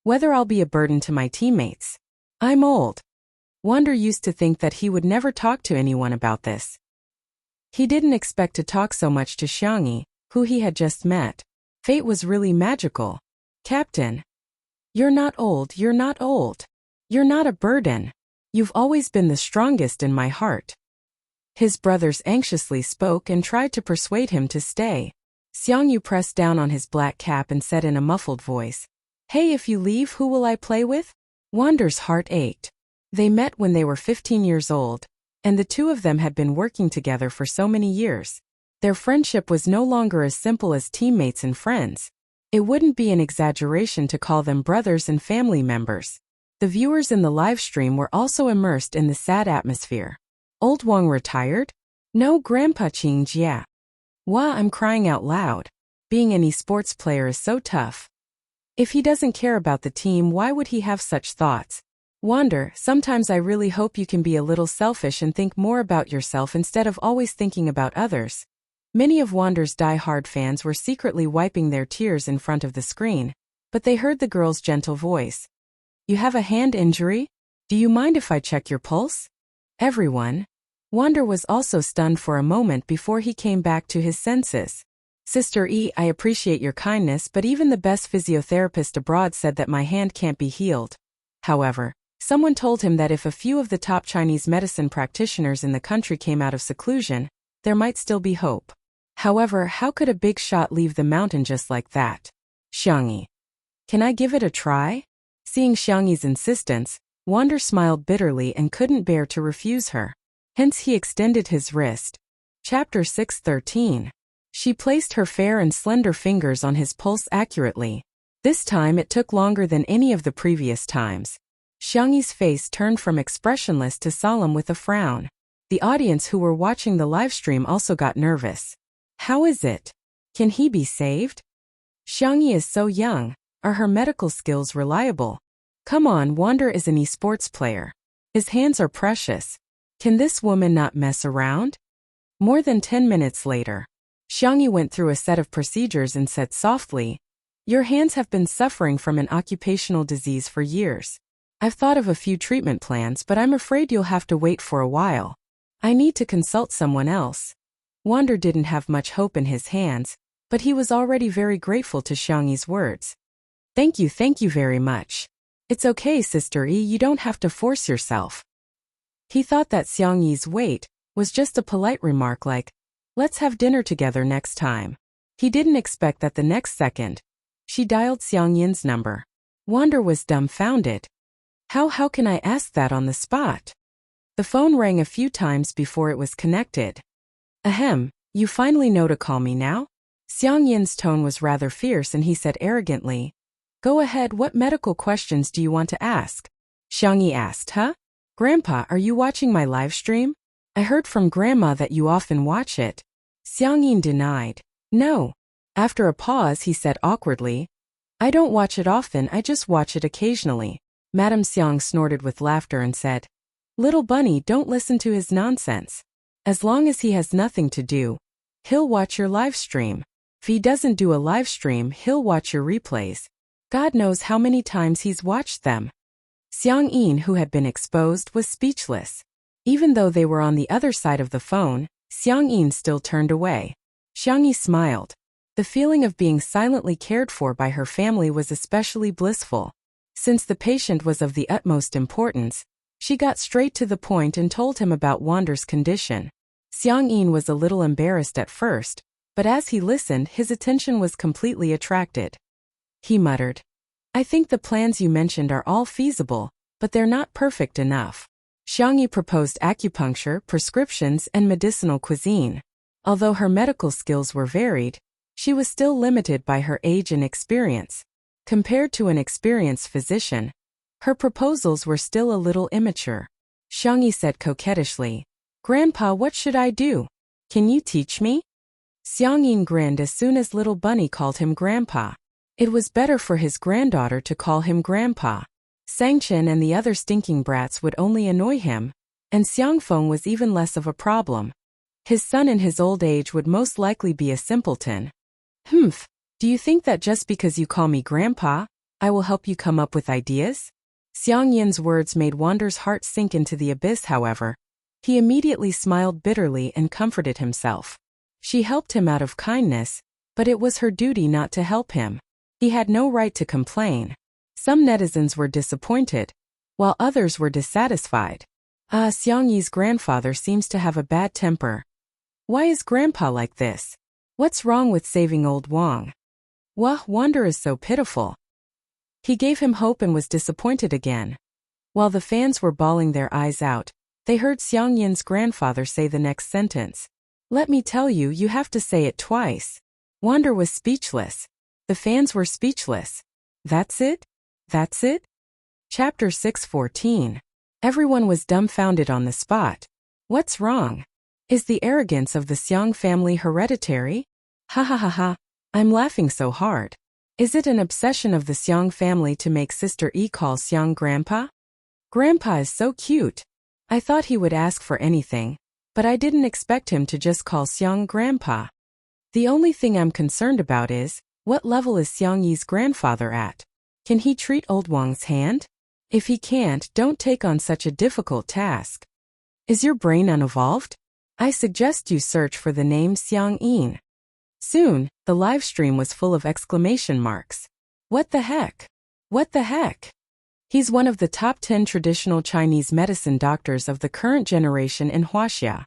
whether I'll be a burden to my teammates. I'm old. Wander used to think that he would never talk to anyone about this. He didn't expect to talk so much to Xiangyi, who he had just met. Fate was really magical. Captain. You're not old, you're not old. You're not a burden. You've always been the strongest in my heart. His brothers anxiously spoke and tried to persuade him to stay. Xiangyu pressed down on his black cap and said in a muffled voice, Hey, if you leave, who will I play with? Wander's heart ached. They met when they were 15 years old, and the two of them had been working together for so many years. Their friendship was no longer as simple as teammates and friends. It wouldn't be an exaggeration to call them brothers and family members. The viewers in the live stream were also immersed in the sad atmosphere. Old Wang retired? No, Grandpa Qingjia. Wah, I'm crying out loud. Being an esports player is so tough. If he doesn't care about the team, why would he have such thoughts? Wander, sometimes I really hope you can be a little selfish and think more about yourself instead of always thinking about others. Many of Wander's die-hard fans were secretly wiping their tears in front of the screen, but they heard the girl's gentle voice. You have a hand injury? Do you mind if I check your pulse? Everyone. Wander was also stunned for a moment before he came back to his senses. Sister E, I appreciate your kindness, but even the best physiotherapist abroad said that my hand can't be healed. However, someone told him that if a few of the top Chinese medicine practitioners in the country came out of seclusion, there might still be hope. However, how could a big shot leave the mountain just like that? Xiangyi. Can I give it a try? Seeing Xiangyi's insistence, Wander smiled bitterly and couldn't bear to refuse her. Hence he extended his wrist. Chapter 6:13. She placed her fair and slender fingers on his pulse accurately. This time it took longer than any of the previous times. Xiangyi's face turned from expressionless to solemn with a frown. The audience who were watching the livestream also got nervous. How is it? Can he be saved? Xiangyi is so young. Are her medical skills reliable? Come on, Wander is an esports player. His hands are precious. Can this woman not mess around? More than 10 minutes later, Xiangyi went through a set of procedures and said softly, "Your hands have been suffering from an occupational disease for years. I've thought of a few treatment plans, but I'm afraid you'll have to wait for a while. I need to consult someone else." Wander didn't have much hope in his hands, but he was already very grateful to Xiangyi's words. Thank you very much. It's okay, Sister E, you don't have to force yourself." He thought that Xiangyi's wait was just a polite remark like, "Let's have dinner together next time." He didn't expect that the next second, she dialed Xiangyin's number. Wander was dumbfounded. How can I ask that on the spot? The phone rang a few times before it was connected. Ahem, you finally know to call me now? Xiangyin's tone was rather fierce and he said arrogantly, "Go ahead, what medical questions do you want to ask?" Xiangyi asked, "Huh? Grandpa, are you watching my live stream? I heard from Grandma that you often watch it." Xiangyin denied. "No." After a pause he said awkwardly, "I don't watch it often, I just watch it occasionally." Madame Xiang snorted with laughter and said, "Little bunny, don't listen to his nonsense. As long as he has nothing to do, he'll watch your live stream. If he doesn't do a live stream, he'll watch your replays. God knows how many times he's watched them." Xiang Yin, who had been exposed, was speechless. Even though they were on the other side of the phone, Xiang Yin still turned away. Xiangyi smiled. The feeling of being silently cared for by her family was especially blissful. Since the patient was of the utmost importance, she got straight to the point and told him about Wander's condition. Xiang Yin was a little embarrassed at first, but as he listened, his attention was completely attracted. He muttered, "I think the plans you mentioned are all feasible, but they're not perfect enough." Xiangyi proposed acupuncture, prescriptions, and medicinal cuisine. Although her medical skills were varied, she was still limited by her age and experience. Compared to an experienced physician, her proposals were still a little immature. Xiangyi said coquettishly, "Grandpa, what should I do? Can you teach me?" Xiangyin grinned as soon as little bunny called him Grandpa. It was better for his granddaughter to call him Grandpa. Sangchen and the other stinking brats would only annoy him, and Xiangfeng was even less of a problem. His son in his old age would most likely be a simpleton. "Humph, do you think that just because you call me Grandpa, I will help you come up with ideas?" Xiang Yin's words made Wander's heart sink into the abyss, however. He immediately smiled bitterly and comforted himself. She helped him out of kindness, but it was her duty not to help him. He had no right to complain. Some netizens were disappointed, while others were dissatisfied. Xiang Yi's grandfather seems to have a bad temper. Why is Grandpa like this? What's wrong with saving old Wang? Wander is so pitiful. He gave him hope and was disappointed again. While the fans were bawling their eyes out, they heard Xiang Yin's grandfather say the next sentence. "Let me tell you, you have to say it twice." Wander was speechless. The fans were speechless. That's it? That's it? Chapter 614. Everyone was dumbfounded on the spot. What's wrong? Is the arrogance of the Xiang family hereditary? Ha ha ha ha, I'm laughing so hard. Is it an obsession of the Xiang family to make Sister E call Xiang Grandpa? Grandpa is so cute. I thought he would ask for anything, but I didn't expect him to just call Xiang Grandpa. The only thing I'm concerned about is, what level is Xiang Yi's grandfather at? Can he treat old Wang's hand? If he can't, don't take on such a difficult task. Is your brain unevolved? I suggest you search for the name Xiang Yin. Soon, the live stream was full of exclamation marks. What the heck? What the heck? He's one of the top 10 traditional Chinese medicine doctors of the current generation in Huaxia.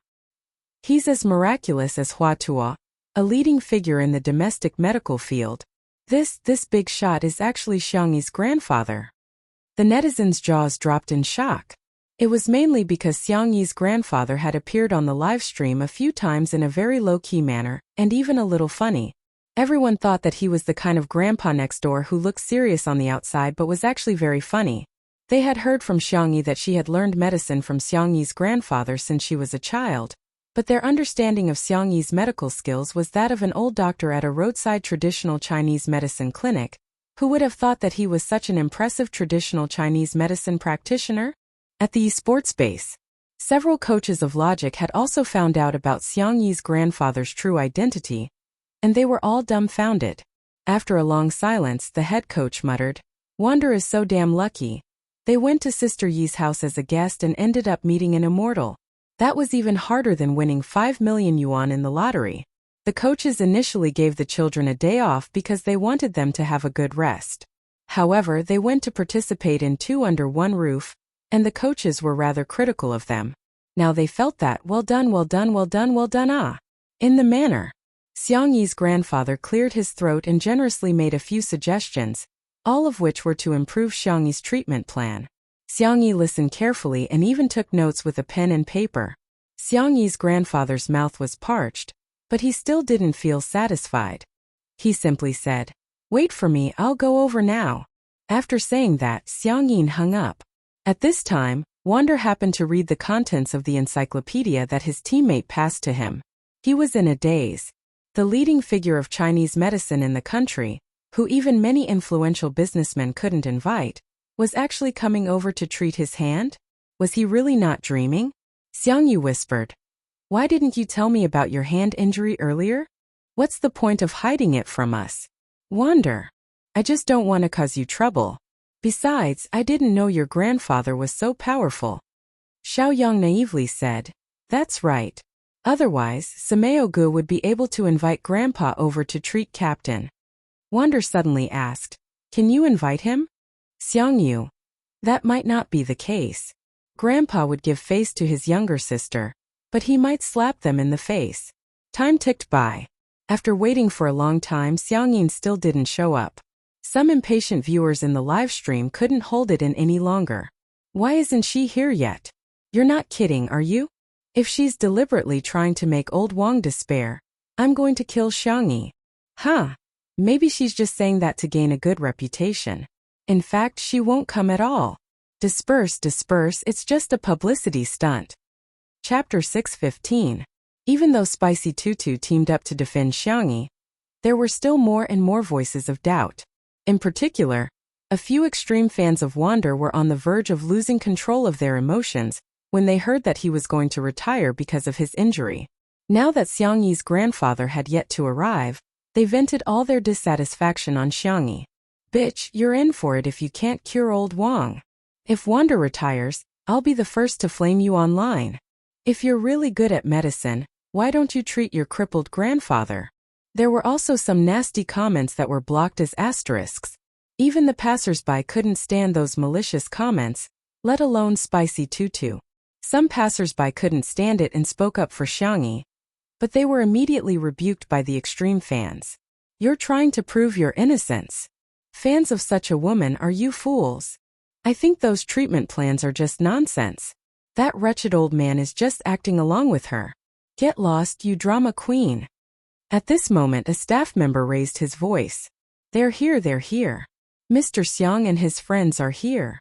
He's as miraculous as Hua Tuo, a leading figure in the domestic medical field. This big shot is actually Xiang Yi's grandfather. The netizens' jaws dropped in shock. It was mainly because Xiang Yi's grandfather had appeared on the live stream a few times in a very low-key manner, and even a little funny. Everyone thought that he was the kind of grandpa next door who looked serious on the outside but was actually very funny. They had heard from Xiang Yi that she had learned medicine from Xiang Yi's grandfather since she was a child, but their understanding of Xiang Yi's medical skills was that of an old doctor at a roadside traditional Chinese medicine clinic. Who would have thought that he was such an impressive traditional Chinese medicine practitioner? At the esports base, Several coaches of logic had also found out about Xiang Yi's grandfather's true identity, and they were all dumbfounded. After a long silence, the head coach muttered, "Wander is so damn lucky. They went to Sister Yi's house as a guest and ended up meeting an immortal. That was even harder than winning 5 million yuan in the lottery." The coaches initially gave the children a day off because they wanted them to have a good rest. However, they went to participate in 2 under one roof, and the coaches were rather critical of them. Now they felt that, well done, well done, well done, well done, in the manner. Xiang Yi's grandfather cleared his throat and generously made a few suggestions, all of which were to improve Xiang Yi's treatment plan. Xiang Yi listened carefully and even took notes with a pen and paper. Xiang Yi's grandfather's mouth was parched, but he still didn't feel satisfied. He simply said, "Wait for me, I'll go over now." After saying that, Xiang Yi hung up. At this time, Wander happened to read the contents of the encyclopedia that his teammate passed to him. He was in a daze. The leading figure of Chinese medicine in the country, who even many influential businessmen couldn't invite, was actually coming over to treat his hand? Was he really not dreaming? Xiang Yi whispered, "Why didn't you tell me about your hand injury earlier? What's the point of hiding it from us?" "Wander, I just don't want to cause you trouble. Besides, I didn't know your grandfather was so powerful." Xiao Yang naively said, "That's right. Otherwise, Sameo Gu would be able to invite Grandpa over to treat Captain." Wander suddenly asked, "Can you invite him?" Xiang Yu, "That might not be the case. Grandpa would give face to his younger sister, but he might slap them in the face." Time ticked by. After waiting for a long time, Xiang Yin still didn't show up. Some impatient viewers in the live stream couldn't hold it in any longer. "Why isn't she here yet? You're not kidding, are you? If she's deliberately trying to make old Wang despair, I'm going to kill Xiang Yi." Huh. Maybe she's just saying that to gain a good reputation. In fact, she won't come at all. Disperse, it's just a publicity stunt. Chapter 6:15. Even though Spicy Tutu teamed up to defend Xiang Yi, there were still more and more voices of doubt. In particular, a few extreme fans of Wander were on the verge of losing control of their emotions when they heard that he was going to retire because of his injury. Now that Xiang Yi's grandfather had yet to arrive, they vented all their dissatisfaction on Xiang Yi. "Bitch, you're in for it if you can't cure old Wang. If Wander retires, I'll be the first to flame you online. If you're really good at medicine, why don't you treat your crippled grandfather?" There were also some nasty comments that were blocked as asterisks. Even the passers-by couldn't stand those malicious comments, let alone Spicy Tutu. Some passers-by couldn't stand it and spoke up for Xiang Yi, but they were immediately rebuked by the extreme fans. "You're trying to prove your innocence. Fans of such a woman are you fools? I think those treatment plans are just nonsense. That wretched old man is just acting along with her. Get lost, you drama queen." At this moment, a staff member raised his voice. They're here. Mr. Xiang and his friends are here."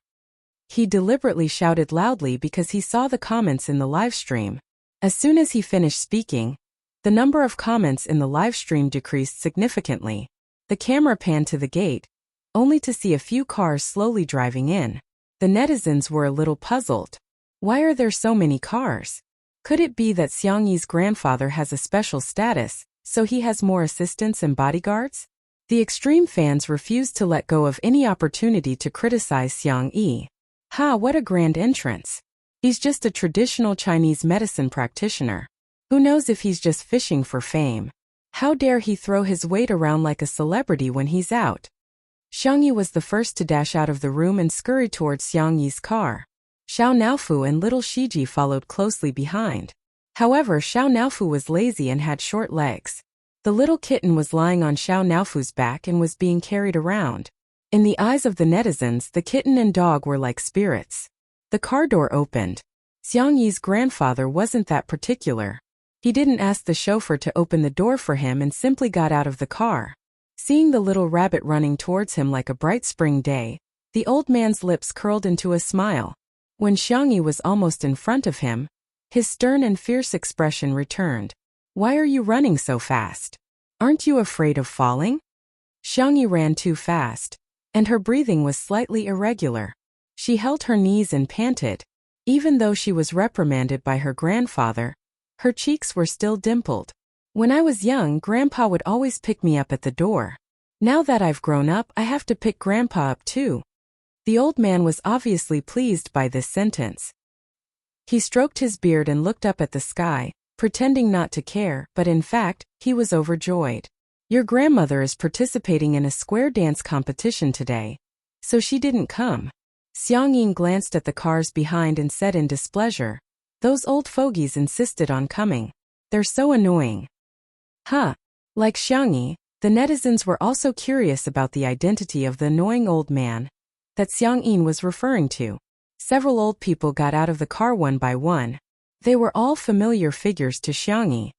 He deliberately shouted loudly because he saw the comments in the live stream. As soon as he finished speaking, the number of comments in the live stream decreased significantly. The camera panned to the gate, only to see a few cars slowly driving in. The netizens were a little puzzled. Why are there so many cars? Could it be that Xiang Yi's grandfather has a special status, so he has more assistants and bodyguards? The extreme fans refused to let go of any opportunity to criticize Xiang Yi. "Ha, what a grand entrance. He's just a traditional Chinese medicine practitioner. Who knows if he's just fishing for fame? How dare he throw his weight around like a celebrity when he's out?" Xiang Yi was the first to dash out of the room and scurry towards Xiang Yi's car. Xiao Naofu and little Shiji followed closely behind. However, Xiao Naofu was lazy and had short legs. The little kitten was lying on Xiao Naofu's back and was being carried around. In the eyes of the netizens, the kitten and dog were like spirits. The car door opened. Xiang Yi's grandfather wasn't that particular. He didn't ask the chauffeur to open the door for him and simply got out of the car. Seeing the little rabbit running towards him like a bright spring day, the old man's lips curled into a smile. When Xiang Yi was almost in front of him, his stern and fierce expression returned. "Why are you running so fast? Aren't you afraid of falling?" Xiang Yi ran too fast, and her breathing was slightly irregular. She held her knees and panted. Even though she was reprimanded by her grandfather, her cheeks were still dimpled. When I was young, Grandpa would always pick me up at the door. Now that I've grown up, I have to pick Grandpa up too. The old man was obviously pleased by this sentence. He stroked his beard and looked up at the sky, pretending not to care, but in fact, he was overjoyed. Your grandmother is participating in a square dance competition today, so she didn't come. Xiang Yin glanced at the cars behind and said in displeasure, "Those old fogies insisted on coming. They're so annoying." Huh. Like Xiang Yi, the netizens were also curious about the identity of the annoying old man that Xiang Yin was referring to. Several old people got out of the car one by one. They were all familiar figures to Xiang Yi.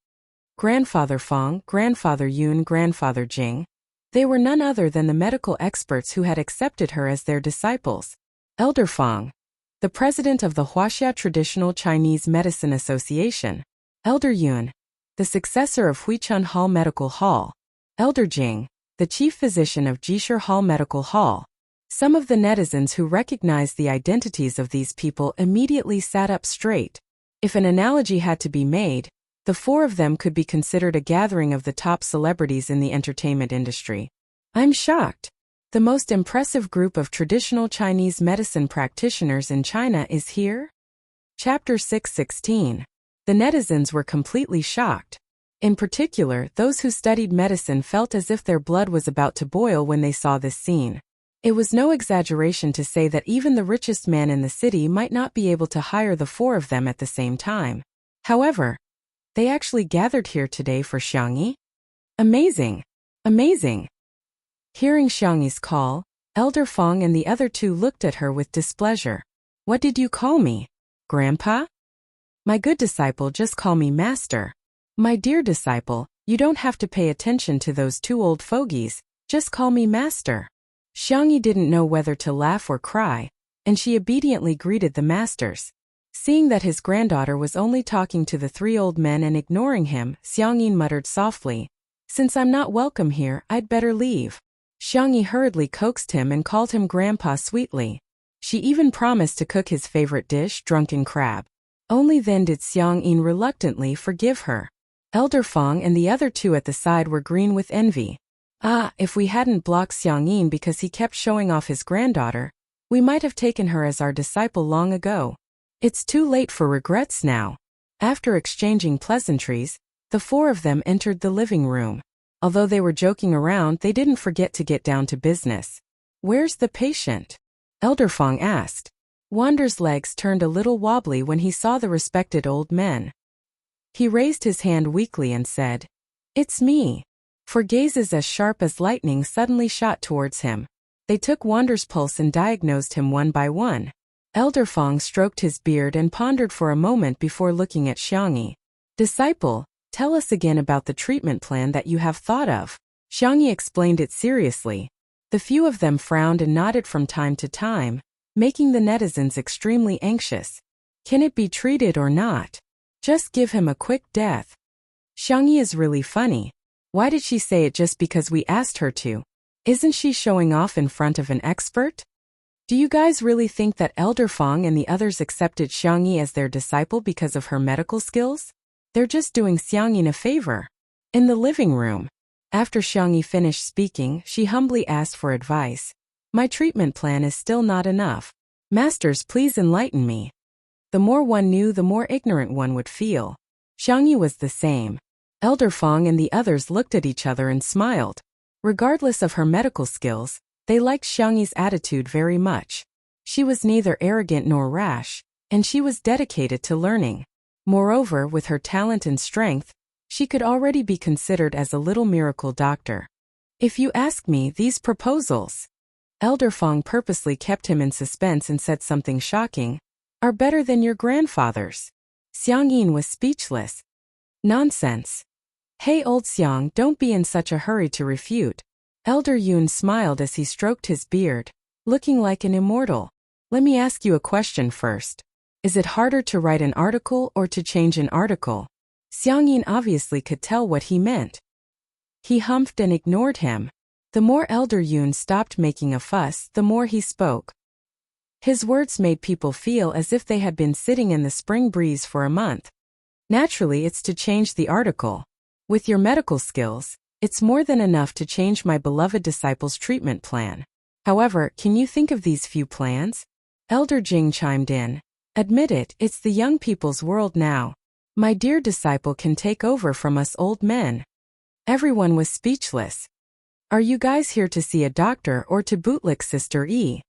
Grandfather Fong, Grandfather Yun, Grandfather Jing. They were none other than the medical experts who had accepted her as their disciples. Elder Fong, the president of the Huaxia Traditional Chinese Medicine Association. Elder Yun, the successor of Huichun Hall Medical Hall. Elder Jing, the chief physician of Jishir Hall Medical Hall. Some of the netizens who recognized the identities of these people immediately sat up straight. If an analogy had to be made, the four of them could be considered a gathering of the top celebrities in the entertainment industry. I'm shocked. The most impressive group of traditional Chinese medicine practitioners in China is here? Chapter 6:16. The netizens were completely shocked. In particular, those who studied medicine felt as if their blood was about to boil when they saw this scene. It was no exaggeration to say that even the richest man in the city might not be able to hire the four of them at the same time. However, they actually gathered here today for Xiang Yi? Amazing! Amazing! Hearing Xiang Yi's call, Elder Fong and the other two looked at her with displeasure. What did you call me? Grandpa? My good disciple, just call me Master. My dear disciple, you don't have to pay attention to those two old fogies, just call me Master. Xiang Yi didn't know whether to laugh or cry, and she obediently greeted the masters. Seeing that his granddaughter was only talking to the three old men and ignoring him, Xiang Yi muttered softly, "Since I'm not welcome here, I'd better leave." Xiang Yi hurriedly coaxed him and called him Grandpa sweetly. She even promised to cook his favorite dish, drunken crab. Only then did Xiang Yi reluctantly forgive her. Elder Fong and the other two at the side were green with envy. If we hadn't blocked Xiang Yi because he kept showing off his granddaughter, we might have taken her as our disciple long ago. It's too late for regrets now. After exchanging pleasantries, the four of them entered the living room. Although they were joking around, they didn't forget to get down to business. Where's the patient? Elder Fong asked. Wander's legs turned a little wobbly when he saw the respected old men. He raised his hand weakly and said, "It's me." For gazes as sharp as lightning suddenly shot towards him. They took Wander's pulse and diagnosed him one by one. Elder Fong stroked his beard and pondered for a moment before looking at Xiang Yi. "Disciple, tell us again about the treatment plan that you have thought of." Xiang Yi explained it seriously. The few of them frowned and nodded from time to time, making the netizens extremely anxious. Can it be treated or not? Just give him a quick death. Xiang Yi is really funny. Why did she say it just because we asked her to? Isn't she showing off in front of an expert? Do you guys really think that Elder Fong and the others accepted Xiang Yi as their disciple because of her medical skills? They're just doing Xiang Yi a favor. In the living room, after Xiang Yi finished speaking, she humbly asked for advice. My treatment plan is still not enough. Masters, please enlighten me. The more one knew, the more ignorant one would feel. Xiang Yi was the same. Elder Fong and the others looked at each other and smiled. Regardless of her medical skills, they liked Xiang Yi's attitude very much. She was neither arrogant nor rash, and she was dedicated to learning. Moreover, with her talent and strength, she could already be considered as a little miracle doctor. If you ask me, these proposals, Elder Fong purposely kept him in suspense and said something shocking, are better than your grandfather's. Xiang Yin was speechless. Nonsense. Hey old Xiang, don't be in such a hurry to refute. Elder Yun smiled as he stroked his beard, looking like an immortal. Let me ask you a question first. Is it harder to write an article or to change an article? Xiang Yin obviously could tell what he meant. He humphed and ignored him. The more Elder Yun stopped making a fuss, the more he spoke. His words made people feel as if they had been sitting in the spring breeze for a month. Naturally, it's to change the article. With your medical skills, it's more than enough to change my beloved disciple's treatment plan. However, can you think of these few plans? Elder Jing chimed in. Admit it, it's the young people's world now. My dear disciple can take over from us old men. Everyone was speechless. Are you guys here to see a doctor or to bootlick Sister E?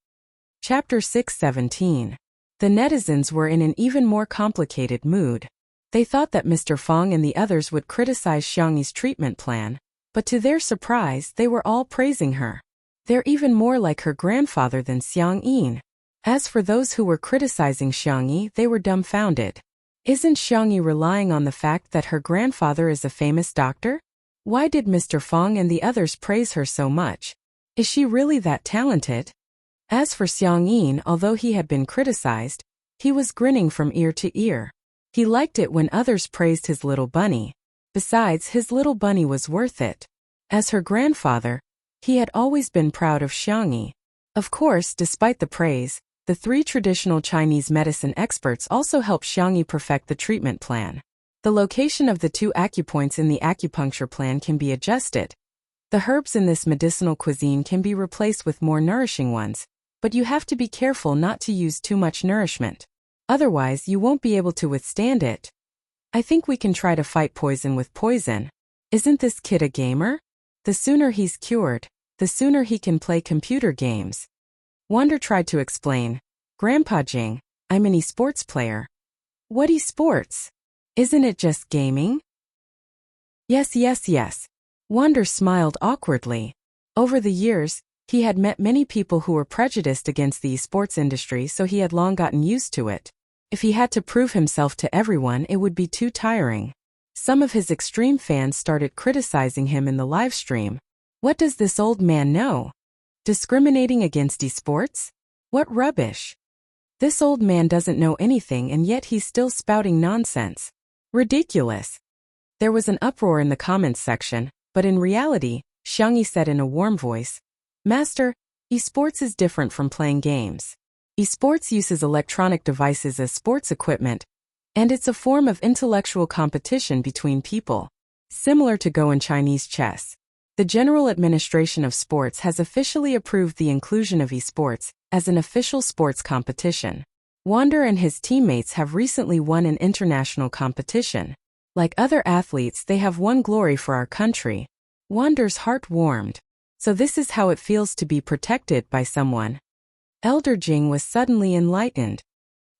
Chapter 6:17. The netizens were in an even more complicated mood. They thought that Mr. Fong and the others would criticize Xiangyi's treatment plan, but to their surprise they were all praising her. They're even more like her grandfather than Xiang Yin. As for those who were criticizing Xiangyi, they were dumbfounded. Isn't Xiangyi relying on the fact that her grandfather is a famous doctor? Why did Mr. Fong and the others praise her so much? Is she really that talented? As for Xiang Yin, although he had been criticized, he was grinning from ear to ear. He liked it when others praised his little bunny. Besides, his little bunny was worth it. As her grandfather, he had always been proud of Xiangyi. Of course, despite the praise, the 3 traditional Chinese medicine experts also helped Xiangyi perfect the treatment plan. The location of the 2 acupoints in the acupuncture plan can be adjusted. The herbs in this medicinal cuisine can be replaced with more nourishing ones, but you have to be careful not to use too much nourishment. Otherwise, you won't be able to withstand it. I think we can try to fight poison with poison. Isn't this kid a gamer? The sooner he's cured, the sooner he can play computer games. Wander tried to explain. Grandpa Jing, I'm an esports player. What esports? Isn't it just gaming? Yes. Wander smiled awkwardly. Over the years, he had met many people who were prejudiced against the esports industry, so he had long gotten used to it. If he had to prove himself to everyone, it would be too tiring. Some of his extreme fans started criticizing him in the live stream. What does this old man know? Discriminating against esports? What rubbish! This old man doesn't know anything and yet he's still spouting nonsense. Ridiculous! There was an uproar in the comments section, but in reality, Xiangyi said in a warm voice, Master, esports is different from playing games. Esports uses electronic devices as sports equipment, and it's a form of intellectual competition between people, similar to Go in Chinese chess. The General Administration of Sports has officially approved the inclusion of esports as an official sports competition. Wander and his teammates have recently won an international competition. Like other athletes, they have won glory for our country. Wander's heart warmed. So this is how it feels to be protected by someone. Elder Jing was suddenly enlightened.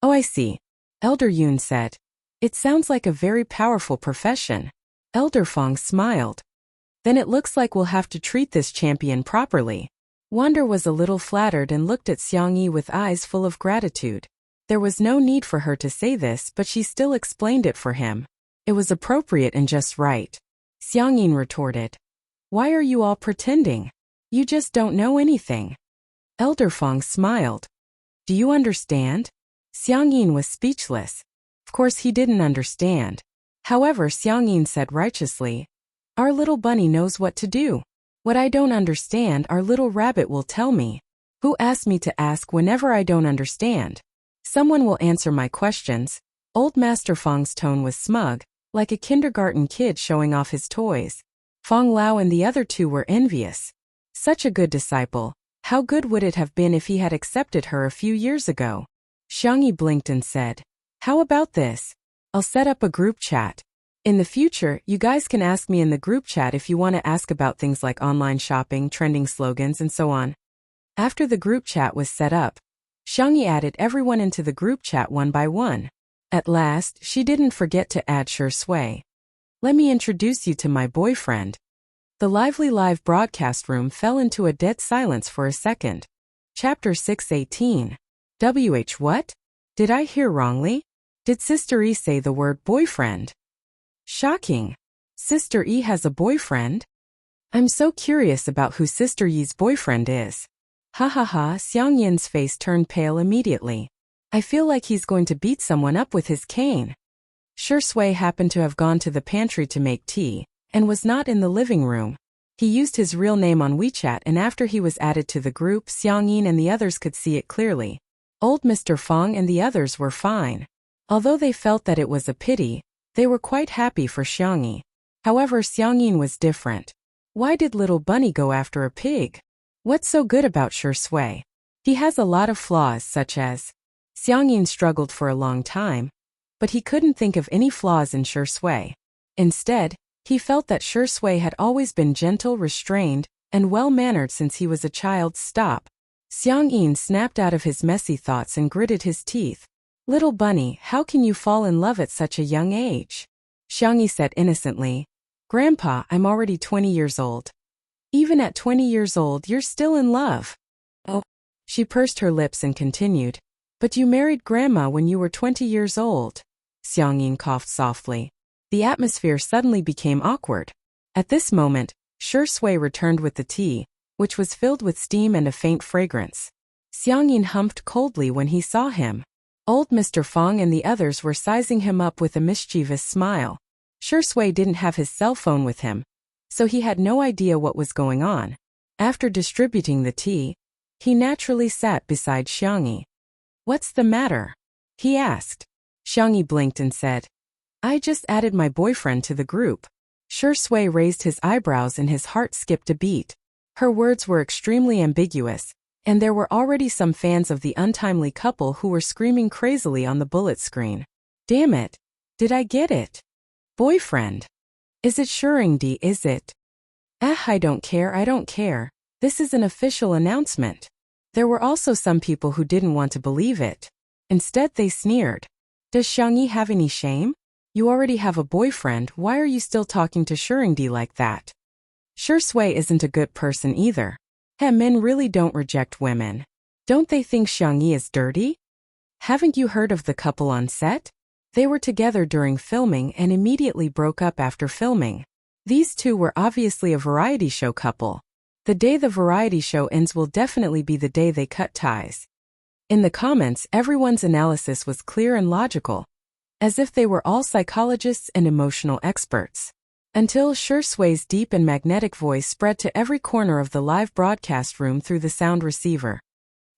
Oh, I see. Elder Yun said. It sounds like a very powerful profession. Elder Fong smiled. Then it looks like we'll have to treat this champion properly. Wander was a little flattered and looked at Xiangyi with eyes full of gratitude. There was no need for her to say this, but she still explained it for him. It was appropriate and just right. Xiangyin retorted. Why are you all pretending? You just don't know anything. Elder Fong smiled. Do you understand? Xiangyin was speechless. Of course he didn't understand. However, Xiangyin said righteously, Our little bunny knows what to do. What I don't understand, our little rabbit will tell me. Who asked me to ask whenever I don't understand? Someone will answer my questions. Old Master Fong's tone was smug, like a kindergarten kid showing off his toys. Fong Lao and the other 2 were envious. Such a good disciple. How good would it have been if he had accepted her a few years ago? Xiangyi blinked and said, How about this? I'll set up a group chat. In the future, you guys can ask me in the group chat if you want to ask about things like online shopping, trending slogans, and so on. After the group chat was set up, Xiangyi added everyone into the group chat one by one. At last, she didn't forget to add Sure Sui. Let me introduce you to my boyfriend. The lively live broadcast room fell into a dead silence for a second. Chapter 6:18. What? Did I hear wrongly? Did Sister E say the word boyfriend? Shocking. Sister E has a boyfriend? I'm so curious about who Sister Yi's boyfriend is. Ha ha ha, Xiang Yin's face turned pale immediately. I feel like he's going to beat someone up with his cane. Sure Sui happened to have gone to the pantry to make tea, and was not in the living room. He used his real name on WeChat, and after he was added to the group, Xiang Yin and the others could see it clearly. Old Mr. Fong and the others were fine. Although they felt that it was a pity, they were quite happy for Xiangyi. However, Xiangyin was different. Why did little bunny go after a pig? What's so good about Shi Sui? He has a lot of flaws such as… Xiangyin struggled for a long time, but he couldn't think of any flaws in Shi Sui. Instead, he felt that Shi Sui had always been gentle, restrained, and well-mannered since he was a child. Stop. Xiangyin snapped out of his messy thoughts and gritted his teeth. Little bunny, how can you fall in love at such a young age? Xiangyi said innocently. Grandpa, I'm already 20 years old. Even at 20 years old, you're still in love. Oh. She pursed her lips and continued. But you married Grandma when you were 20 years old. Xiangyin coughed softly. The atmosphere suddenly became awkward. At this moment, Shi Sui returned with the tea, which was filled with steam and a faint fragrance. Xiangyin humped coldly when he saw him. Old Mr. Fong and the others were sizing him up with a mischievous smile. Shi Sui didn't have his cell phone with him, so he had no idea what was going on. After distributing the tea, he naturally sat beside Xiangyi. What's the matter? He asked. Xiangyi blinked and said, I just added my boyfriend to the group. Shi Sui raised his eyebrows and his heart skipped a beat. Her words were extremely ambiguous, and there were already some fans of the untimely couple who were screaming crazily on the bullet screen. Damn it! Did I get it? Boyfriend. Is it Shuringdi, is it? I don't care. This is an official announcement. There were also some people who didn't want to believe it. Instead they sneered. Does Xiangyi have any shame? You already have a boyfriend, why are you still talking to Shuringdi like that? Shi Sui isn't a good person either. Men really don't reject women. Don't they think Xiangyi is dirty? Haven't you heard of the couple on set? They were together during filming and immediately broke up after filming. These two were obviously a variety show couple. The day the variety show ends will definitely be the day they cut ties. In the comments, everyone's analysis was clear and logical, as if they were all psychologists and emotional experts. Until Shi Sui's deep and magnetic voice spread to every corner of the live broadcast room through the sound receiver.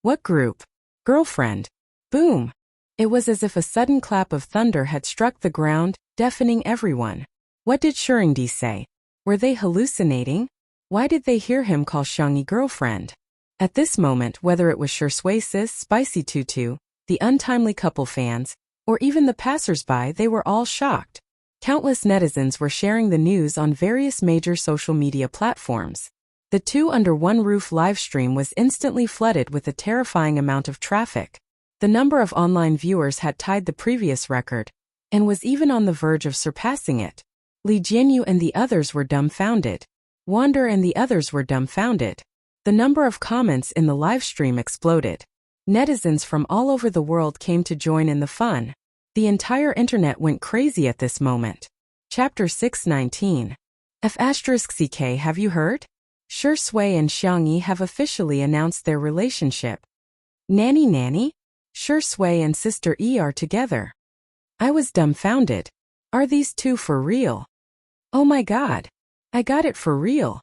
What group? Girlfriend. Boom. It was as if a sudden clap of thunder had struck the ground, deafening everyone. What did Shuringdi say? Were they hallucinating? Why did they hear him call Xiangyi girlfriend? At this moment, whether it was Shi Sui sis, Spicy Tutu, the untimely couple fans, or even the passers-by, they were all shocked. Countless netizens were sharing the news on various major social media platforms. The Two Under One Roof livestream was instantly flooded with a terrifying amount of traffic. The number of online viewers had tied the previous record, and was even on the verge of surpassing it. Li Jianyu and the others were dumbfounded. Wander and the others were dumbfounded. The number of comments in the livestream exploded. Netizens from all over the world came to join in the fun. The entire internet went crazy at this moment. Chapter 619. F***ck have you heard? Shi Sui and Xiangyi have officially announced their relationship. Nanny? Shi Sui and Sister E are together. I was dumbfounded. Are these two for real? Oh my god. I got it for real.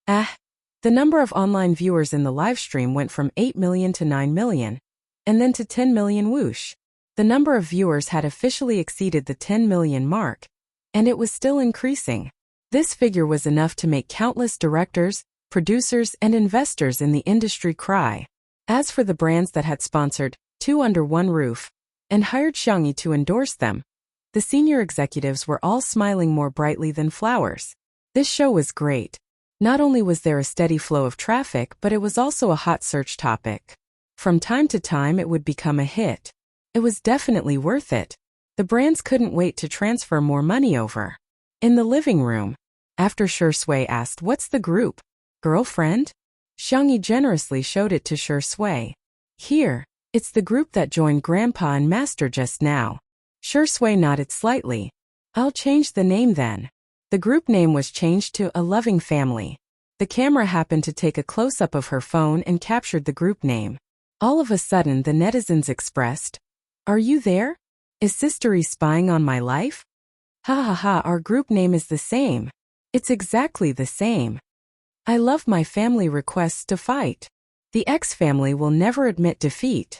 The number of online viewers in the livestream went from 8 million to 9 million, and then to 10 million whoosh. The number of viewers had officially exceeded the 10 million mark, and it was still increasing. This figure was enough to make countless directors, producers, and investors in the industry cry. As for the brands that had sponsored Two Under One Roof and hired Xiangyi to endorse them, the senior executives were all smiling more brightly than flowers. This show was great. Not only was there a steady flow of traffic, but it was also a hot search topic. From time to time it would become a hit. It was definitely worth it. The brands couldn't wait to transfer more money over. In the living room, after Shi Sui asked, "What's the group? Girlfriend?" Xiangyi generously showed it to Shi Sui. "Here, it's the group that joined Grandpa and Master just now." Shi Sui nodded slightly. "I'll change the name then." The group name was changed to A Loving Family. The camera happened to take a close-up of her phone and captured the group name. All of a sudden the netizens expressed, "Are you there? Is Sistery spying on my life? Ha ha ha, our group name is the same. It's exactly the same. I love my family requests to fight. The X family will never admit defeat.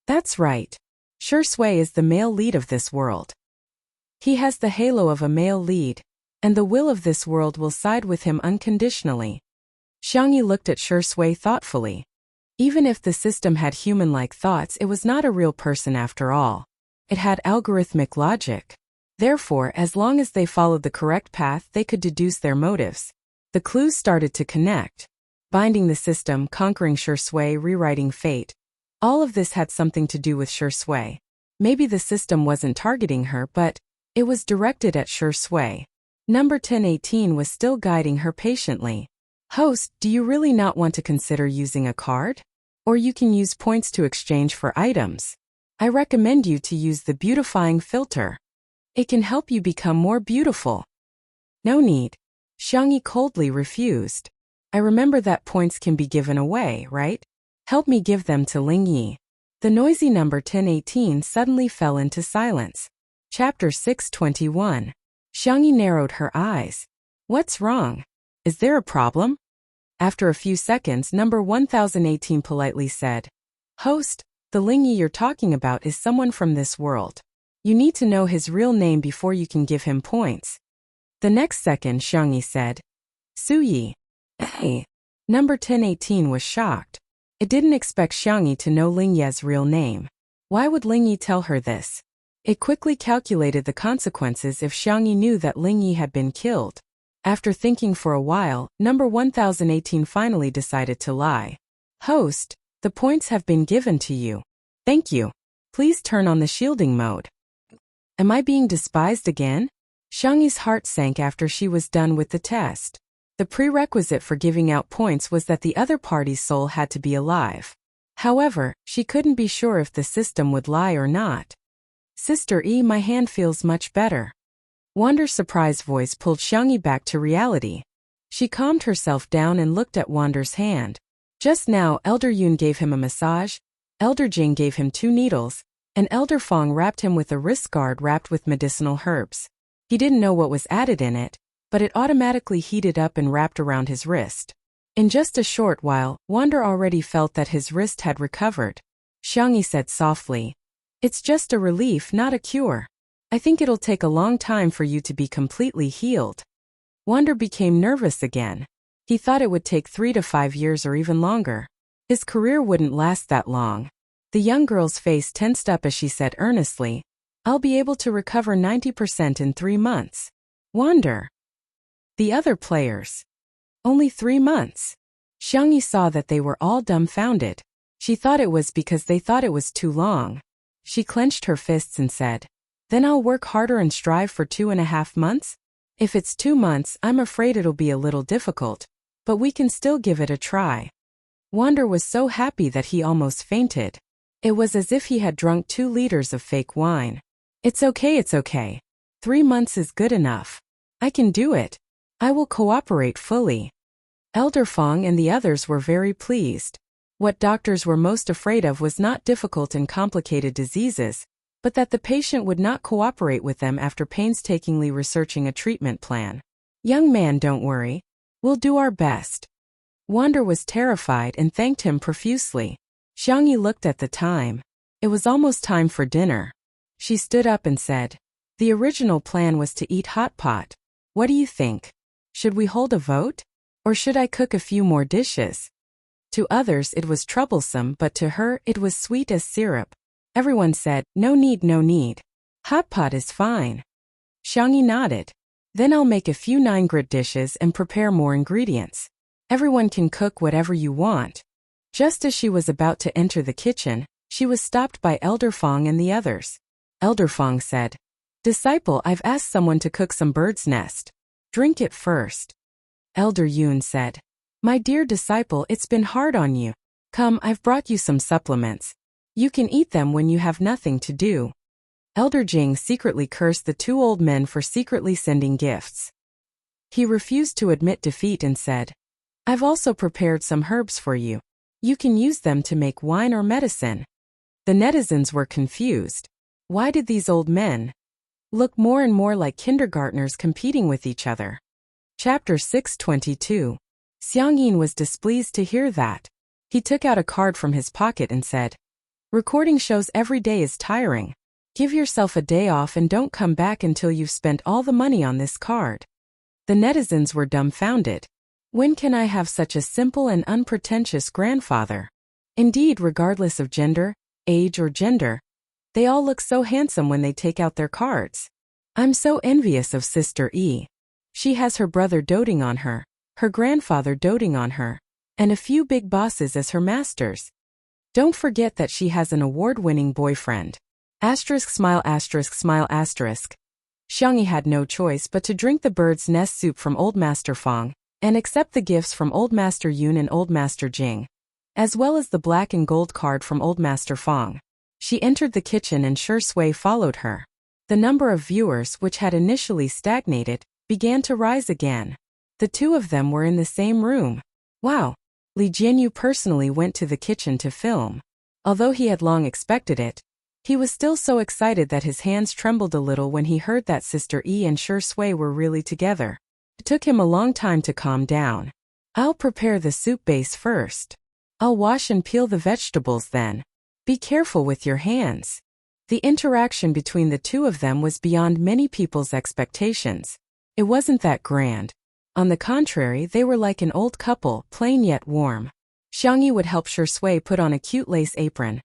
That's right. Shui is the male lead of this world. He has the halo of a male lead, and the will of this world will side with him unconditionally. Xiangyi looked at Shui thoughtfully. Even if the system had human-like thoughts, it was not a real person after all. It had algorithmic logic. Therefore, as long as they followed the correct path, they could deduce their motives. The clues started to connect. Binding the system, conquering Shui, rewriting fate. All of this had something to do with Shui. Maybe the system wasn't targeting her, but it was directed at Shui. Number 1018 was still guiding her patiently. Host, do you really not want to consider using a card? Or you can use points to exchange for items. I recommend you to use the beautifying filter. It can help you become more beautiful. No need. Xiangyi coldly refused. I remember that points can be given away, right? Help me give them to Lingyi. The noisy number 1018 suddenly fell into silence. Chapter 621. Xiangyi narrowed her eyes. What's wrong? Is there a problem? After a few seconds, number 1018 politely said, Host, the Lingyi you're talking about is someone from this world. You need to know his real name before you can give him points. The next second, Xiangyi said, Suyi. Hey. Number 1018 was shocked. It didn't expect Xiangyi to know Lingyi's real name. Why would Lingyi tell her this? It quickly calculated the consequences if Xiangyi knew that Lingyi had been killed. After thinking for a while, number 1018 finally decided to lie. Host, the points have been given to you. Thank you. Please turn on the shielding mode. Am I being despised again? Xiangyi's heart sank after she was done with the test. The prerequisite for giving out points was that the other party's soul had to be alive. However, she couldn't be sure if the system would lie or not. Sister E, my hand feels much better. Wander's surprised voice pulled Xiangyi back to reality. She calmed herself down and looked at Wander's hand. Just now, Elder Yun gave him a massage, Elder Jing gave him 2 needles, and Elder Fong wrapped him with a wrist guard wrapped with medicinal herbs. He didn't know what was added in it, but it automatically heated up and wrapped around his wrist. In just a short while, Wander already felt that his wrist had recovered. Xiangyi said softly, It's just a relief, not a cure. I think it'll take a long time for you to be completely healed. Wander became nervous again. He thought it would take 3 to 5 years or even longer. His career wouldn't last that long. The young girl's face tensed up as she said earnestly, I'll be able to recover 90% in 3 months. Wander. The other players. Only 3 months. Xiangyi saw that they were all dumbfounded. She thought it was because they thought it was too long. She clenched her fists and said, Then I'll work harder and strive for 2.5 months? If it's 2 months, I'm afraid it'll be a little difficult, but we can still give it a try. Wander was so happy that he almost fainted. It was as if he had drunk 2 liters of fake wine. It's okay. 3 months is good enough. I can do it. I will cooperate fully. Elder Fong and the others were very pleased. What doctors were most afraid of was not difficult and complicated diseases, but that the patient would not cooperate with them after painstakingly researching a treatment plan. Young man, don't worry. We'll do our best. Wander was terrified and thanked him profusely. Xiangyi looked at the time. It was almost time for dinner. She stood up and said, The original plan was to eat hot pot. What do you think? Should we hold a vote? Or should I cook a few more dishes? To others it was troublesome, but to her it was sweet as syrup. Everyone said, No need. Hot pot is fine. Xiangyi nodded. Then I'll make a few 9-grit dishes and prepare more ingredients. Everyone can cook whatever you want. Just as she was about to enter the kitchen, she was stopped by Elder Fong and the others. Elder Fong said, Disciple, I've asked someone to cook some bird's nest. Drink it first. Elder Yun said, My dear disciple, it's been hard on you. Come, I've brought you some supplements. You can eat them when you have nothing to do. Elder Jing secretly cursed the 2 old men for secretly sending gifts. He refused to admit defeat and said, I've also prepared some herbs for you. You can use them to make wine or medicine. The netizens were confused. Why did these old men look more and more like kindergartners competing with each other? Chapter 622. Xiangyin was displeased to hear that. He took out a card from his pocket and said, Recording shows every day is tiring. Give yourself a day off and don't come back until you've spent all the money on this card. The netizens were dumbfounded. When can I have such a simple and unpretentious grandfather? Indeed, regardless of gender, age or gender, they all look so handsome when they take out their cards. I'm so envious of Sister E. She has her brother doting on her, her grandfather doting on her, and a few big bosses as her masters. Don't forget that she has an award-winning boyfriend. Asterisk smile asterisk smile asterisk. Xiangyi had no choice but to drink the bird's nest soup from Old Master Feng, and accept the gifts from Old Master Yun and Old Master Jing, as well as the black and gold card from Old Master Feng. She entered the kitchen and Shi Sui followed her. The number of viewers, which had initially stagnated, began to rise again. The two of them were in the same room. Wow! Li Jianyu personally went to the kitchen to film. Although he had long expected it, he was still so excited that his hands trembled a little when he heard that Sister E and Shi Sui were really together. It took him a long time to calm down. I'll prepare the soup base first. I'll wash and peel the vegetables then. Be careful with your hands. The interaction between the two of them was beyond many people's expectations. It wasn't that grand. On the contrary, they were like an old couple, plain yet warm. Xiangyi would help Shi Sui put on a cute lace apron,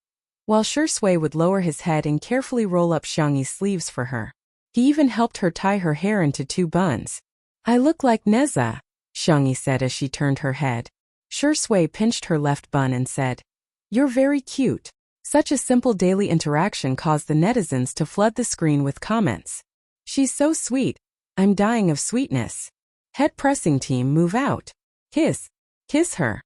while Shi Sui would lower his head and carefully roll up Xiangyi's sleeves for her. He even helped her tie her hair into 2 buns. I look like Neza, Xiangyi said as she turned her head. Shi Sui pinched her left bun and said, You're very cute. Such a simple daily interaction caused the netizens to flood the screen with comments. She's so sweet. I'm dying of sweetness. Head pressing team, move out. Kiss. Kiss her.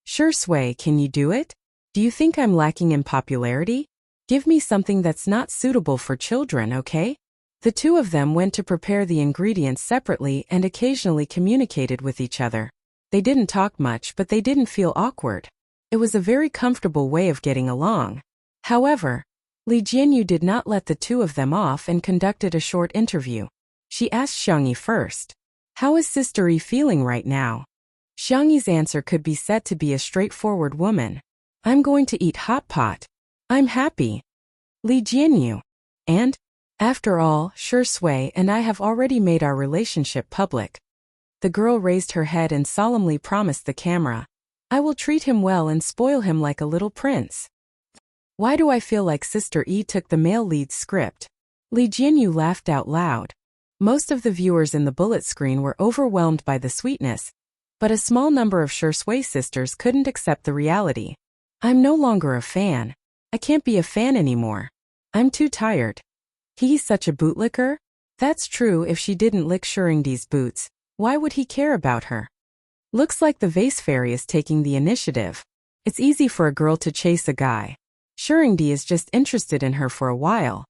Shi Sui, can you do it? Do you think I'm lacking in popularity? Give me something that's not suitable for children, okay? The two of them went to prepare the ingredients separately and occasionally communicated with each other. They didn't talk much, but they didn't feel awkward. It was a very comfortable way of getting along. However, Li Jianyu did not let the two of them off and conducted a short interview. She asked Xiangyi first, How is Sister E feeling right now? Xiangyi's answer could be said to be a straightforward woman. I'm going to eat hot pot. I'm happy. Li Jianyu. And, after all, Shi Sui and I have already made our relationship public. The girl raised her head and solemnly promised the camera, I will treat him well and spoil him like a little prince. Why do I feel like Sister E took the male lead script? Li Jianyu laughed out loud. Most of the viewers in the bullet screen were overwhelmed by the sweetness, but a small number of Shi Sui sisters couldn't accept the reality. I'm no longer a fan. I can't be a fan anymore. I'm too tired. He's such a bootlicker? That's true. If she didn't lick Shuringdi's boots, why would he care about her? Looks like the vase fairy is taking the initiative. It's easy for a girl to chase a guy. Shuringdi is just interested in her for a while.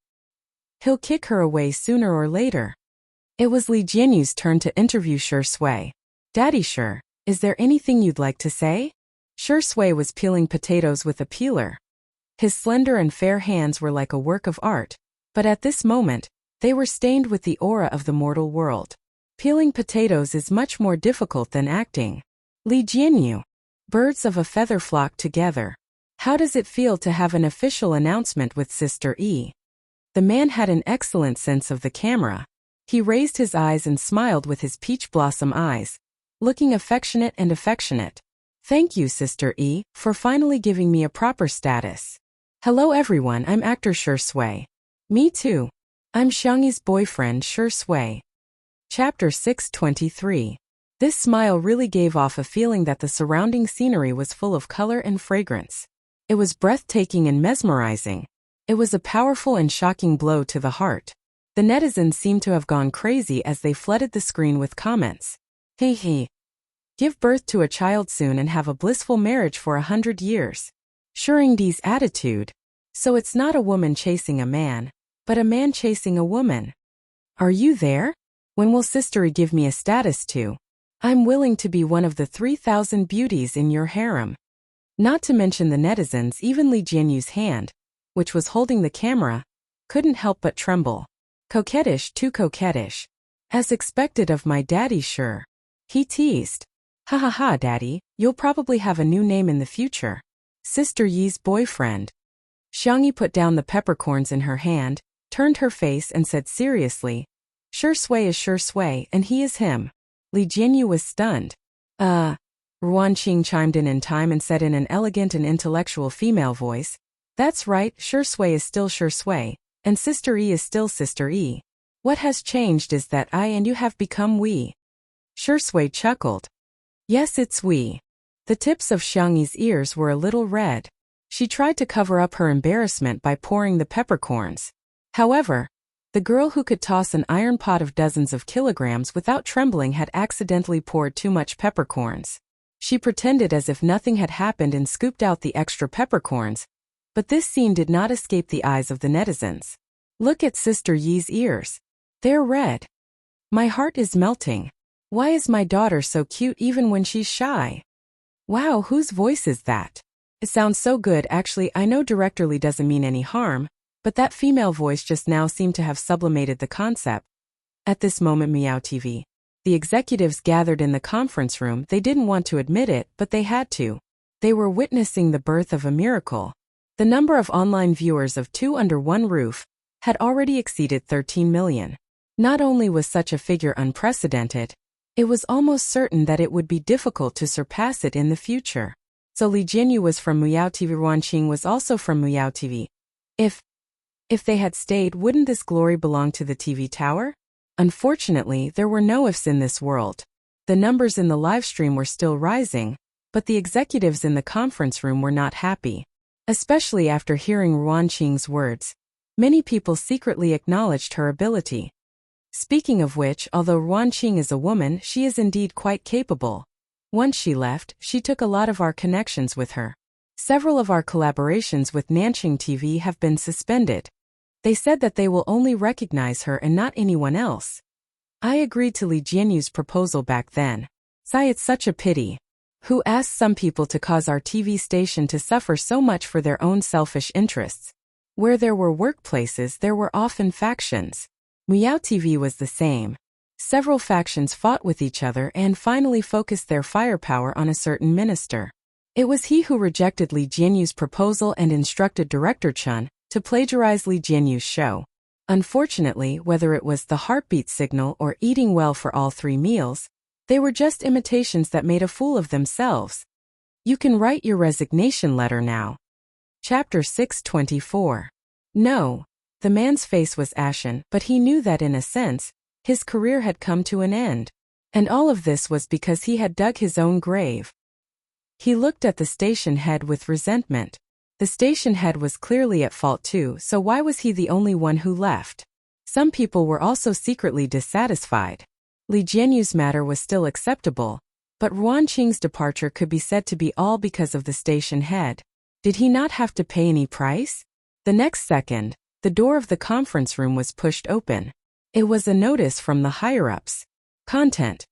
He'll kick her away sooner or later. It was Li Jianyu's turn to interview Shi Sui. Daddy Shi, is there anything you'd like to say? Shi Sui was peeling potatoes with a peeler. His slender and fair hands were like a work of art, but at this moment, they were stained with the aura of the mortal world. Peeling potatoes is much more difficult than acting. Li Jianyu. Birds of a feather flock together. How does it feel to have an official announcement with Sister E? The man had an excellent sense of the camera. He raised his eyes and smiled with his peach blossom eyes, looking affectionate and affectionate. Thank you, Sister E, for finally giving me a proper status. Hello everyone, I'm actor Shi Sui. Me too. I'm Xiangyi's boyfriend Shi Sui. Chapter 623. This smile really gave off a feeling that the surrounding scenery was full of color and fragrance. It was breathtaking and mesmerizing. It was a powerful and shocking blow to the heart. The netizens seemed to have gone crazy as they flooded the screen with comments. Hey hey. Give birth to a child soon and have a blissful marriage for 100 years. Shuringdi's attitude. So it's not a woman chasing a man, but a man chasing a woman. Are you there? When will Sister E give me a status too? I'm willing to be one of the 3,000 beauties in your harem. Not to mention the netizens, even Li Jianyu's hand, which was holding the camera, couldn't help but tremble. Coquettish, too coquettish. As expected of my daddy Shi. He teased. Ha ha ha, daddy, you'll probably have a new name in the future. Sister Yi's boyfriend. Xiangyi put down the peppercorns in her hand, turned her face and said seriously, "Sure Sui is Sure Sui and he is him." Li Jianyu was stunned. Ruanqing chimed in time and said in an elegant and intellectual female voice, "That's right, Sure Sui is still Sure Sui, and Sister Yi is still Sister Yi. What has changed is that I and you have become we." Sure Sui chuckled. "Yes, it's we." The tips of Xiangyi's ears were a little red. She tried to cover up her embarrassment by pouring the peppercorns. However, the girl who could toss an iron pot of dozens of kilograms without trembling had accidentally poured too much peppercorns. She pretended as if nothing had happened and scooped out the extra peppercorns, but this scene did not escape the eyes of the netizens. "Look at Sister Yi's ears. They're red. My heart is melting. Why is my daughter so cute even when she's shy? Wow, whose voice is that? It sounds so good. Actually, I know Director Lee doesn't mean any harm, but that female voice just now seemed to have sublimated the concept." At this moment, Meow TV. The executives gathered in the conference room. They didn't want to admit it, but they had to. They were witnessing the birth of a miracle. The number of online viewers of Two Under One Roof had already exceeded 13 million. Not only was such a figure unprecedented, it was almost certain that it would be difficult to surpass it in the future. So Li Jianyu was from Meow TV. Ruanqing was also from Meow TV. If they had stayed, wouldn't this glory belong to the TV tower? Unfortunately, there were no ifs in this world. The numbers in the livestream were still rising, but the executives in the conference room were not happy. Especially after hearing Ruanqing's words. Many people secretly acknowledged her ability. Speaking of which, although Ruanqing is a woman, she is indeed quite capable. Once she left, she took a lot of our connections with her. Several of our collaborations with Nanqing TV have been suspended. They said that they will only recognize her and not anyone else. I agreed to Li Jianyu's proposal back then. Sai, it's such a pity. Who asked some people to cause our TV station to suffer so much for their own selfish interests? Where there were workplaces, there were often factions. Meow TV was the same. Several factions fought with each other and finally focused their firepower on a certain minister. It was he who rejected Li Jianyu's proposal and instructed Director Chun to plagiarize Li Jianyu's show. Unfortunately, whether it was the heartbeat signal or eating well for all 3 meals, they were just imitations that made a fool of themselves. You can write your resignation letter now. Chapter 624. No. The man's face was ashen, but he knew that in a sense, his career had come to an end. And all of this was because he had dug his own grave. He looked at the station head with resentment. The station head was clearly at fault too, so why was he the only one who left? Some people were also secretly dissatisfied. Li Jianyu's matter was still acceptable, but Ruanqing's departure could be said to be all because of the station head. Did he not have to pay any price? The next second, the door of the conference room was pushed open. It was a notice from the higher-ups. Content.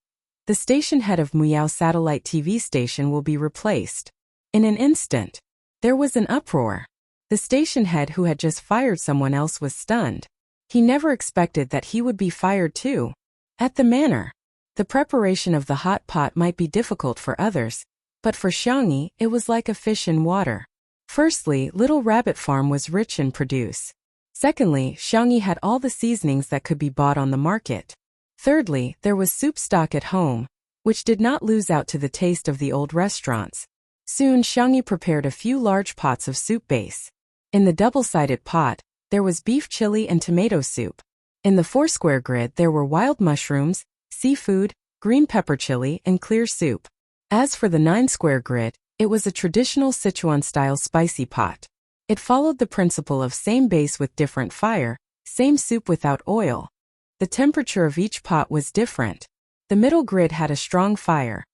The station head of Muyao Satellite TV station will be replaced. In an instant, there was an uproar. The station head who had just fired someone else was stunned. He never expected that he would be fired too. At the manor, the preparation of the hot pot might be difficult for others, but for Xiangyi, it was like a fish in water. Firstly, Little Rabbit Farm was rich in produce. Secondly, Xiangyi had all the seasonings that could be bought on the market. Thirdly, there was soup stock at home, which did not lose out to the taste of the old restaurants. Soon Xiangyi prepared a few large pots of soup base. In the double-sided pot, there was beef chili and tomato soup. In the 4-square grid there were wild mushrooms, seafood, green pepper chili, and clear soup. As for the 9-square grid, it was a traditional Sichuan-style spicy pot. It followed the principle of same base with different fire, same soup without oil. The temperature of each pot was different. The middle grid had a strong fire,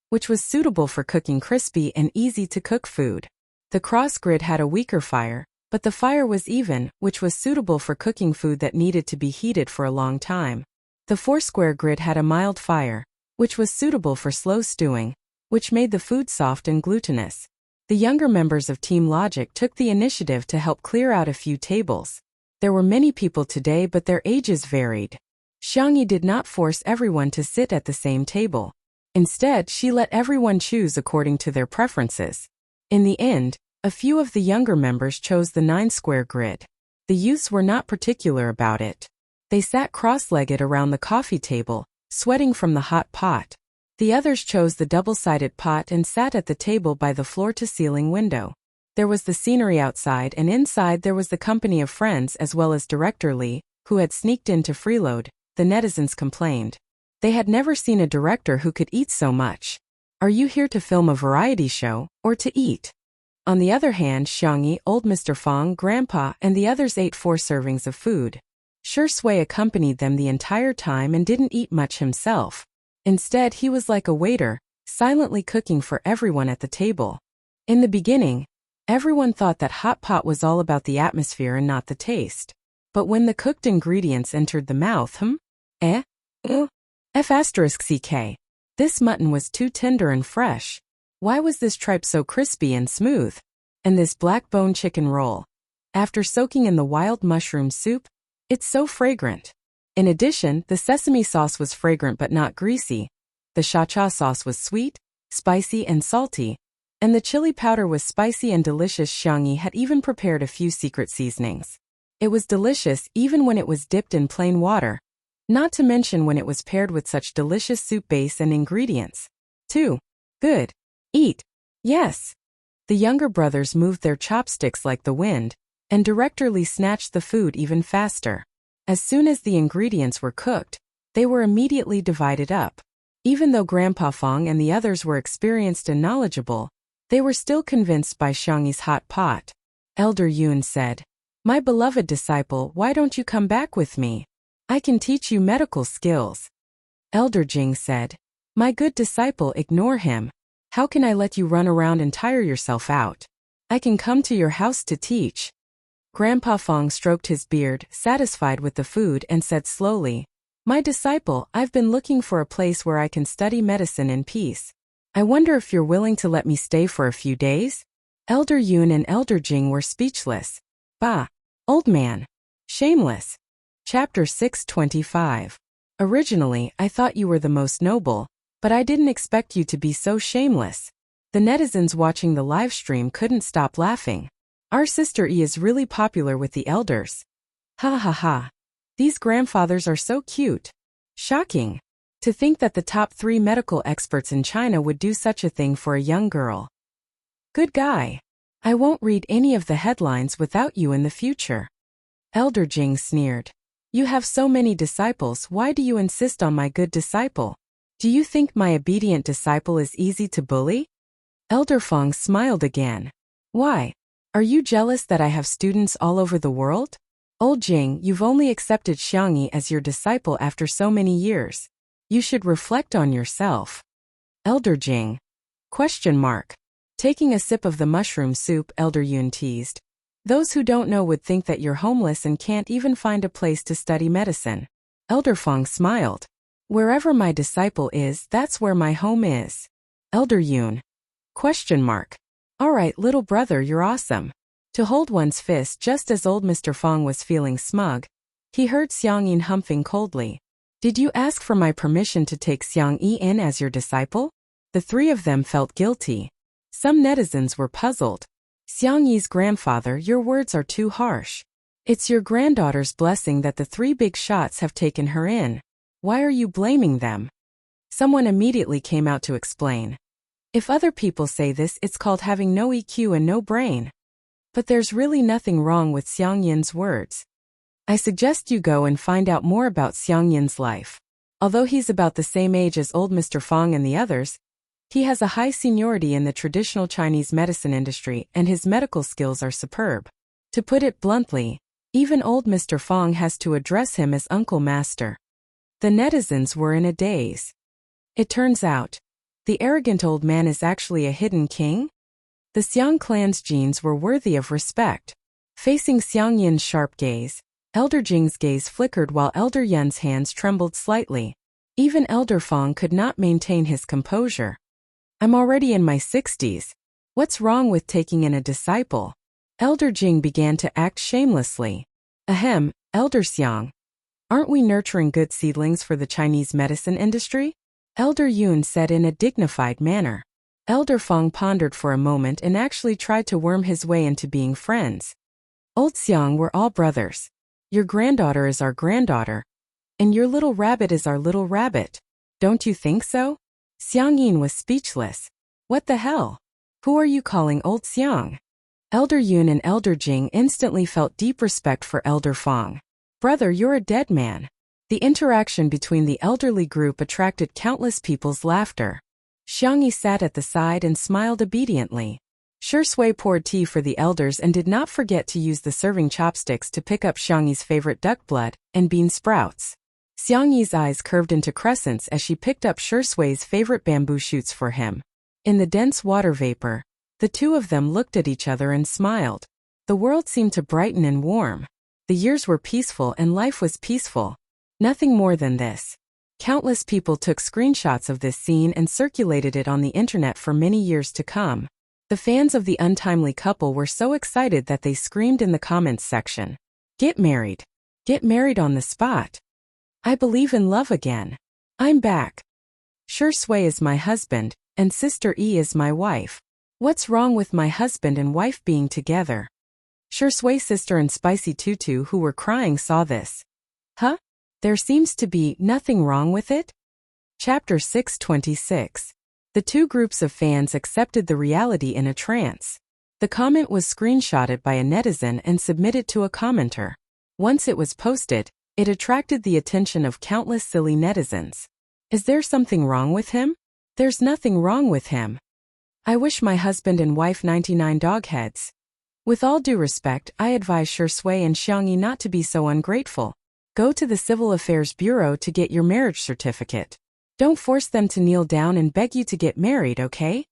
which was suitable for cooking crispy and easy-to-cook food. The cross grid had a weaker fire, but the fire was even, which was suitable for cooking food that needed to be heated for a long time. The 4-square grid had a mild fire, which was suitable for slow stewing, which made the food soft and glutinous. The younger members of Team Logic took the initiative to help clear out a few tables. There were many people today, but their ages varied. Xiangyi did not force everyone to sit at the same table. Instead, she let everyone choose according to their preferences. In the end, A few of the younger members chose the 9-square grid. The youths were not particular about it. They sat cross-legged around the coffee table, sweating from the hot pot. The others chose the double-sided pot and sat at the table by the floor-to-ceiling window. There was the scenery outside, and inside there was the company of friends as well as Director Lee, who had sneaked in to freeload. The netizens complained. They had never seen a director who could eat so much. Are you here to film a variety show, or to eat? On the other hand, Xiangyi, old Mr. Fong, Grandpa, and the others ate 4 servings of food. Sure Sui accompanied them the entire time and didn't eat much himself. Instead, he was like a waiter, silently cooking for everyone at the table. In the beginning, everyone thought that hot pot was all about the atmosphere and not the taste. But when the cooked ingredients entered the mouth, F***ck. This mutton was too tender and fresh. Why was this tripe so crispy and smooth? And this black bone chicken roll, after soaking in the wild mushroom soup, it's so fragrant. In addition, the sesame sauce was fragrant but not greasy. The cha-cha sauce was sweet, spicy and salty, and the chili powder was spicy and delicious. Xiangyi had even prepared a few secret seasonings. It was delicious even when it was dipped in plain water, not to mention when it was paired with such delicious soup base and ingredients. 2. Good. Eat. Yes. The younger brothers moved their chopsticks like the wind, and Director Lee snatched the food even faster. As soon as the ingredients were cooked, they were immediately divided up. Even though Grandpa Fong and the others were experienced and knowledgeable, they were still convinced by Xiangyi's hot pot. Elder Yun said, "My beloved disciple, why don't you come back with me? I can teach you medical skills." Elder Jing said, "My good disciple, ignore him. How can I let you run around and tire yourself out? I can come to your house to teach." Grandpa Fong stroked his beard, satisfied with the food, and said slowly, "My disciple, I've been looking for a place where I can study medicine in peace. I wonder if you're willing to let me stay for a few days?" Elder Yun and Elder Jing were speechless. Bah! Old man! Shameless! Chapter 625. Originally, I thought you were the most noble, but I didn't expect you to be so shameless. The netizens watching the live stream couldn't stop laughing. Our sister E is really popular with the elders. Ha ha ha. These grandfathers are so cute. Shocking. To think that the top 3 medical experts in China would do such a thing for a young girl. Good guy. I won't read any of the headlines without you in the future. Elder Jing sneered. You have so many disciples, why do you insist on my good disciple? Do you think my obedient disciple is easy to bully? Elder Fong smiled again. Why? Are you jealous that I have students all over the world? Old Jing, you've only accepted Xiangyi as your disciple after so many years. You should reflect on yourself. Elder Jing. ? Taking a sip of the mushroom soup, Elder Yun teased. Those who don't know would think that you're homeless and can't even find a place to study medicine. Elder Fong smiled. Wherever my disciple is, that's where my home is. Elder Yun. ? All right, little brother, you're awesome. To hold one's fist just as old Mr. Fong was feeling smug, he heard Xiangyi humping coldly. Did you ask for my permission to take Xiangyi in as your disciple? The 3 of them felt guilty. Some netizens were puzzled. Xiangyi's grandfather, your words are too harsh. It's your granddaughter's blessing that the 3 big shots have taken her in. Why are you blaming them? Someone immediately came out to explain. If other people say this, it's called having no EQ and no brain. But there's really nothing wrong with Xiangyin's words. I suggest you go and find out more about Xiangyin's life. Although he's about the same age as old Mr. Fong and the others, he has a high seniority in the traditional Chinese medicine industry and his medical skills are superb. To put it bluntly, even old Mr. Fong has to address him as Uncle Master. The netizens were in a daze. It turns out, the arrogant old man is actually a hidden king? The Xiang clan's genes were worthy of respect. Facing Xiangyin's sharp gaze, Elder Jing's gaze flickered while Elder Yun's hands trembled slightly. Even Elder Fong could not maintain his composure. I'm already in my 60s. What's wrong with taking in a disciple? Elder Jing began to act shamelessly. Ahem, Elder Xiang. Aren't we nurturing good seedlings for the Chinese medicine industry? Elder Yun said in a dignified manner. Elder Fong pondered for a moment and actually tried to worm his way into being friends. Old Xiang, we're all brothers. Your granddaughter is our granddaughter. And your little rabbit is our little rabbit. Don't you think so? Xiang Yin was speechless. What the hell? Who are you calling Old Xiang? Elder Yun and Elder Jing instantly felt deep respect for Elder Fong. Brother, you're a dead man. The interaction between the elderly group attracted countless people's laughter. Xiang Yi sat at the side and smiled obediently. Shi Sui poured tea for the elders and did not forget to use the serving chopsticks to pick up Xiang Yi's favorite duck blood and bean sprouts. Xiang Yi's eyes curved into crescents as she picked up Shi Sui's favorite bamboo shoots for him. In the dense water vapor, the two of them looked at each other and smiled. The world seemed to brighten and warm. The years were peaceful and life was peaceful. Nothing more than this. Countless people took screenshots of this scene and circulated it on the internet for many years to come. The fans of the untimely couple were so excited that they screamed in the comments section. Get married. Get married on the spot. I believe in love again. I'm back. Shi Sui is my husband, and Sister E is my wife. What's wrong with my husband and wife being together? Shi Sui's sister and Spicy Tutu, who were crying, saw this. Huh? There seems to be nothing wrong with it? Chapter 626. The two groups of fans accepted the reality in a trance. The comment was screenshotted by a netizen and submitted to a commenter. Once it was posted, it attracted the attention of countless silly netizens. Is there something wrong with him? There's nothing wrong with him. I wish my husband and wife 99 dogheads. With all due respect, I advise Shi Sui and Xiang Yi not to be so ungrateful. Go to the Civil Affairs Bureau to get your marriage certificate. Don't force them to kneel down and beg you to get married, okay?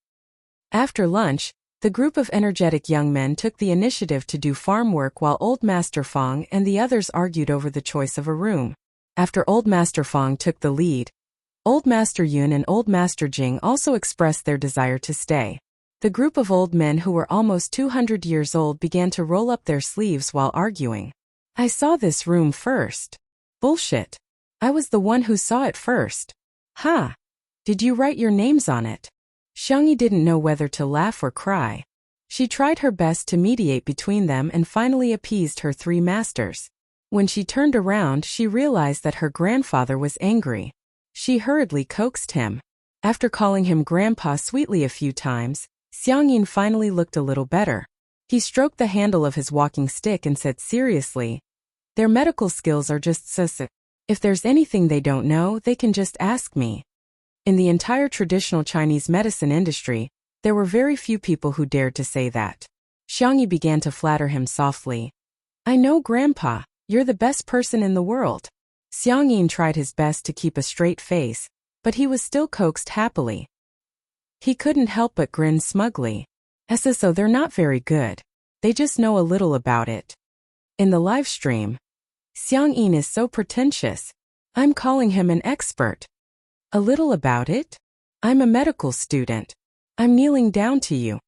After lunch, the group of energetic young men took the initiative to do farm work while Old Master Fong and the others argued over the choice of a room. After Old Master Fong took the lead, Old Master Yun and Old Master Jing also expressed their desire to stay. The group of old men who were almost 200 years old began to roll up their sleeves while arguing. I saw this room first. Bullshit. I was the one who saw it first. Ha! Did you write your names on it? Xiang Yi didn't know whether to laugh or cry. She tried her best to mediate between them and finally appeased her three masters. When she turned around, she realized that her grandfather was angry. She hurriedly coaxed him. After calling him Grandpa sweetly a few times, Xiang Yin finally looked a little better. He stroked the handle of his walking stick and said seriously, their medical skills are just so. If there's anything they don't know, they can just ask me. In the entire traditional Chinese medicine industry, there were very few people who dared to say that. Xiang Yi began to flatter him softly. I know, Grandpa, you're the best person in the world. Xiang Yin tried his best to keep a straight face, but he was still coaxed happily. He couldn't help but grin smugly. So they're not very good. They just know a little about it. In the live stream, Xiang Yin is so pretentious. I'm calling him an expert. A little about it? I'm a medical student. I'm kneeling down to you.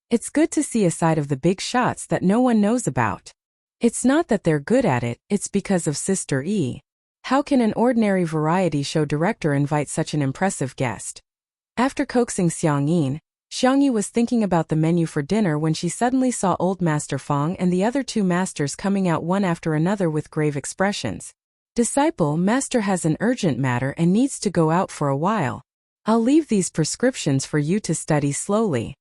It's good to see a side of the big shots that no one knows about. It's not that they're good at it, it's because of Sister E. How can an ordinary variety show director invite such an impressive guest? After coaxing Xiang Yin, Xiang Yi was thinking about the menu for dinner when she suddenly saw Old Master Fong and the other two masters coming out one after another with grave expressions. Disciple, Master has an urgent matter and needs to go out for a while. I'll leave these prescriptions for you to study slowly.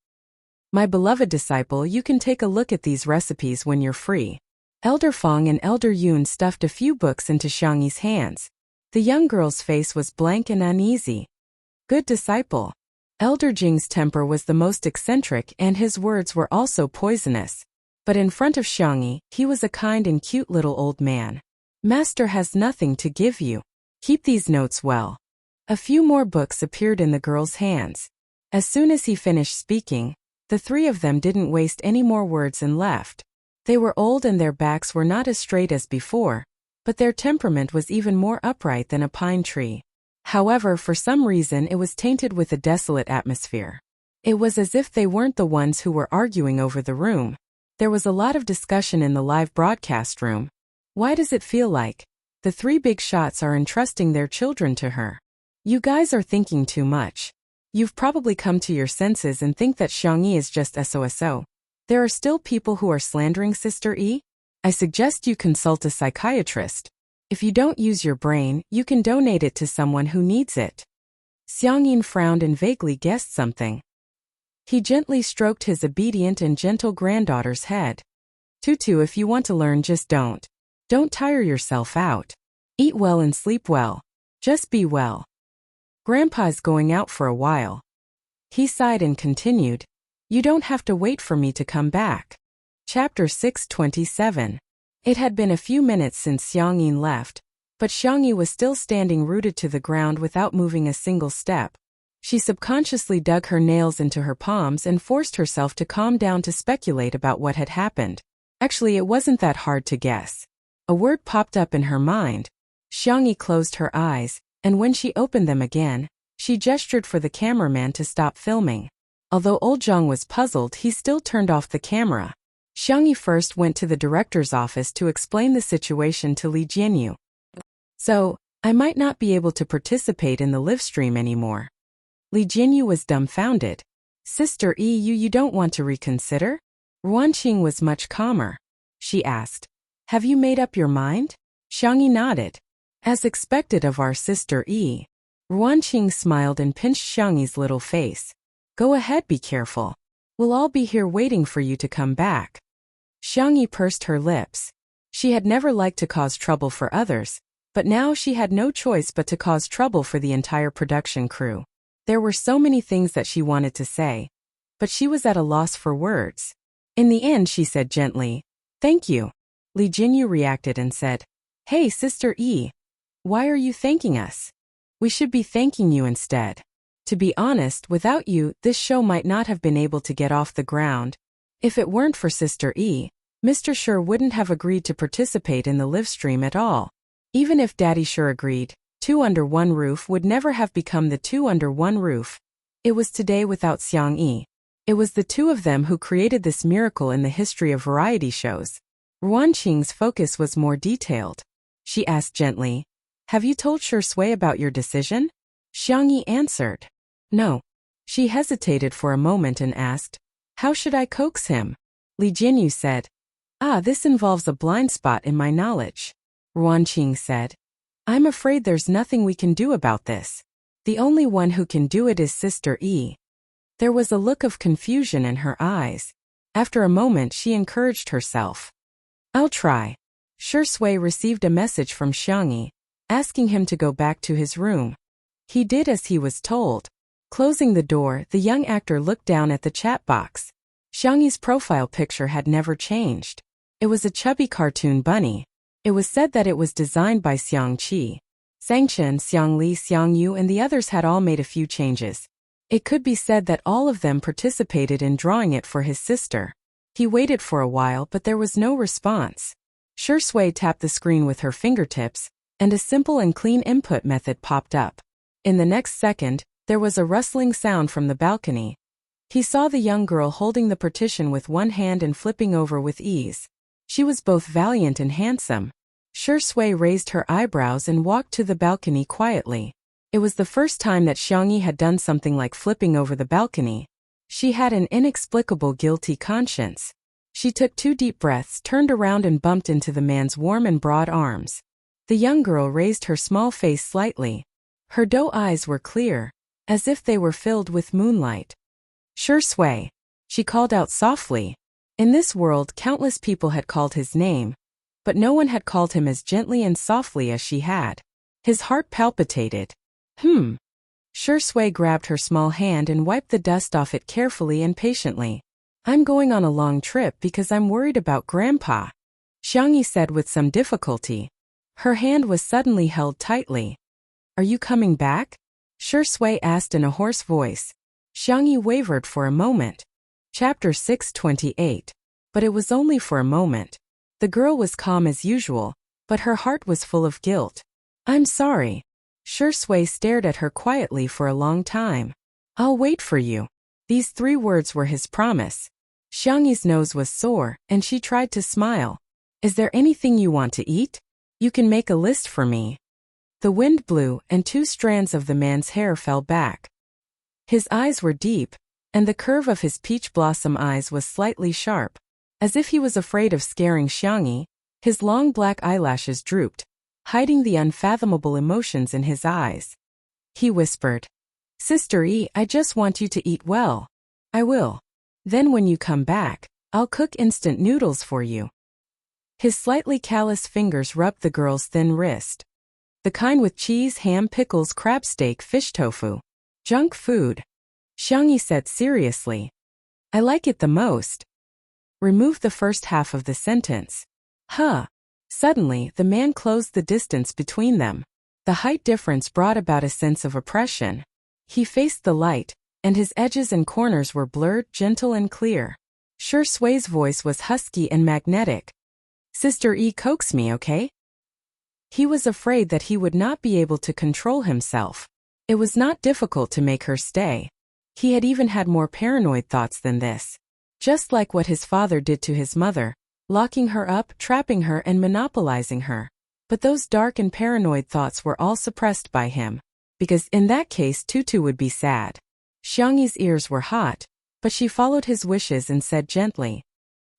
My beloved disciple, you can take a look at these recipes when you're free. Elder Fong and Elder Yun stuffed a few books into Xiang Yi's hands. The young girl's face was blank and uneasy. Good disciple. Elder Jing's temper was the most eccentric and his words were also poisonous. But in front of Xiang Yi, he was a kind and cute little old man. Master has nothing to give you. Keep these notes well. A few more books appeared in the girl's hands. As soon as he finished speaking, the three of them didn't waste any more words and left. They were old and their backs were not as straight as before, but their temperament was even more upright than a pine tree. However, for some reason it was tainted with a desolate atmosphere. It was as if they weren't the ones who were arguing over the room. There was a lot of discussion in the live broadcast room. Why does it feel like the three big shots are entrusting their children to her? You guys are thinking too much. You've probably come to your senses and think that Xiangyi is just SOSO. There are still people who are slandering Sister E? I suggest you consult a psychiatrist. If you don't use your brain, you can donate it to someone who needs it. Xiangyin frowned and vaguely guessed something. He gently stroked his obedient and gentle granddaughter's head. Tutu, if you want to learn, just don't. Don't tire yourself out. Eat well and sleep well. Just be well. Grandpa's going out for a while. He sighed and continued, You don't have to wait for me to come back. Chapter 627. It had been a few minutes since Xiangyin left, but Xiangyi was still standing rooted to the ground without moving a single step. She subconsciously dug her nails into her palms and forced herself to calm down to speculate about what had happened. Actually, it wasn't that hard to guess. A word popped up in her mind. Xiangyi closed her eyes, and when she opened them again, she gestured for the cameraman to stop filming. Although Old Zhang was puzzled, he still turned off the camera. Xiangyi first went to the director's office to explain the situation to Li Jianyu. So, I might not be able to participate in the live stream anymore. Li Jianyu was dumbfounded. Sister E, you don't want to reconsider? Ruanqing was much calmer. She asked, Have you made up your mind? Xiangyi nodded. As expected of our Sister E. Ruanqing smiled and pinched Xiangyi's little face. Go ahead, be careful. We'll all be here waiting for you to come back. Xiangyi pursed her lips. She had never liked to cause trouble for others, but now she had no choice but to cause trouble for the entire production crew. There were so many things that she wanted to say, but she was at a loss for words. In the end, she said gently, Thank you. Li Jianyu reacted and said, Hey, Sister E. Why are you thanking us? We should be thanking you instead. To be honest, without you, this show might not have been able to get off the ground. If it weren't for Sister E, Mr. Sure wouldn't have agreed to participate in the live stream at all. Even if Daddy Sure agreed, Two Under One Roof would never have become the Two Under One Roof. It was today without Xiangyi. It was the two of them who created this miracle in the history of variety shows. Ruanqing's focus was more detailed. She asked gently, Have you told Sure Sui about your decision? Xiangyi answered, No. She hesitated for a moment and asked, How should I coax him? Li Jianyu said, This involves a blind spot in my knowledge. Ruanqing said, I'm afraid there's nothing we can do about this. The only one who can do it is Sister E. There was a look of confusion in her eyes. After a moment, she encouraged herself. I'll try. Sure Sui received a message from Xiangyi, asking him to go back to his room. He did as he was told. Closing the door, the young actor looked down at the chat box. Xiangyi's profile picture had never changed. It was a chubby cartoon bunny. It was said that it was designed by Xiang Qi. Sang Chen, Xiang Li, Xiang Yu and the others had all made a few changes. It could be said that all of them participated in drawing it for his sister. He waited for a while, but there was no response. Sure Sui tapped the screen with her fingertips, and a simple and clean input method popped up. In the next second, there was a rustling sound from the balcony. He saw the young girl holding the partition with one hand and flipping over with ease. She was both valiant and handsome. Sure Sui raised her eyebrows and walked to the balcony quietly. It was the first time that Xiangyi had done something like flipping over the balcony. She had an inexplicable guilty conscience. She took 2 deep breaths, turned around and bumped into the man's warm and broad arms. The young girl raised her small face slightly. Her doe eyes were clear, as if they were filled with moonlight. Sure Sui, she called out softly. In this world, countless people had called his name, but no one had called him as gently and softly as she had. His heart palpitated. Sure Sui grabbed her small hand and wiped the dust off it carefully and patiently. I'm going on a long trip because I'm worried about Grandpa, Xiangyi said with some difficulty. Her hand was suddenly held tightly. Are you coming back? Sure Sui asked in a hoarse voice. Xiangyi wavered for a moment. Chapter 628. But it was only for a moment. The girl was calm as usual, but her heart was full of guilt. I'm sorry. Sure Sui stared at her quietly for a long time. I'll wait for you. These 3 words were his promise. Xiangyi's nose was sore, and she tried to smile. Is there anything you want to eat? You can make a list for me. The wind blew, and 2 strands of the man's hair fell back. His eyes were deep, and the curve of his peach blossom eyes was slightly sharp. As if he was afraid of scaring Xiangyi, his long black eyelashes drooped, hiding the unfathomable emotions in his eyes. He whispered, "Sister E, I just want you to eat well. I will. Then when you come back, I'll cook instant noodles for you." His slightly callous fingers rubbed the girl's thin wrist. "The kind with cheese, ham, pickles, crab steak, fish tofu. Junk food," Xiangyi said seriously. "I like it the most." Remove the first half of the sentence. Huh. Suddenly, the man closed the distance between them. The height difference brought about a sense of oppression. He faced the light, and his edges and corners were blurred, gentle and clear. Sure Sui's voice was husky and magnetic. "Sister E, coax me, okay?" He was afraid that he would not be able to control himself. It was not difficult to make her stay. He had even had more paranoid thoughts than this. Just like what his father did to his mother, locking her up, trapping her and monopolizing her. But those dark and paranoid thoughts were all suppressed by him, because in that case Tutu would be sad. Xiangyi's ears were hot, but she followed his wishes and said gently,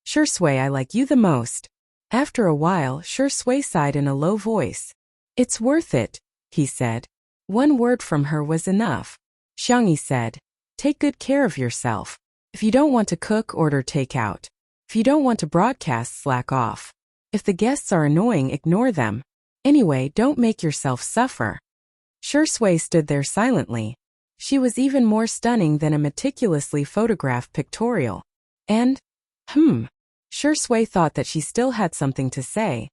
"Sure Sui, I like you the most." After a while, Sure Sui sighed in a low voice. "It's worth it," he said. One word from her was enough. Xiangyi said, "Take good care of yourself. If you don't want to cook, order takeout. If you don't want to broadcast, slack off. If the guests are annoying, ignore them. Anyway, don't make yourself suffer." Sure Sui stood there silently. She was even more stunning than a meticulously photographed pictorial. And, Sure Sui thought that she still had something to say.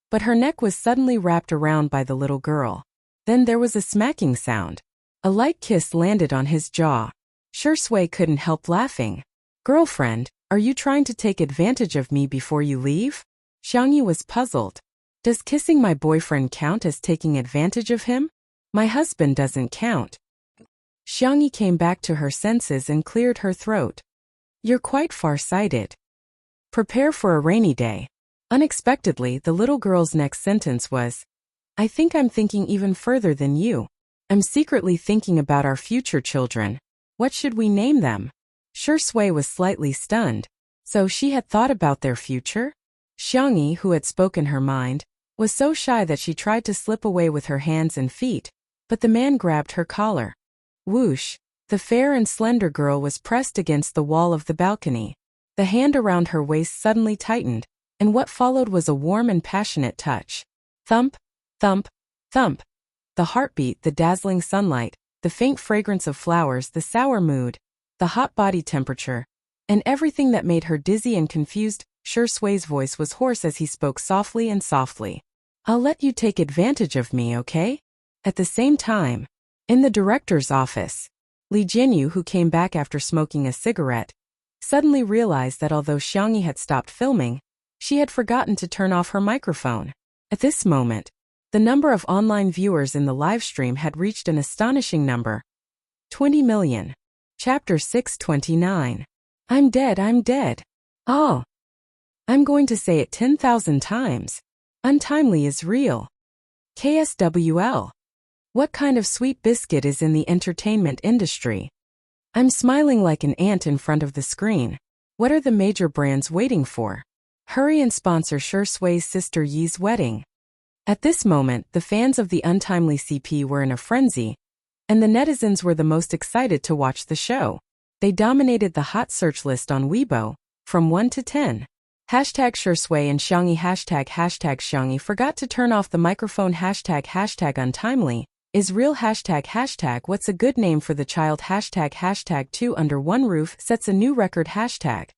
But her neck was suddenly wrapped around by the little girl. Then there was a smacking sound. A light kiss landed on his jaw. Sure Sui couldn't help laughing. "Girlfriend, are you trying to take advantage of me before you leave?" Xiangyi was puzzled. "Does kissing my boyfriend count as taking advantage of him? My husband doesn't count." Xiangyi came back to her senses and cleared her throat. "You're quite far-sighted. Prepare for a rainy day." Unexpectedly, the little girl's next sentence was, "I think I'm thinking even further than you. I'm secretly thinking about our future children. What should we name them?" Sure Sui was slightly stunned. So she had thought about their future? Xiangyi, who had spoken her mind, was so shy that she tried to slip away with her hands and feet, but the man grabbed her collar. Whoosh! The fair and slender girl was pressed against the wall of the balcony. The hand around her waist suddenly tightened, and what followed was a warm and passionate touch. Thump, thump, thump. The heartbeat, the dazzling sunlight, the faint fragrance of flowers, the sour mood, the hot body temperature, and everything that made her dizzy and confused. Sure Sui's voice was hoarse as he spoke softly and softly. "I'll let you take advantage of me, okay?" At the same time, in the director's office, Li Jinyu, who came back after smoking a cigarette, suddenly realized that although Xiangyi had stopped filming, she had forgotten to turn off her microphone. At this moment, the number of online viewers in the live stream had reached an astonishing number. 20 million. Chapter 629. I'm dead, I'm dead. Oh. I'm going to say it 10,000 times. Untimely is real. KSWL. What kind of sweet biscuit is in the entertainment industry? I'm smiling like an ant in front of the screen. What are the major brands waiting for? Hurry and sponsor Sure Sui's sister Yi's wedding. At this moment, the fans of the Untimely CP were in a frenzy, and the netizens were the most excited to watch the show. They dominated the hot search list on Weibo, from 1 to 10. Hashtag Sure Sui and Xiangyi hashtag Xiangyi forgot to turn off the microphone hashtag Untimely is real hashtag what's a good name for the child hashtag 2 under one roof sets a new record hashtag.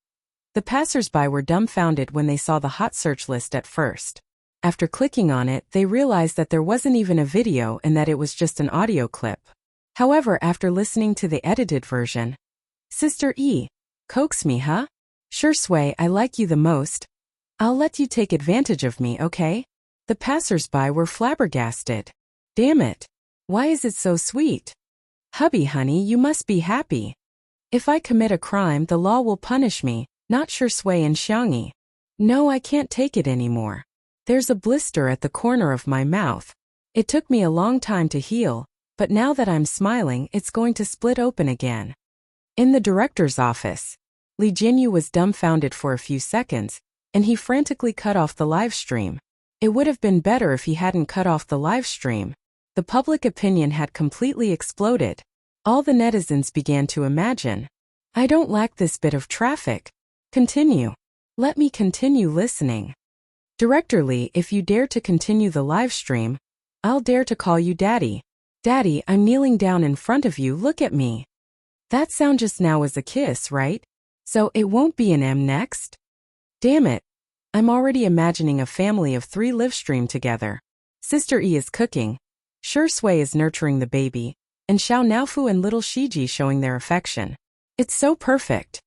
The passersby were dumbfounded when they saw the hot search list at first. After clicking on it, they realized that there wasn't even a video and that it was just an audio clip. However, after listening to the edited version, Sister E, coax me, huh? Sure Sui, I like you the most. I'll let you take advantage of me, okay? The passersby were flabbergasted. Damn it. Why is it so sweet? Hubby honey, you must be happy. If I commit a crime, the law will punish me, not Sure Sui and Xiangyi. No, I can't take it anymore. There's a blister at the corner of my mouth. It took me a long time to heal, but now that I'm smiling, it's going to split open again. In the director's office, Lee Jinyu was dumbfounded for a few seconds, and he frantically cut off the live stream. It would have been better if he hadn't cut off the live stream. The public opinion had completely exploded. All the netizens began to imagine, I don't like this bit of traffic. Continue. Let me continue listening. Director Lee, if you dare to continue the live stream, I'll dare to call you Daddy. Daddy, I'm kneeling down in front of you, look at me. That sound just now was a kiss, right? So it won't be an M next? Damn it. I'm already imagining a family of 3 live stream together. Sister E is cooking, Sure Sui is nurturing the baby, and Xiao Naofu and little Shiji showing their affection. It's so perfect.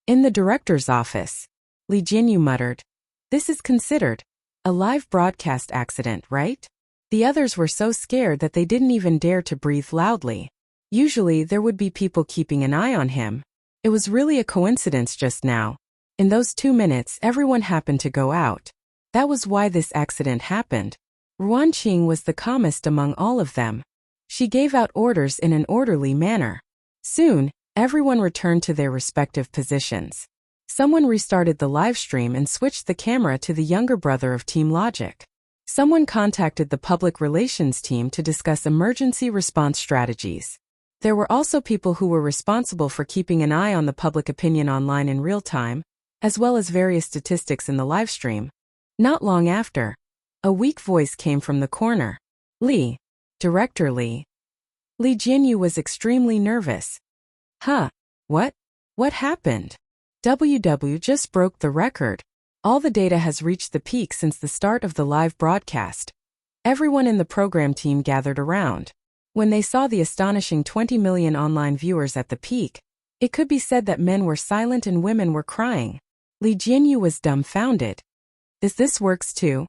In the director's office, Lee Jinyu muttered, this is considered a live broadcast accident, right? The others were so scared that they didn't even dare to breathe loudly. Usually there would be people keeping an eye on him. It was really a coincidence just now. In those 2 minutes, everyone happened to go out. That was why this accident happened. Ruan Qing was the calmest among all of them. She gave out orders in an orderly manner. Soon, everyone returned to their respective positions. Someone restarted the live stream and switched the camera to the younger brother of Team Logic. Someone contacted the public relations team to discuss emergency response strategies. There were also people who were responsible for keeping an eye on the public opinion online in real time, as well as various statistics in the live stream. Not long after, a weak voice came from the corner. Lee. Director Lee. Lee Jinyu was extremely nervous. Huh? What? What happened? WW just broke the record. All the data has reached the peak since the start of the live broadcast. Everyone in the program team gathered around. When they saw the astonishing 20 million online viewers at the peak, it could be said that men were silent and women were crying. Lee Jinyu was dumbfounded. This works too?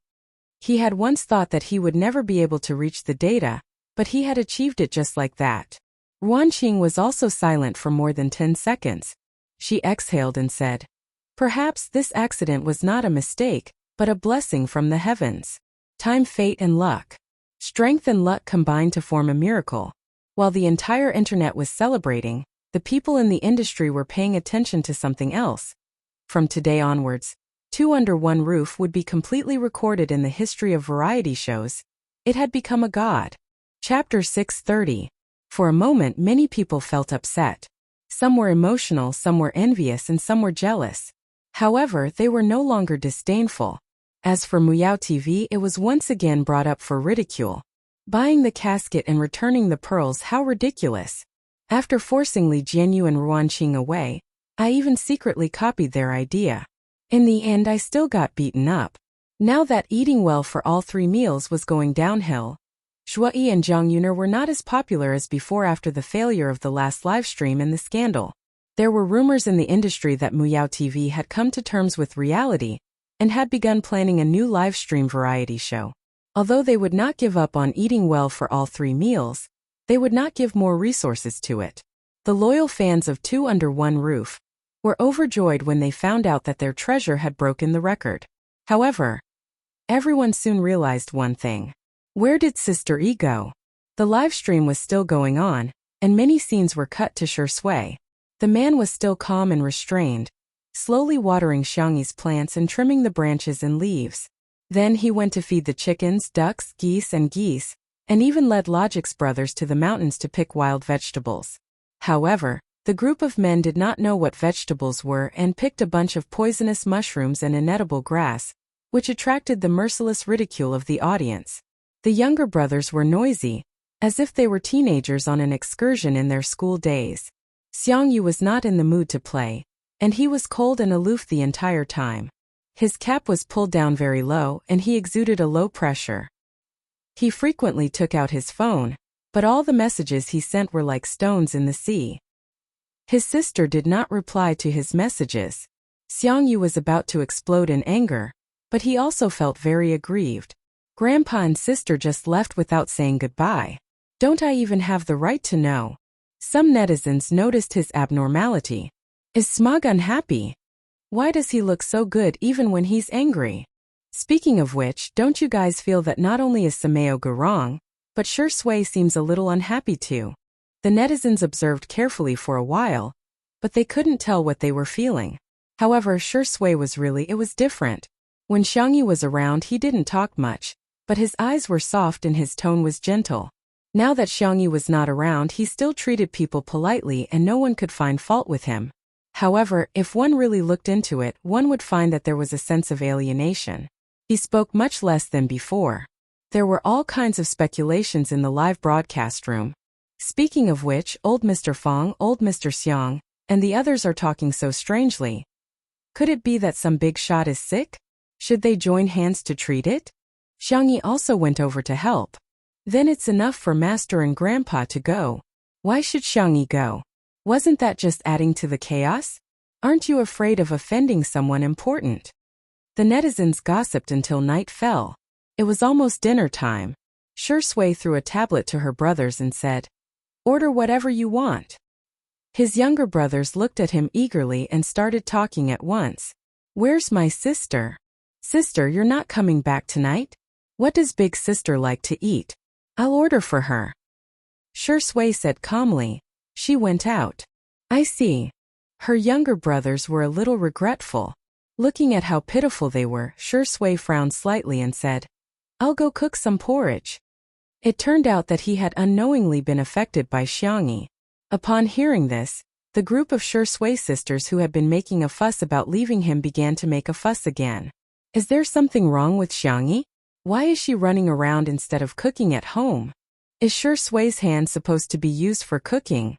He had once thought that he would never be able to reach the data, but he had achieved it just like that. Ruan Qing was also silent for more than 10 seconds. She exhaled and said, perhaps this accident was not a mistake, but a blessing from the heavens. Time, fate, and luck. Strength and luck combined to form a miracle. While the entire internet was celebrating, the people in the industry were paying attention to something else. From today onwards, 2 Under One Roof would be completely recorded in the history of variety shows. It had become a god. Chapter 630. For a moment, many people felt upset. Some were emotional, some were envious, and some were jealous. However, they were no longer disdainful. As for Muyao TV, it was once again brought up for ridicule. Buying the casket and returning the pearls, how ridiculous. After forcing Lee Jinyu and Ruan Qing away, I even secretly copied their idea. In the end, I still got beaten up. Now that eating well for all 3 meals was going downhill, Shuai and Zhang Yuner were not as popular as before after the failure of the last livestream and the scandal. There were rumors in the industry that Muyao TV had come to terms with reality and had begun planning a new livestream variety show. Although they would not give up on eating well for all 3 meals, they would not give more resources to it. The loyal fans of 2 Under One Roof were overjoyed when they found out that their treasure had broken the record. However, everyone soon realized one thing. Where did Sister E go? The live stream was still going on, and many scenes were cut to Sure Sui. The man was still calm and restrained, slowly watering Xiangyi's plants and trimming the branches and leaves. Then he went to feed the chickens, ducks, geese, and even led Logic's brothers to the mountains to pick wild vegetables. However, the group of men did not know what vegetables were and picked a bunch of poisonous mushrooms and inedible grass, which attracted the merciless ridicule of the audience. The younger brothers were noisy, as if they were teenagers on an excursion in their school days. Xiangyu was not in the mood to play, and he was cold and aloof the entire time. His cap was pulled down very low and he exuded a low pressure. He frequently took out his phone, but all the messages he sent were like stones in the sea. His sister did not reply to his messages. Xiangyu was about to explode in anger, but he also felt very aggrieved. Grandpa and sister just left without saying goodbye. Don't I even have the right to know? Some netizens noticed his abnormality. Is Smog unhappy? Why does he look so good even when he's angry? Speaking of which, don't you guys feel that not only is Sameo Gurong, but Sure Sui seems a little unhappy too. The netizens observed carefully for a while, but they couldn't tell what they were feeling. However, Sure Sui it was different. When Xiangyi was around, he didn't talk much, but his eyes were soft and his tone was gentle. Now that Xiangyi was not around, he still treated people politely and no one could find fault with him. However, if one really looked into it, one would find that there was a sense of alienation. He spoke much less than before. There were all kinds of speculations in the live broadcast room. Speaking of which, old Mr. Fong, old Mr. Xiang, and the others are talking so strangely. Could it be that some big shot is sick? Should they join hands to treat it? Xiangyi also went over to help. Then it's enough for Master and Grandpa to go. Why should Xiangyi go? Wasn't that just adding to the chaos? Aren't you afraid of offending someone important? The netizens gossiped until night fell. It was almost dinner time. Sure Sui threw a tablet to her brothers and said, "Order whatever you want." His younger brothers looked at him eagerly and started talking at once. "Where's my sister? Sister, you're not coming back tonight? What does big sister like to eat? I'll order for her." Sure Sui said calmly. She went out. "I see." Her younger brothers were a little regretful. Looking at how pitiful they were, Sure Sui frowned slightly and said, "I'll go cook some porridge." It turned out that he had unknowingly been affected by Xiangyi. Upon hearing this, the group of Sure Sui sisters who had been making a fuss about leaving him began to make a fuss again. Is there something wrong with Xiangyi? Why is she running around instead of cooking at home? Is Sure Sui's hand supposed to be used for cooking?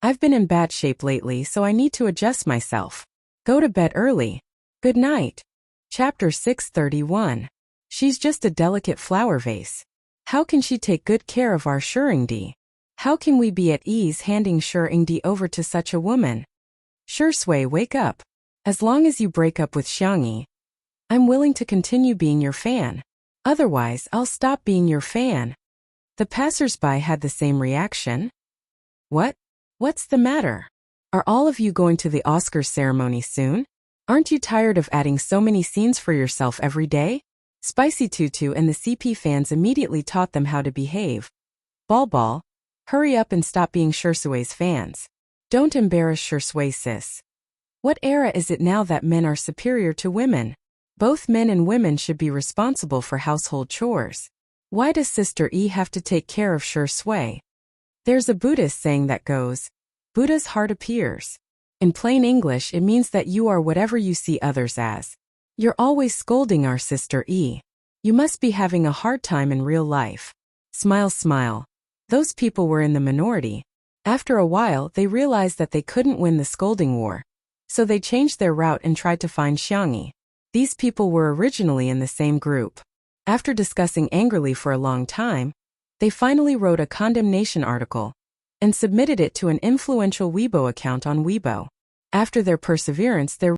I've been in bad shape lately, so I need to adjust myself. Go to bed early. Good night. Chapter 631. She's just a delicate flower vase. How can she take good care of our Shuringdi? How can we be at ease handing Shuringdi over to such a woman? Sure Sui, wake up. As long as you break up with Xiangyi, I'm willing to continue being your fan. Otherwise, I'll stop being your fan. The passers-by had the same reaction. What? What's the matter? Are all of you going to the Oscars ceremony soon? Aren't you tired of adding so many scenes for yourself every day? Spicy Tutu and the CP fans immediately taught them how to behave. Ball, hurry up and stop being Sure Sui's fans. Don't embarrass Sure Sui, sis. What era is it now that men are superior to women? Both men and women should be responsible for household chores. Why does Sister E have to take care of Sure Sui? There's a Buddhist saying that goes, Buddha's heart appears. In plain English, it means that you are whatever you see others as. You're always scolding our Sister E. You must be having a hard time in real life. Smile, smile. Those people were in the minority. After a while, they realized that they couldn't win the scolding war. So they changed their route and tried to find Xiangyi. These people were originally in the same group. After discussing angrily for a long time, they finally wrote a condemnation article and submitted it to an influential Weibo account on Weibo. After their perseverance, their